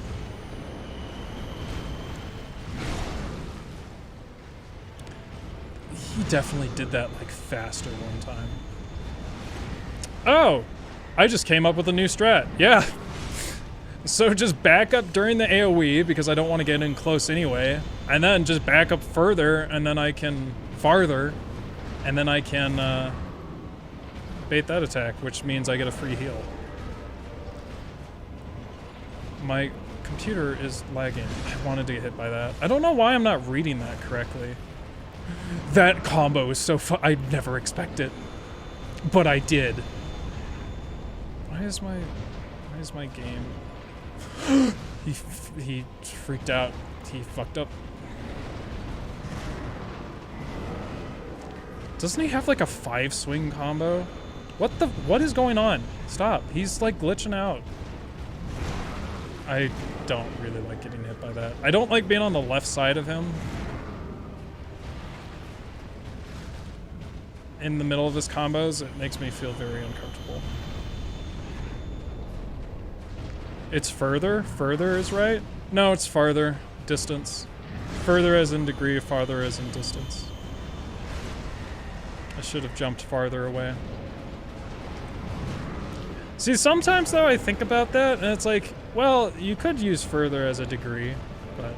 He definitely did that like faster one time. Oh, I just came up with a new strat. Yeah. So just back up during the AoE because I don't want to get in close anyway, and then just back up further, and then I can farther, and then I can bait that attack, which means I get a free heal. My computer is lagging. I wanted to get hit by that. I don't know why I'm not reading that correctly. That combo is so fun. I'd never expect it, but I did. Why is my game? he freaked out. He fucked up. Doesn't he have like a 5-swing combo? What is going on? Stop. He's like glitching out. I don't really like getting hit by that. I don't like being on the left side of him. In the middle of his combos, it makes me feel very uncomfortable. It's further? Further is right? No, it's farther. Distance. Further as in degree, farther as in distance. I should have jumped farther away. See, sometimes though I think about that and it's like, well, you could use further as a degree, but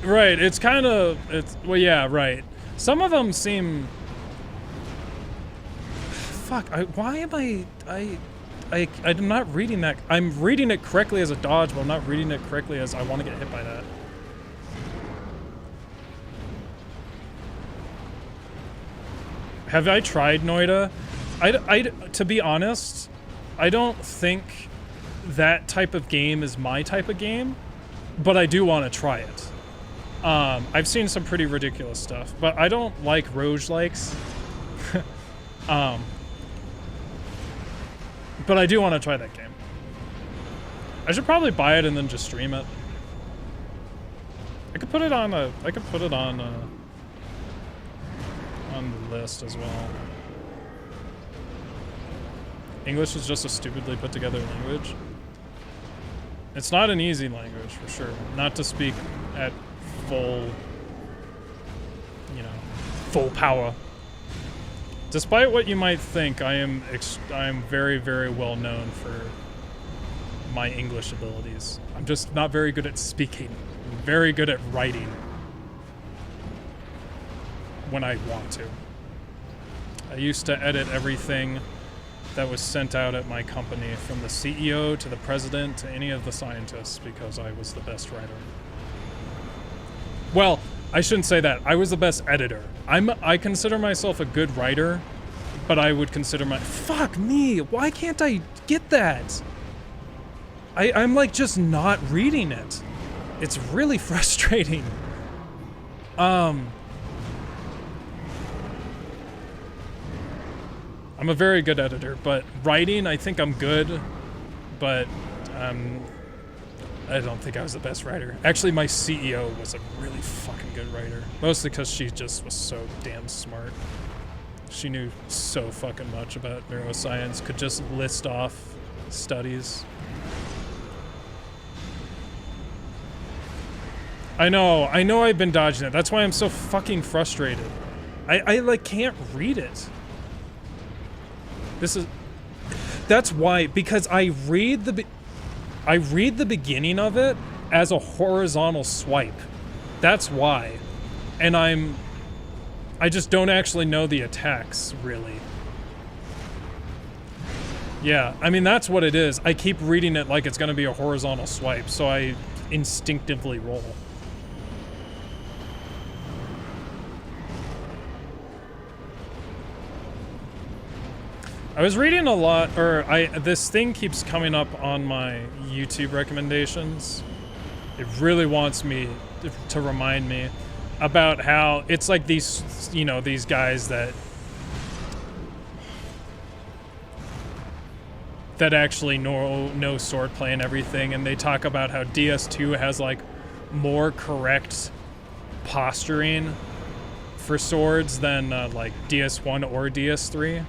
right, it's kind of, well, yeah, right. Some of them seem, fuck, why am I'm not reading that. I'm reading it correctly as a dodge, but I'm not reading it correctly as I want to get hit by that. Have I tried Noida? To be honest, I don't think that type of game is my type of game, but I do want to try it. I've seen some pretty ridiculous stuff, but I don't like roguelikes. But I do want to try that game. I should probably buy it and then just stream it. I could put it on on the list as well. English is just a stupidly put together language. It's not an easy language, for sure. Not to speak at full, you know, full power. Despite what you might think, I am very, very well known for my English abilities. I'm just not very good at speaking. I'm very good at writing when I want to. I used to edit everything that was sent out at my company, from the CEO to the president to any of the scientists, because I was the best writer. Well, I shouldn't say that. I was the best editor. I consider myself a good writer, but I would consider fuck me, why can't I get that? I'm like just not reading it. It's really frustrating. I'm a very good editor, but writing, I think I'm good, but I don't think I was the best writer. Actually, my CEO was a really fucking good writer, mostly because she just was so damn smart. She knew so fucking much about neuroscience, could just list off studies. I know I've been dodging it. That's why I'm so fucking frustrated. I like can't read it. That's why, because I read the beginning of it as a horizontal swipe. That's why. And I just don't actually know the attacks, really. Yeah, I mean, that's what it is. I keep reading it like it's gonna be a horizontal swipe, so I instinctively roll. I was reading a lot, this thing keeps coming up on my YouTube recommendations. It really wants me to remind me about how it's like these, you know, these guys that actually know swordplay and everything, and they talk about how DS2 has like more correct posturing for swords than like DS1 or DS3.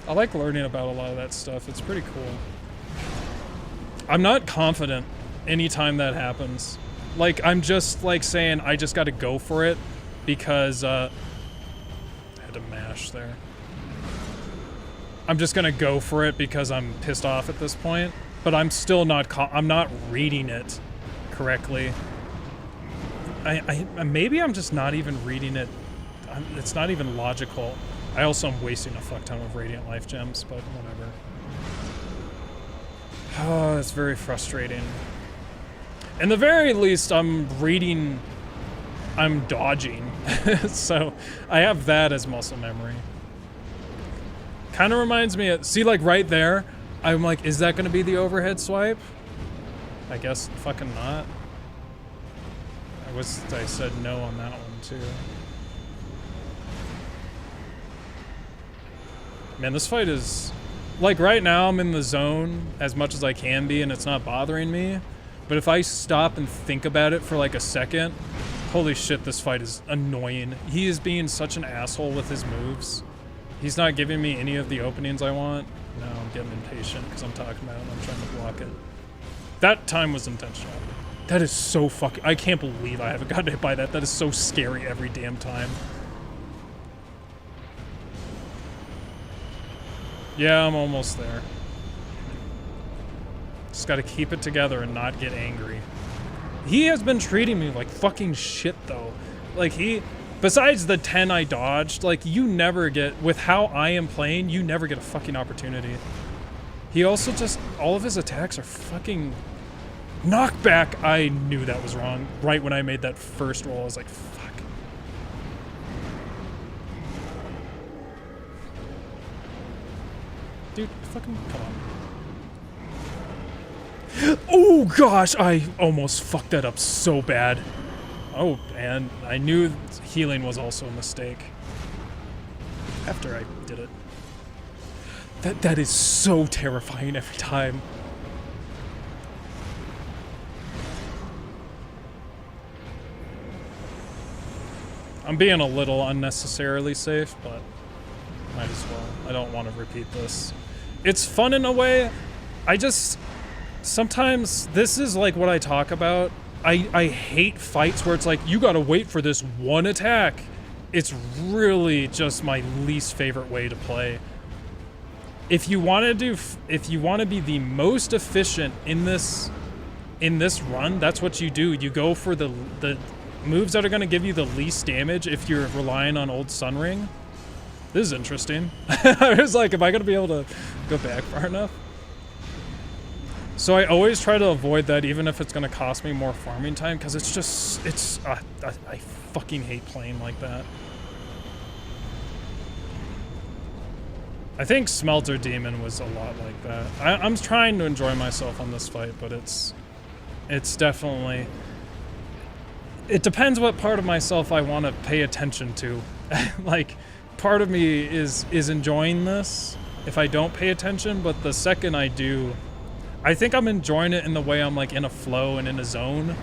I like learning about a lot of that stuff. It's pretty cool. I'm not confident anytime that happens. Like, I'm just like saying I just gotta go for it because I had to mash there. I'm just gonna go for it because I'm pissed off at this point, but I'm still not I'm not reading it correctly. Maybe I'm just not even reading it. It's not even logical. I also am wasting a fuck ton of Radiant Life Gems, but whatever. Oh, it's very frustrating. In the very least, I'm dodging. So I have that as muscle memory. Kind of reminds me of, see, like right there, I'm like, is that gonna be the overhead swipe? I guess fucking not. I said no on that one too. Man, this fight is, like right now I'm in the zone as much as I can be and it's not bothering me. But if I stop and think about it for like a second, holy shit, this fight is annoying. He is being such an asshole with his moves. He's not giving me any of the openings I want. No, I'm getting impatient because I'm talking about it and I'm trying to block it. That time was intentional. That is so fucking, I can't believe I haven't gotten hit by that. That is so scary every damn time. Yeah, I'm almost there. Just gotta keep it together and not get angry. He has been treating me like fucking shit, though. Like, besides the 10 I dodged, like, you never get, with how I am playing, you never get a fucking opportunity. He also just, all of his attacks are fucking knockback. I knew that was wrong. Right when I made that first roll, I was like, fuck. Dude, fucking come on. Oh gosh, I almost fucked that up so bad. Oh, and I knew healing was also a mistake. After I did it. That is so terrifying every time. I'm being a little unnecessarily safe, but might as well. I don't want to repeat this. It's fun in a way. I just... Sometimes this is like what I talk about. I hate fights where it's like, you gotta wait for this one attack. It's really just my least favorite way to play. If you want to be the most efficient in this run, that's what you do. You go for the moves that are going to give you the least damage if you're relying on old Sun Ring. This is interesting. I was like, am I going to be able to go back far enough? So I always try to avoid that, even if it's going to cost me more farming time, because it's just, I fucking hate playing like that. I think Smelter Demon was a lot like that. I'm trying to enjoy myself on this fight, but it's definitely... It depends what part of myself I want to pay attention to. Like, part of me is enjoying this if I don't pay attention, but the second I do... I think I'm enjoying it in the way I'm like in a flow and in a zone,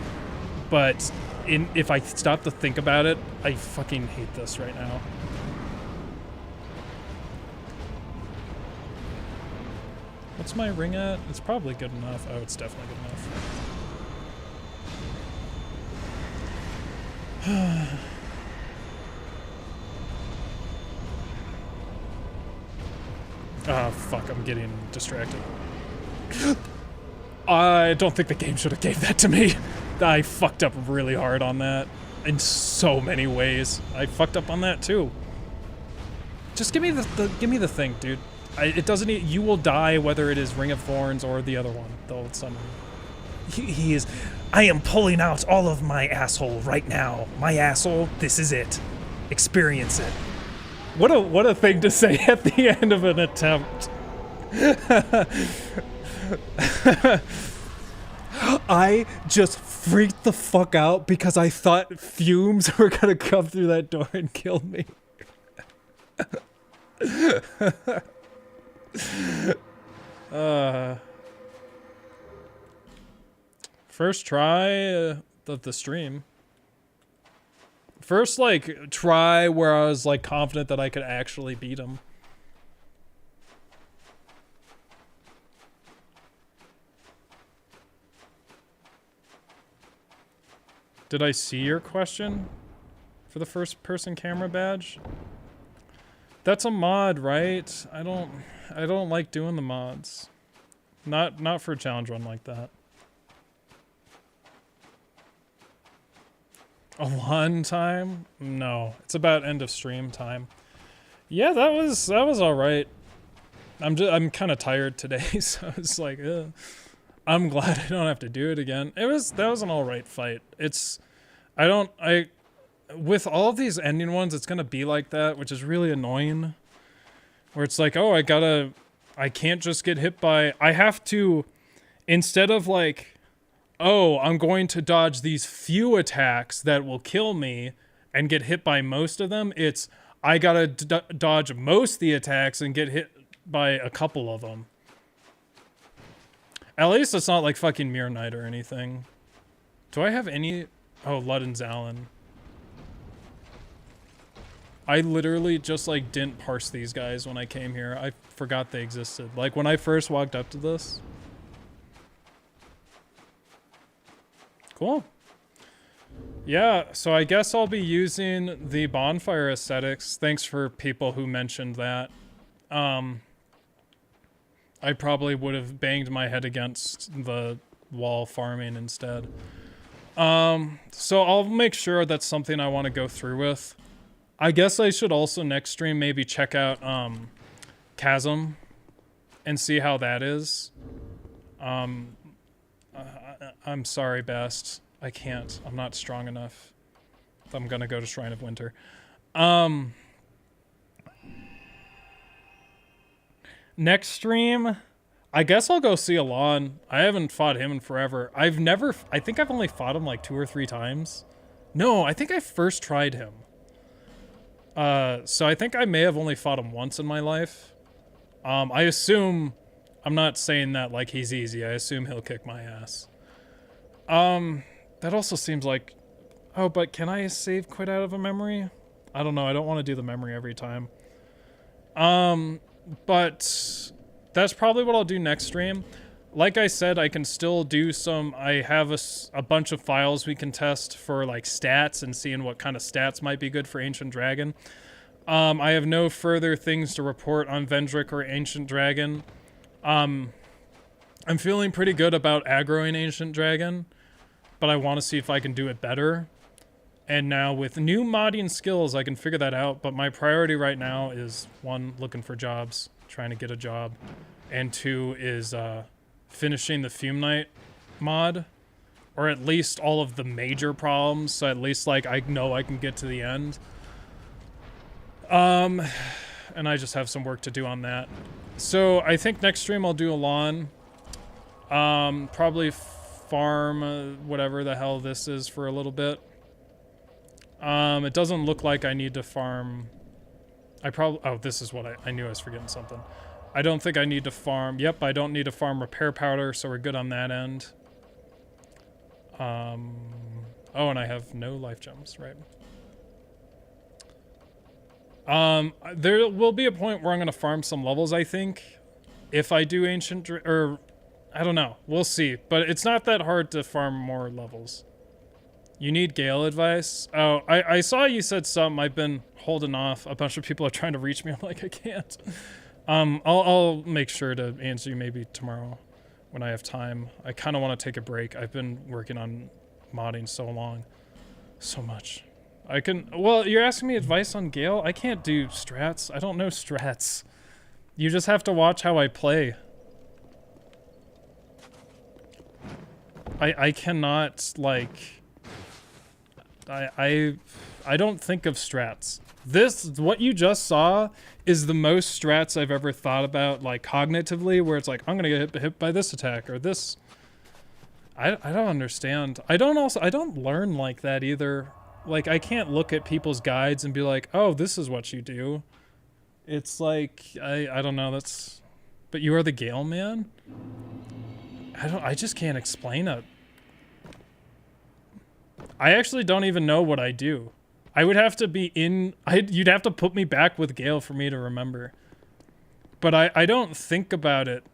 but if I stop to think about it, I fucking hate this right now. What's my ring at? It's probably good enough. Oh, it's definitely good enough. Oh, fuck, I'm getting distracted. I don't think the game should have gave that to me. I fucked up really hard on that in so many ways. I fucked up on that too. Just give me the thing, dude. It doesn't. You will die whether it is Ring of Thorns or the other one, the old Sun Ring. He is. I am pulling out all of my asshole right now. My asshole. This is it. Experience it. What a thing to say at the end of an attempt. I just freaked the fuck out because I thought fumes were gonna come through that door and kill me. First try of the stream. First, like, try where I was, like, confident that I could actually beat him. Did I see your question for the first person camera badge? That's a mod, right? I don't like doing the mods. Not for a challenge run like that. Alonne time? No, it's about end of stream time. Yeah, that was all right. I'm kind of tired today, so it's like, I'm glad I don't have to do it again. That was an all right fight. With all of these ending ones, it's gonna be like that, which is really annoying. Where it's like, oh, I can't just get hit by, I have to, instead of like, oh, I'm going to dodge these few attacks that will kill me and get hit by most of them. It's, I gotta dodge most of the attacks and get hit by a couple of them. At least it's not like fucking Mirror Knight or anything. Do I have any? Oh, Lud and Zallen. I literally just like didn't parse these guys when I came here. I forgot they existed. Like when I first walked up to this. Cool. Yeah, so I guess I'll be using the bonfire aesthetics. Thanks for people who mentioned that. I probably would have banged my head against the wall farming instead. So I'll make sure that's something I want to go through with. I guess I should also next stream maybe check out Chasm and see how that is. I'm sorry, Bast. I can't. I'm not strong enough. I'm gonna go to Shrine of Winter. Next stream, I guess I'll go see Alonne. I haven't fought him in forever. I think I've only fought him like 2 or 3 times. No, I think I first tried him. So I think I may have only fought him once in my life. I assume, I'm not saying that like he's easy. I assume he'll kick my ass. That also seems like Oh, but can I save quit out of a memory? I don't know. I don't want to do the memory every time. But that's probably what I'll do next stream. Like I said, I can still do some... I have a bunch of files we can test for, like, stats and seeing what kind of stats might be good for Ancient Dragon. I have no further things to report on Vendrick or Ancient Dragon. I'm feeling pretty good about aggroing Ancient Dragon, but I want to see if I can do it better. And now with new modding skills, I can figure that out, but my priority right now is, 1, looking for jobs, trying to get a job, and 2 is finishing the Fume Night mod, or at least all of the major problems, so at least, like, I know I can get to the end. And I just have some work to do on that. So I think next stream I'll do Alonne. Probably farm whatever the hell this is for a little bit. It doesn't look like I need to farm. Oh, this is what I knew I was forgetting something. I don't think I need to farm. Yep, I don't need to farm repair powder, so we're good on that end. Oh, and I have no life gems, right? There will be a point where I'm going to farm some levels, I think. If I do Ancient... Or, I don't know. We'll see. But it's not that hard to farm more levels. You need Gale advice? Oh, I saw you said something. I've been holding off. A bunch of people are trying to reach me. I'm like, I can't. I'll make sure to answer you maybe tomorrow when I have time. I kind of want to take a break. I've been working on modding so long. So much. I can... Well, you're asking me advice on Gale? I can't do strats. I don't know strats. You just have to watch how I play. I cannot, like... I don't think of strats. What you just saw is the most strats I've ever thought about, like, cognitively, where it's like, I'm gonna get hit by this attack, or this... I don't understand. I don't learn like that either. Like, I can't look at people's guides and be like, oh, this is what you do. It's like, I don't know, that's... But you are the Gale man? I just can't explain it. I actually don't even know what I do. I would have to be in... You'd have to put me back with Gale for me to remember. But I don't think about it.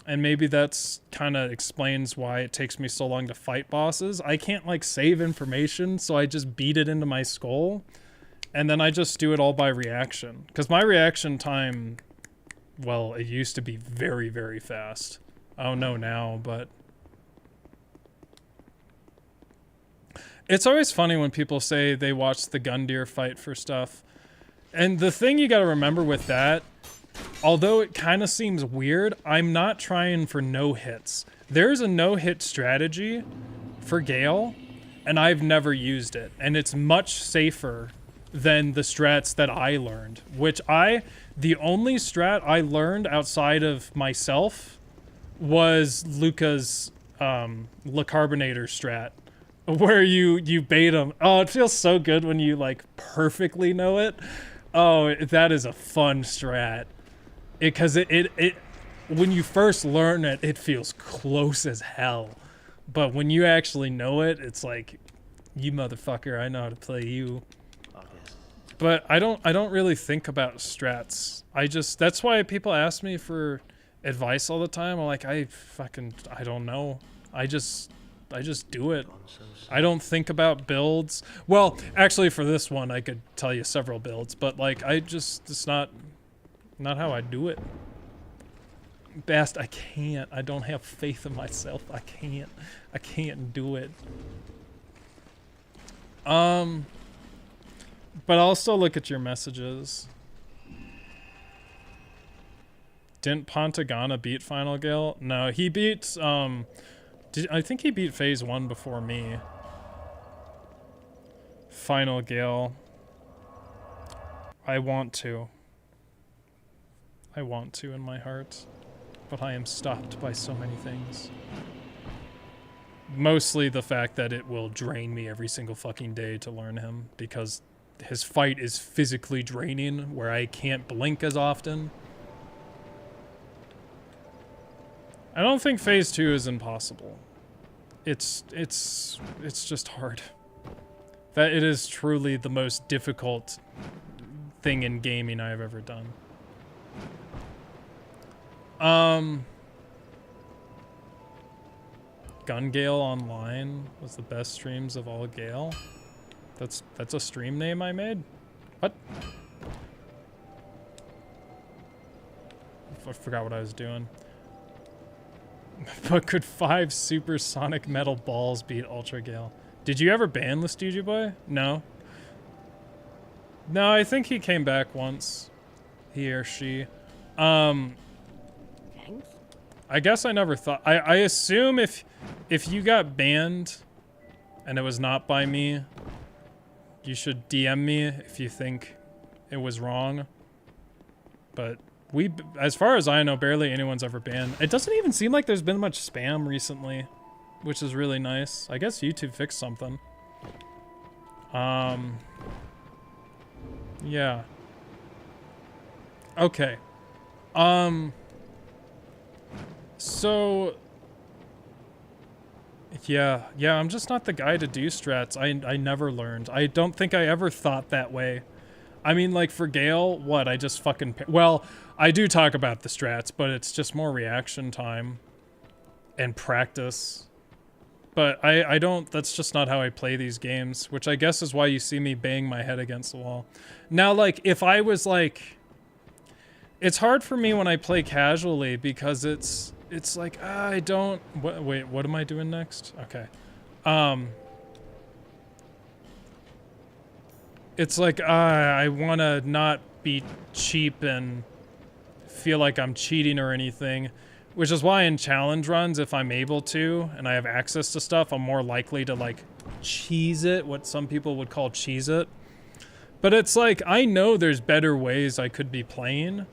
And maybe that's kind of explains why it takes me so long to fight bosses. I can't, like, save information, so I just beat it into my skull. And then I just do it all by reaction. Because my reaction time, well, it used to be very, very fast. I don't know now, but... It's always funny when people say they watch the Gundyr fight for stuff. And the thing you gotta remember with that, although it kind of seems weird, I'm not trying for no hits. There's a no-hit strategy for Gale, and I've never used it. And it's much safer than the strats that I learned. The only strat I learned outside of myself was Luca's Le Carbonator strat. Where you bait him. Oh, it feels so good when you, like, perfectly know it. Oh, that is a fun strat. Because it when you first learn it, it feels close as hell. But when you actually know it, it's like, you motherfucker, I know how to play you. But I don't really think about strats. That's why people ask me for advice all the time. I'm like, I don't know. I just do it. I don't think about builds. Well, actually for this one, I could tell you several builds, but, like, it's not how I do it. Bast, I can't. I don't have faith in myself. I can't do it. But I'll still look at your messages. Didn't Pontagana beat Final Gale? No, he beat, I think he beat Phase 1 before me. Final Gale. I want to in my heart. But I am stopped by so many things. Mostly the fact that it will drain me every single fucking day to learn him. Because his fight is physically draining, where I can't blink as often. I don't think Phase 2 is impossible. It's just hard. That it is truly the most difficult thing in gaming I've ever done. Gun Gale Online was the best streams of all Gale. That's a stream name I made? What? I forgot what I was doing. But could 5 supersonic metal balls beat Ultra Gale? Did you ever ban the Stoogie Boy? No. No, I think he came back once. He or she. Thanks. I guess I never thought. I assume if you got banned and it was not by me, you should DM me if you think it was wrong. But as far as I know, barely anyone's ever banned. It doesn't even seem like there's been much spam recently, which is really nice. I guess YouTube fixed something. Yeah. Okay. So yeah, I'm just not the guy to do strats. I never learned. I don't think I ever thought that way. I mean, like, for Gale, what? I just fucking... Well, I do talk about the strats, but it's just more reaction time and practice. But I don't... That's just not how I play these games, which I guess is why you see me bang my head against the wall. Now, like, if I was, like... It's hard for me when I play casually because it's like, I don't... Wait, what am I doing next? Okay. It's like, I want to not be cheap and feel like I'm cheating or anything, which is why in challenge runs, if I'm able to, and I have access to stuff, I'm more likely to, like, cheese it, what some people would call cheese it. But it's like, I know there's better ways I could be playing.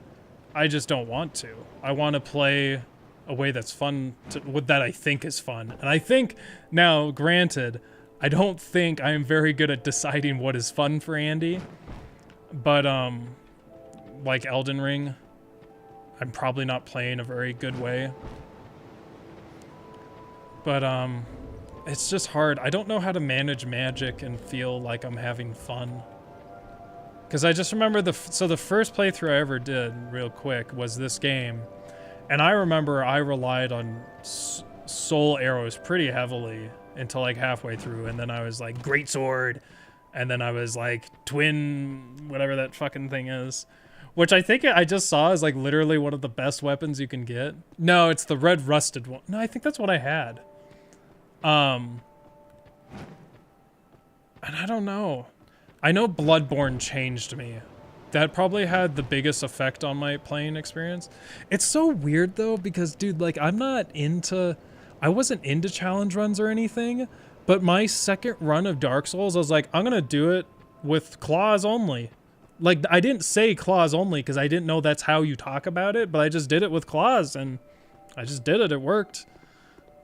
I just don't want to. I want to play a way that's fun, that I think is fun. And I think, now, granted, I don't think I am very good at deciding what is fun for Andy, but like Elden Ring, I'm probably not playing a very good way. But it's just hard. I don't know how to manage magic and feel like I'm having fun. Because I just remember the first playthrough I ever did, real quick, was this game. And I remember I relied on soul arrows pretty heavily until like halfway through, and then I was like, great sword, and then I was like, twin, whatever that fucking thing is, which I think I just saw as like literally one of the best weapons you can get. No, it's the red rusted one. No, I think that's what I had. And I don't know. I know Bloodborne changed me. That probably had the biggest effect on my playing experience. It's so weird though, because dude, like, I wasn't into challenge runs or anything, but my second run of Dark Souls, I was like, I'm gonna do it with claws only. Like, I didn't say claws only because I didn't know that's how you talk about it, but I just did it with claws, and I just did it. It worked.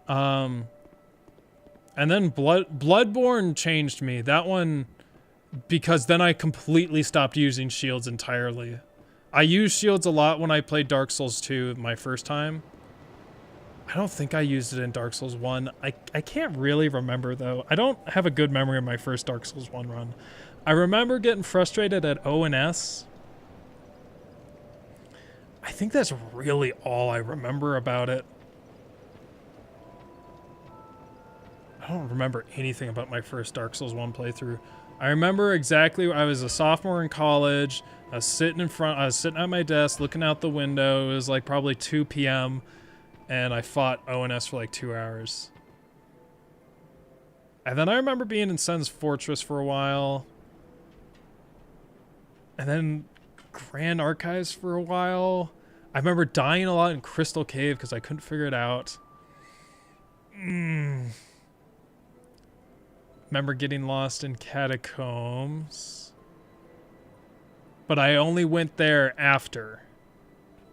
And then Bloodborne changed me. That one, because then I completely stopped using shields entirely. I used shields a lot when I played Dark Souls 2 my first time. I don't think I used it in Dark Souls 1. I can't really remember, though. I don't have a good memory of my first Dark Souls 1 run. I remember getting frustrated at O and S. I think that's really all I remember about it. I don't remember anything about my first Dark Souls 1 playthrough. I remember exactly, I was a sophomore in college. I was sitting at my desk looking out the window. It was like probably 2 p.m. and I fought ONS for like 2 hours. And then I remember being in Sen's Fortress for a while. And then Grand Archives for a while. I remember dying a lot in Crystal Cave because I couldn't figure it out. Remember getting lost in Catacombs. But I only went there after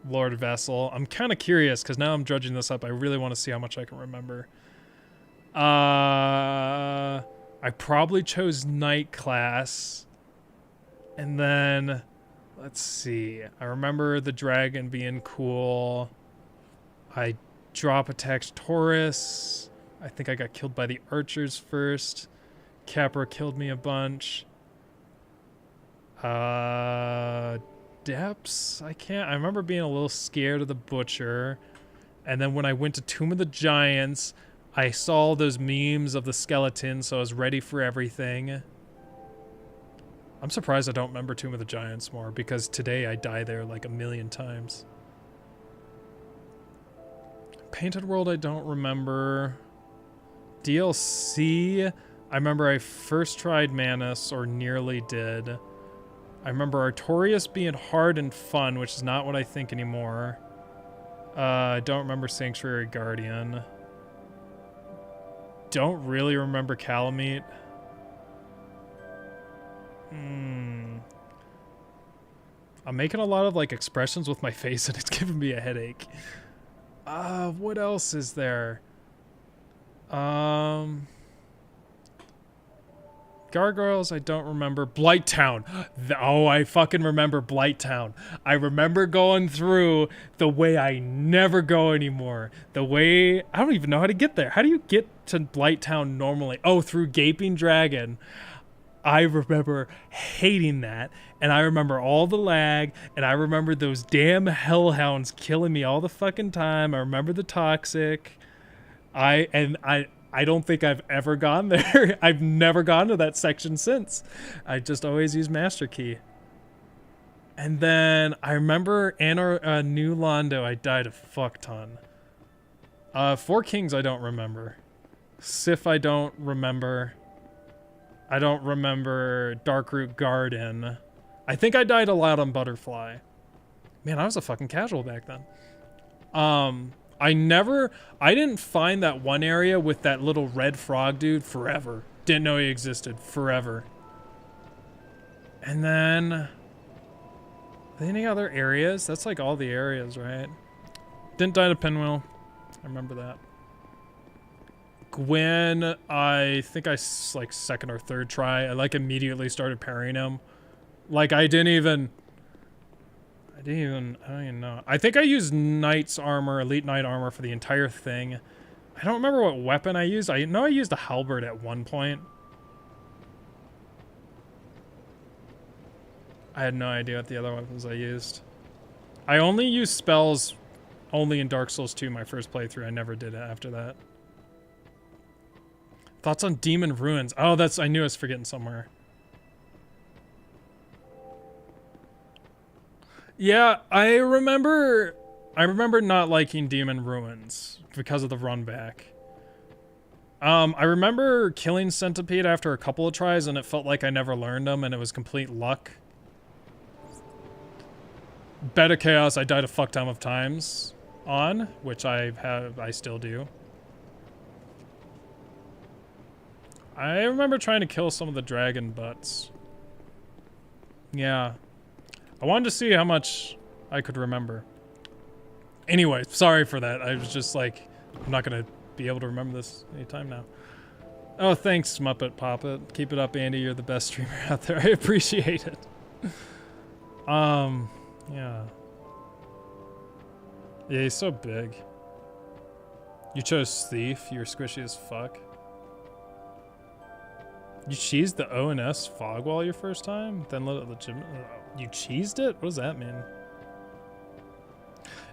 Lord Vessel. I'm kind of curious because now I'm dredging this up. I really want to see how much I can remember. I probably chose Night Class. And then, let's see. I remember the dragon being cool. I drop attacked Taurus. I think I got killed by the archers first. Capra killed me a bunch. Depths? I remember being a little scared of the Butcher. And then when I went to Tomb of the Giants, I saw those memes of the skeleton, so I was ready for everything. I'm surprised I don't remember Tomb of the Giants more, because today I die there like a million times. Painted World I don't remember. DLC, I remember I first tried Manus, or nearly did. I remember Artorias being hard and fun, which is not what I think anymore. I don't remember Sanctuary Guardian. Don't really remember Calamite. I'm making a lot of like expressions with my face and it's giving me a headache. What else is there? Gargoyles, I don't remember. Blighttown. Oh, I fucking remember Blighttown. I remember going through the way I never go anymore. The way... I don't even know how to get there. How do you get to Blighttown normally? Oh, through Gaping Dragon. I remember hating that. And I remember all the lag. And I remember those damn hellhounds killing me all the fucking time. I remember the toxic. I don't think I've ever gone there. I've never gone to that section since. I just always use Master Key. And then I remember New Londo, I died a fuck ton. Four Kings I don't remember. Sif I don't remember. I don't remember Darkroot Garden. I think I died a lot on Butterfly. Man, I was a fucking casual back then. I didn't find that one area with that little red frog dude forever. Didn't know he existed forever. And then, any other areas? That's like all the areas, right? Didn't die to Pinwheel. I remember that. Gwen, I think I like second or third try. I like immediately started parrying him. Like I don't even know. I think I used Knight's armor, Elite Knight armor for the entire thing. I don't remember what weapon I used. I know I used a halberd at one point. I had no idea what the other weapons I used. I only used spells only in Dark Souls 2, my first playthrough. I never did it after that. Thoughts on Demon Ruins? Oh, I knew I was forgetting somewhere. Yeah, I remember not liking Demon Ruins because of the run back. I remember killing Centipede after a couple of tries and it felt like I never learned them and it was complete luck. Beta Chaos I died a fuck ton of times on, which I still do. I remember trying to kill some of the dragon butts. Yeah. I wanted to see how much I could remember. Anyway, sorry for that. I was just like, I'm not going to be able to remember this anytime now. Oh, thanks, Muppet Poppet. Keep it up, Andy. You're the best streamer out there. I appreciate it. Yeah. Yeah, he's so big. You chose Thief. You're squishy as fuck. You cheesed the O&S fog wall your first time? Then let it legitimate... You cheesed it? What does that mean?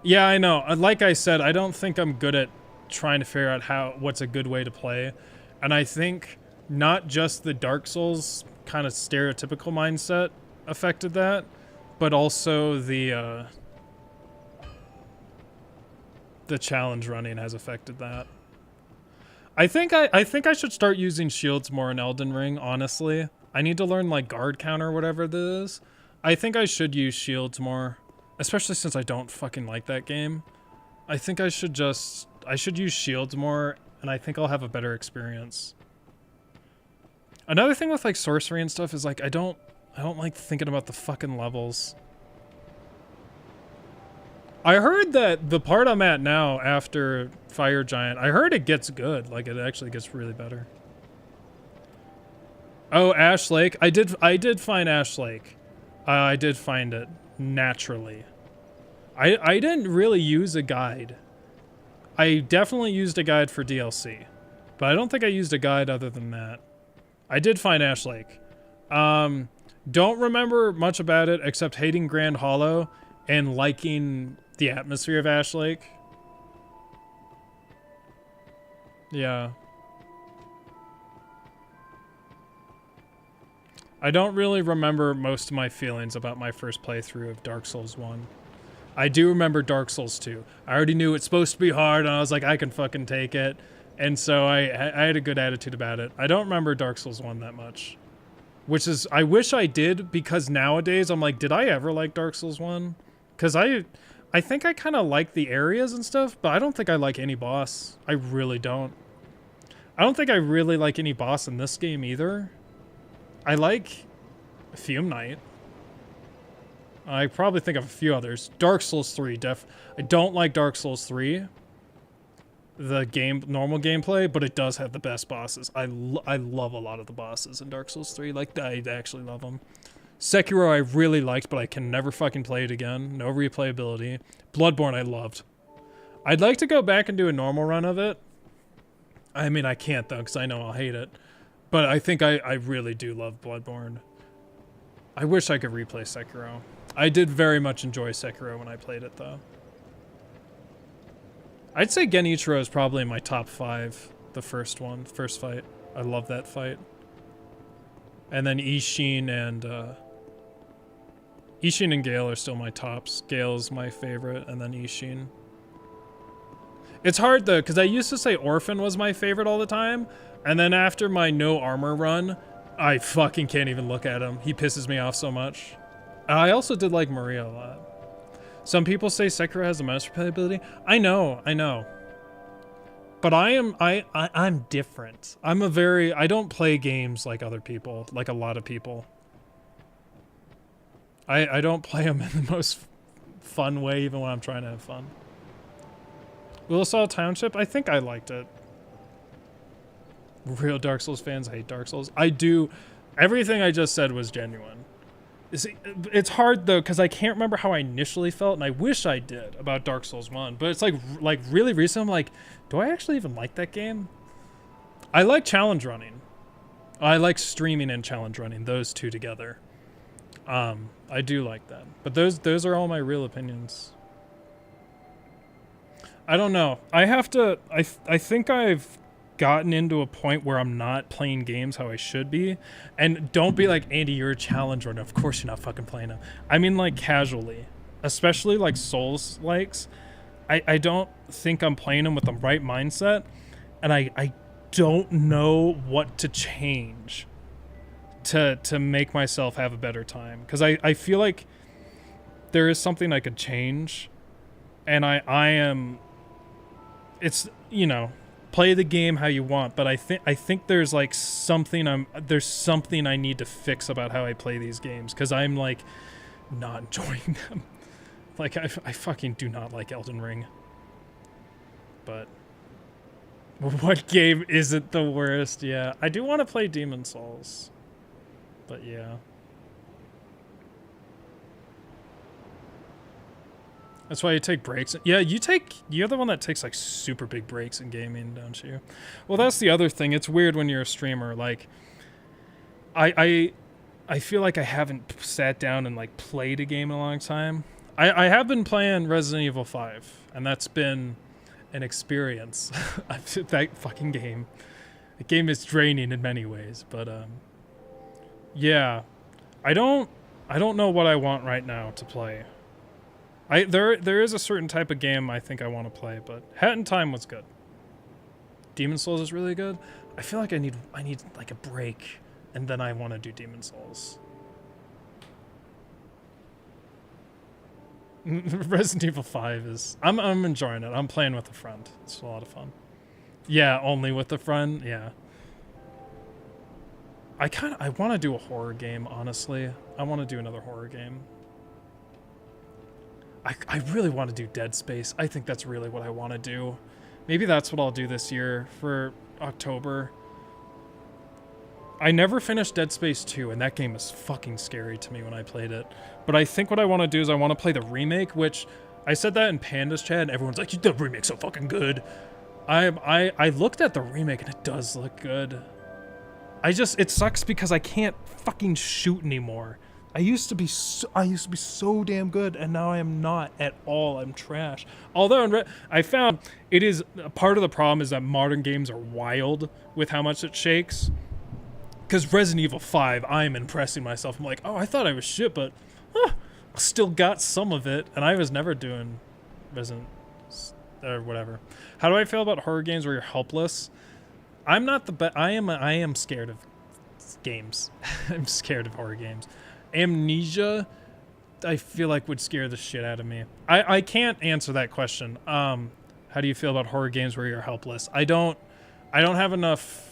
Yeah, I know. Like I said, I don't think I'm good at trying to figure out what's a good way to play. And I think not just the Dark Souls kind of stereotypical mindset affected that, but also the challenge running has affected that. I think I should start using shields more in Elden Ring, honestly. I need to learn like guard counter or whatever this is. I think I should use shields more, especially since I don't fucking like that game. I think I should use shields more and I think I'll have a better experience. Another thing with like sorcery and stuff is like I don't like thinking about the fucking levels. I heard that the part I'm at now after Fire Giant, I heard it gets good. Like, it actually gets really better. Oh, Ash Lake. I did find Ash Lake. I did find it naturally. I didn't really use a guide. I definitely used a guide for DLC. But I don't think I used a guide other than that. I did find Ash Lake. Don't remember much about it except hating Grand Hollow and liking the atmosphere of Ash Lake. Yeah. I don't really remember most of my feelings about my first playthrough of Dark Souls 1. I do remember Dark Souls 2. I already knew it's supposed to be hard, and I was like, I can fucking take it. And so I had a good attitude about it. I don't remember Dark Souls 1 that much. Which is, I wish I did, because nowadays I'm like, did I ever like Dark Souls 1? Because I think I kind of like the areas and stuff, but I don't think I like any boss. I really don't. I don't think I really like any boss in this game either. I like Fume Knight. I probably think of a few others. Dark Souls 3, I don't like Dark Souls 3, the normal gameplay, but it does have the best bosses. I love a lot of the bosses in Dark Souls 3. Like, I actually love them. Sekiro I really liked, but I can never fucking play it again. No replayability. Bloodborne I loved. I'd like to go back and do a normal run of it. I mean, I can't though, because I know I'll hate it. But I think I really do love Bloodborne. I wish I could replay Sekiro. I did very much enjoy Sekiro when I played it, though. I'd say Genichiro is probably in my top 5. The first fight. I love that fight. And then Ishin and Gale are still my tops. Gale's my favorite, and then Ishin. It's hard, though, because I used to say Orphan was my favorite all the time, and then after my no armor run, I fucking can't even look at him. He pisses me off so much. I also did like Maria a lot. Some people say Sekiro has the most replayability. I know. But I'm different. I don't play games like other people, like a lot of people. I don't play them in the most fun way, even when I'm trying to have fun. Willisall Township, I think I liked it. Real Dark Souls fans hate Dark Souls. I do. Everything I just said was genuine. It's hard though, because I can't remember how I initially felt, and I wish I did about Dark Souls 1. But it's like really recent. I'm like, do I actually even like that game? I like challenge running. I like streaming and challenge running. Those two together. I do like that. But those are all my real opinions. I don't know. I have to. I think I've gotten into a point where I'm not playing games how I should be. And don't be like, Andy, you're a challenge runner. Of course you're not fucking playing them. I mean, like, casually. Especially, like, Souls-likes. I don't think I'm playing them with the right mindset. And I don't know what to change to make myself have a better time. Because I feel like there is something I could change. And I am... It's, you know... Play the game how you want, but I think there's like something I need to fix about how I play these games, because I'm like not enjoying them. Like I fucking do not like Elden Ring. But what game isn't the worst? Yeah, I do want to play Demon Souls, but yeah. That's why you take breaks. Yeah, you're the one that takes like super big breaks in gaming, don't you? Well, that's the other thing. It's weird when you're a streamer. Like, I feel like I haven't sat down and like played a game in a long time. I have been playing Resident Evil 5, and that's been an experience. That fucking game. The game is draining in many ways, but yeah. I don't know what I want right now to play. There is a certain type of game I think I want to play, but Hat in Time was good. Demon Souls is really good. I feel like I need like a break, and then I want to do Demon Souls. Resident Evil 5 is... I'm enjoying it. I'm playing with a friend. It's a lot of fun. Yeah, only with a friend. Yeah. I want to do a horror game, honestly. I want to do another horror game. I really want to do Dead Space. I think that's really what I want to do. Maybe that's what I'll do this year for October. I never finished Dead Space 2, and that game was fucking scary to me when I played it. But I think what I want to do is I want to play the remake, which I said that in Panda's chat, and everyone's like, the remake's so fucking good. I looked at the remake, and it does look good. it sucks because I can't fucking shoot anymore. I used to be so damn good, and now I am not at all. I'm trash. Although I found it is part of the problem is that modern games are wild with how much it shakes. Because Resident Evil 5, I'm impressing myself. I'm like, oh, I thought I was shit, but still got some of it, and I was never doing Resident or whatever. How do I feel about horror games where you're helpless? I'm not the best. I am scared of games. I'm scared of horror games. Amnesia, I feel like would scare the shit out of me. I can't answer that question. How do you feel about horror games where you're helpless? I don't have enough.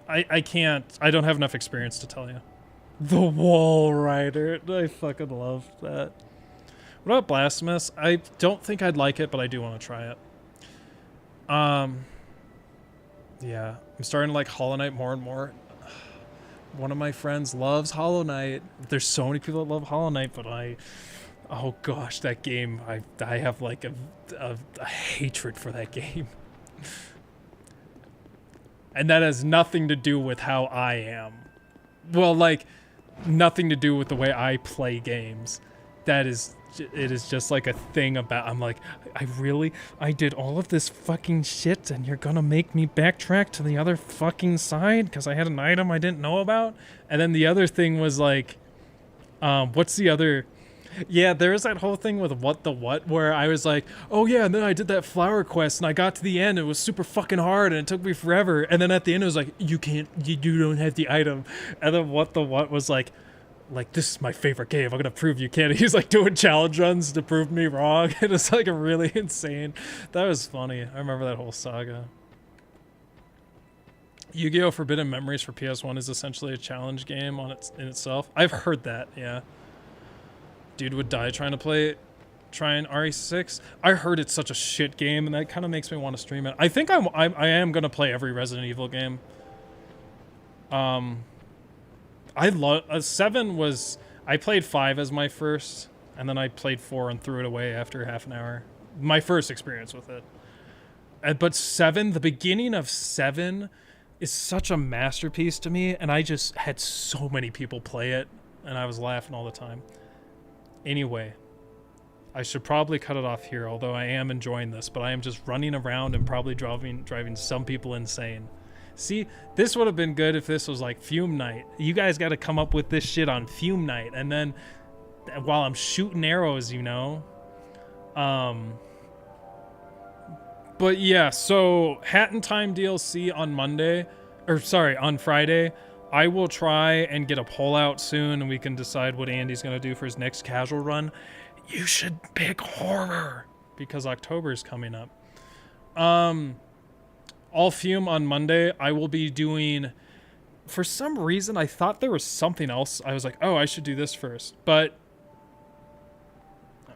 I don't have enough experience to tell you. The Wall Rider. I fucking love that. What about Blasphemous? I don't think I'd like it, but I do want to try it. Yeah, I'm starting to like Hollow Knight more and more. One of my friends loves Hollow Knight. There's so many people that love Hollow Knight, but oh gosh, that game, I have like a hatred for that game. And that has nothing to do with how I am. Well, like, nothing to do with the way I play games. It is just like a thing about, I'm like, I did all of this fucking shit and you're gonna make me backtrack to the other fucking side because I had an item I didn't know about? And then the other thing was like, what's the other? Yeah, there was that whole thing with what where I was like, oh yeah, and then I did that flower quest and I got to the end. It was super fucking hard and it took me forever. And then at the end it was like, you don't have the item. And then what was like, this is my favorite game. I'm gonna prove you can't. He's like doing challenge runs to prove me wrong. And it's like a really insane. That was funny. I remember that whole saga. Yu-Gi-Oh! Forbidden Memories for PS1 is essentially a challenge game in itself. I've heard that, yeah. Dude would die trying RE6. I heard it's such a shit game, and that kind of makes me want to stream it. I think I am gonna play every Resident Evil game. I love 7 was I played 5 as my first, and then I played 4 and threw it away after half an hour. My first experience with it. But 7, the beginning of 7 is such a masterpiece to me, and I just had so many people play it, and I was laughing all the time. Anyway, I should probably cut it off here, although I am enjoying this, but I am just running around and probably driving some people insane. See, this would have been good if this was like Fume Night. You guys got to come up with this shit on Fume Night, and then while I'm shooting arrows, you know. But yeah, so Hat in Time DLC on on Friday. I will try and get a poll out soon, and we can decide what Andy's going to do for his next casual run. You should pick horror, because October is coming up. All Fume on Monday. I will be doing... For some reason, I thought there was something else. I was like, oh, I should do this first. But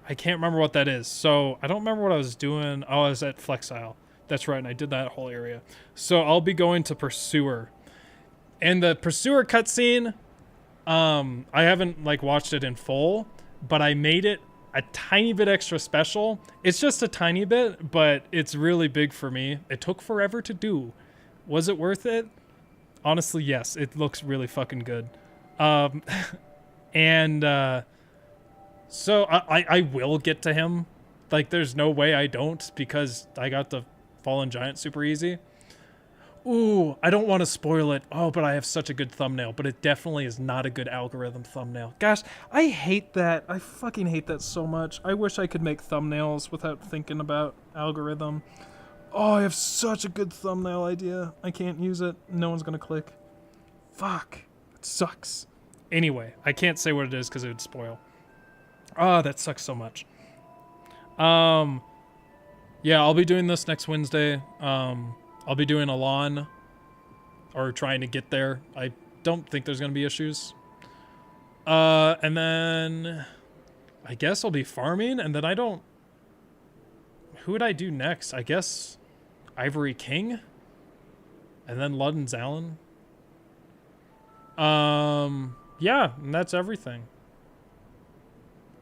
I can't remember what that is. So I don't remember what I was doing. Oh, I was at Flexile. That's right, and I did that whole area. So I'll be going to Pursuer. And the Pursuer cutscene, I haven't like watched it in full, but I made it a tiny bit extra special. It's just a tiny bit, but it's really big for me. It took forever to do. Was it worth it? Honestly, yes. It looks really fucking good. So I will get to him. Like, there's no way I don't, because I got the Fallen Giant super easy. Ooh, I don't want to spoil it. Oh, but I have such a good thumbnail. But it definitely is not a good algorithm thumbnail. Gosh, I hate that. I fucking hate that so much. I wish I could make thumbnails without thinking about algorithm. Oh, I have such a good thumbnail idea. I can't use it. No one's going to click. Fuck. It sucks. Anyway, I can't say what it is because it would spoil. Oh, that sucks so much. Yeah, I'll be doing this next Wednesday. I'll be doing Alonne, or trying to get there. I don't think there's going to be issues. And then I guess I'll be farming, and then who would I do next? I guess Ivory King, and then Lud and Zallen. Yeah, and that's everything.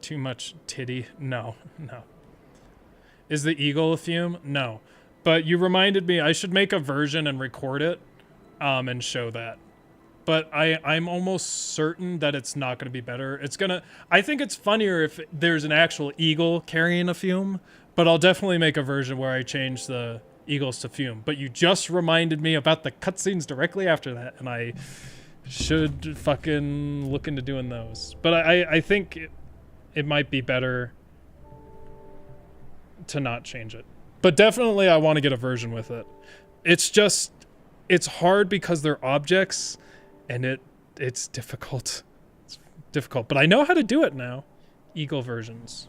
Too much titty? No. Is the eagle a Fume? No. But you reminded me I should make a version and record it, and show that. but I'm almost certain that it's not going to be better. I think it's funnier if there's an actual eagle carrying a Fume, but I'll definitely make a version where I change the eagles to Fume. But you just reminded me about the cutscenes directly after that, and I should fucking look into doing those. But I think it might be better to not change it. But definitely I want to get a version with it. It's hard because they're objects, and it's difficult. It's difficult, but I know how to do it now. Eagle versions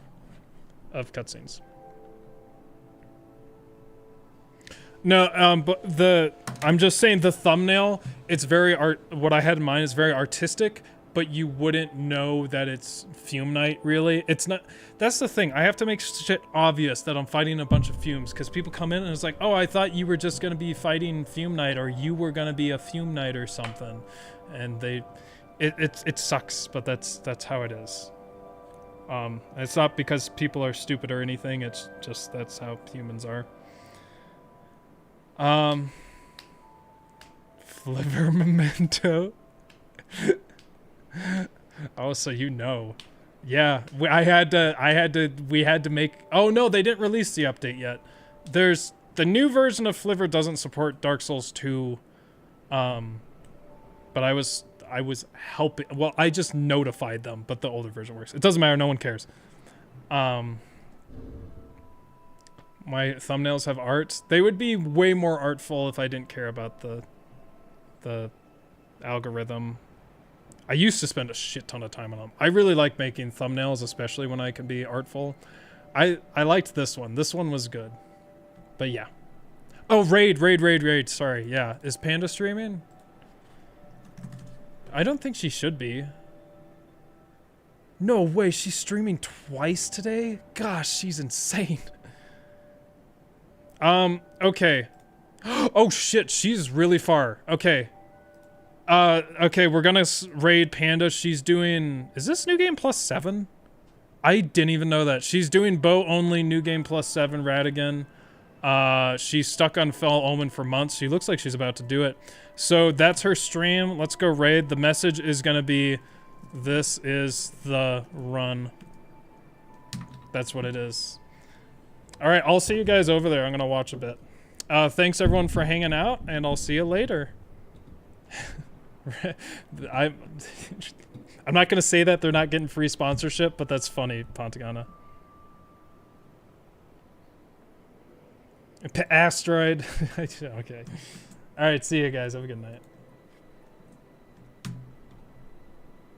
of cutscenes. No, but I'm just saying the thumbnail, it's very what I had in mind is very artistic, but you wouldn't know that it's Fume Knight, really. It's not, that's the thing. I have to make shit obvious that I'm fighting a bunch of Fumes, because people come in and it's like, oh, I thought you were just going to be fighting Fume Knight, or you were going to be a Fume Knight or something. And it sucks, but that's how it is. It's not because people are stupid or anything, it's just that's how humans are. Fliver Memento. Oh, so you know. Yeah, we had to make, oh no, they didn't release the update yet. There's, the new version of Fliver doesn't support Dark Souls 2, but I was helping, well, I just notified them, but the older version works. It doesn't matter, no one cares. My thumbnails have art. They would be way more artful if I didn't care about the algorithm. I used to spend a shit ton of time on them. I really like making thumbnails, especially when I can be artful. I liked this one. This one was good. But yeah. Oh, raid. Sorry. Yeah. Is Panda streaming? I don't think she should be. No way. She's streaming twice today? Gosh, she's insane. Okay. Oh shit, she's really far. Okay. Okay, we're gonna raid Panda. She's doing, is this New Game Plus 7? I didn't even know that. She's doing bow only, New Game Plus 7, Radigan. She's stuck on Fell Omen for months. She looks like she's about to do it. So that's her stream. Let's go raid. The message is gonna be, this is the run. That's what it is. All right, I'll see you guys over there. I'm gonna watch a bit. Thanks everyone for hanging out, and I'll see you later. I'm not gonna say that they're not getting free sponsorship, but that's funny, Pontagana. Asteroid. Okay. All right, see you guys. Have a good night.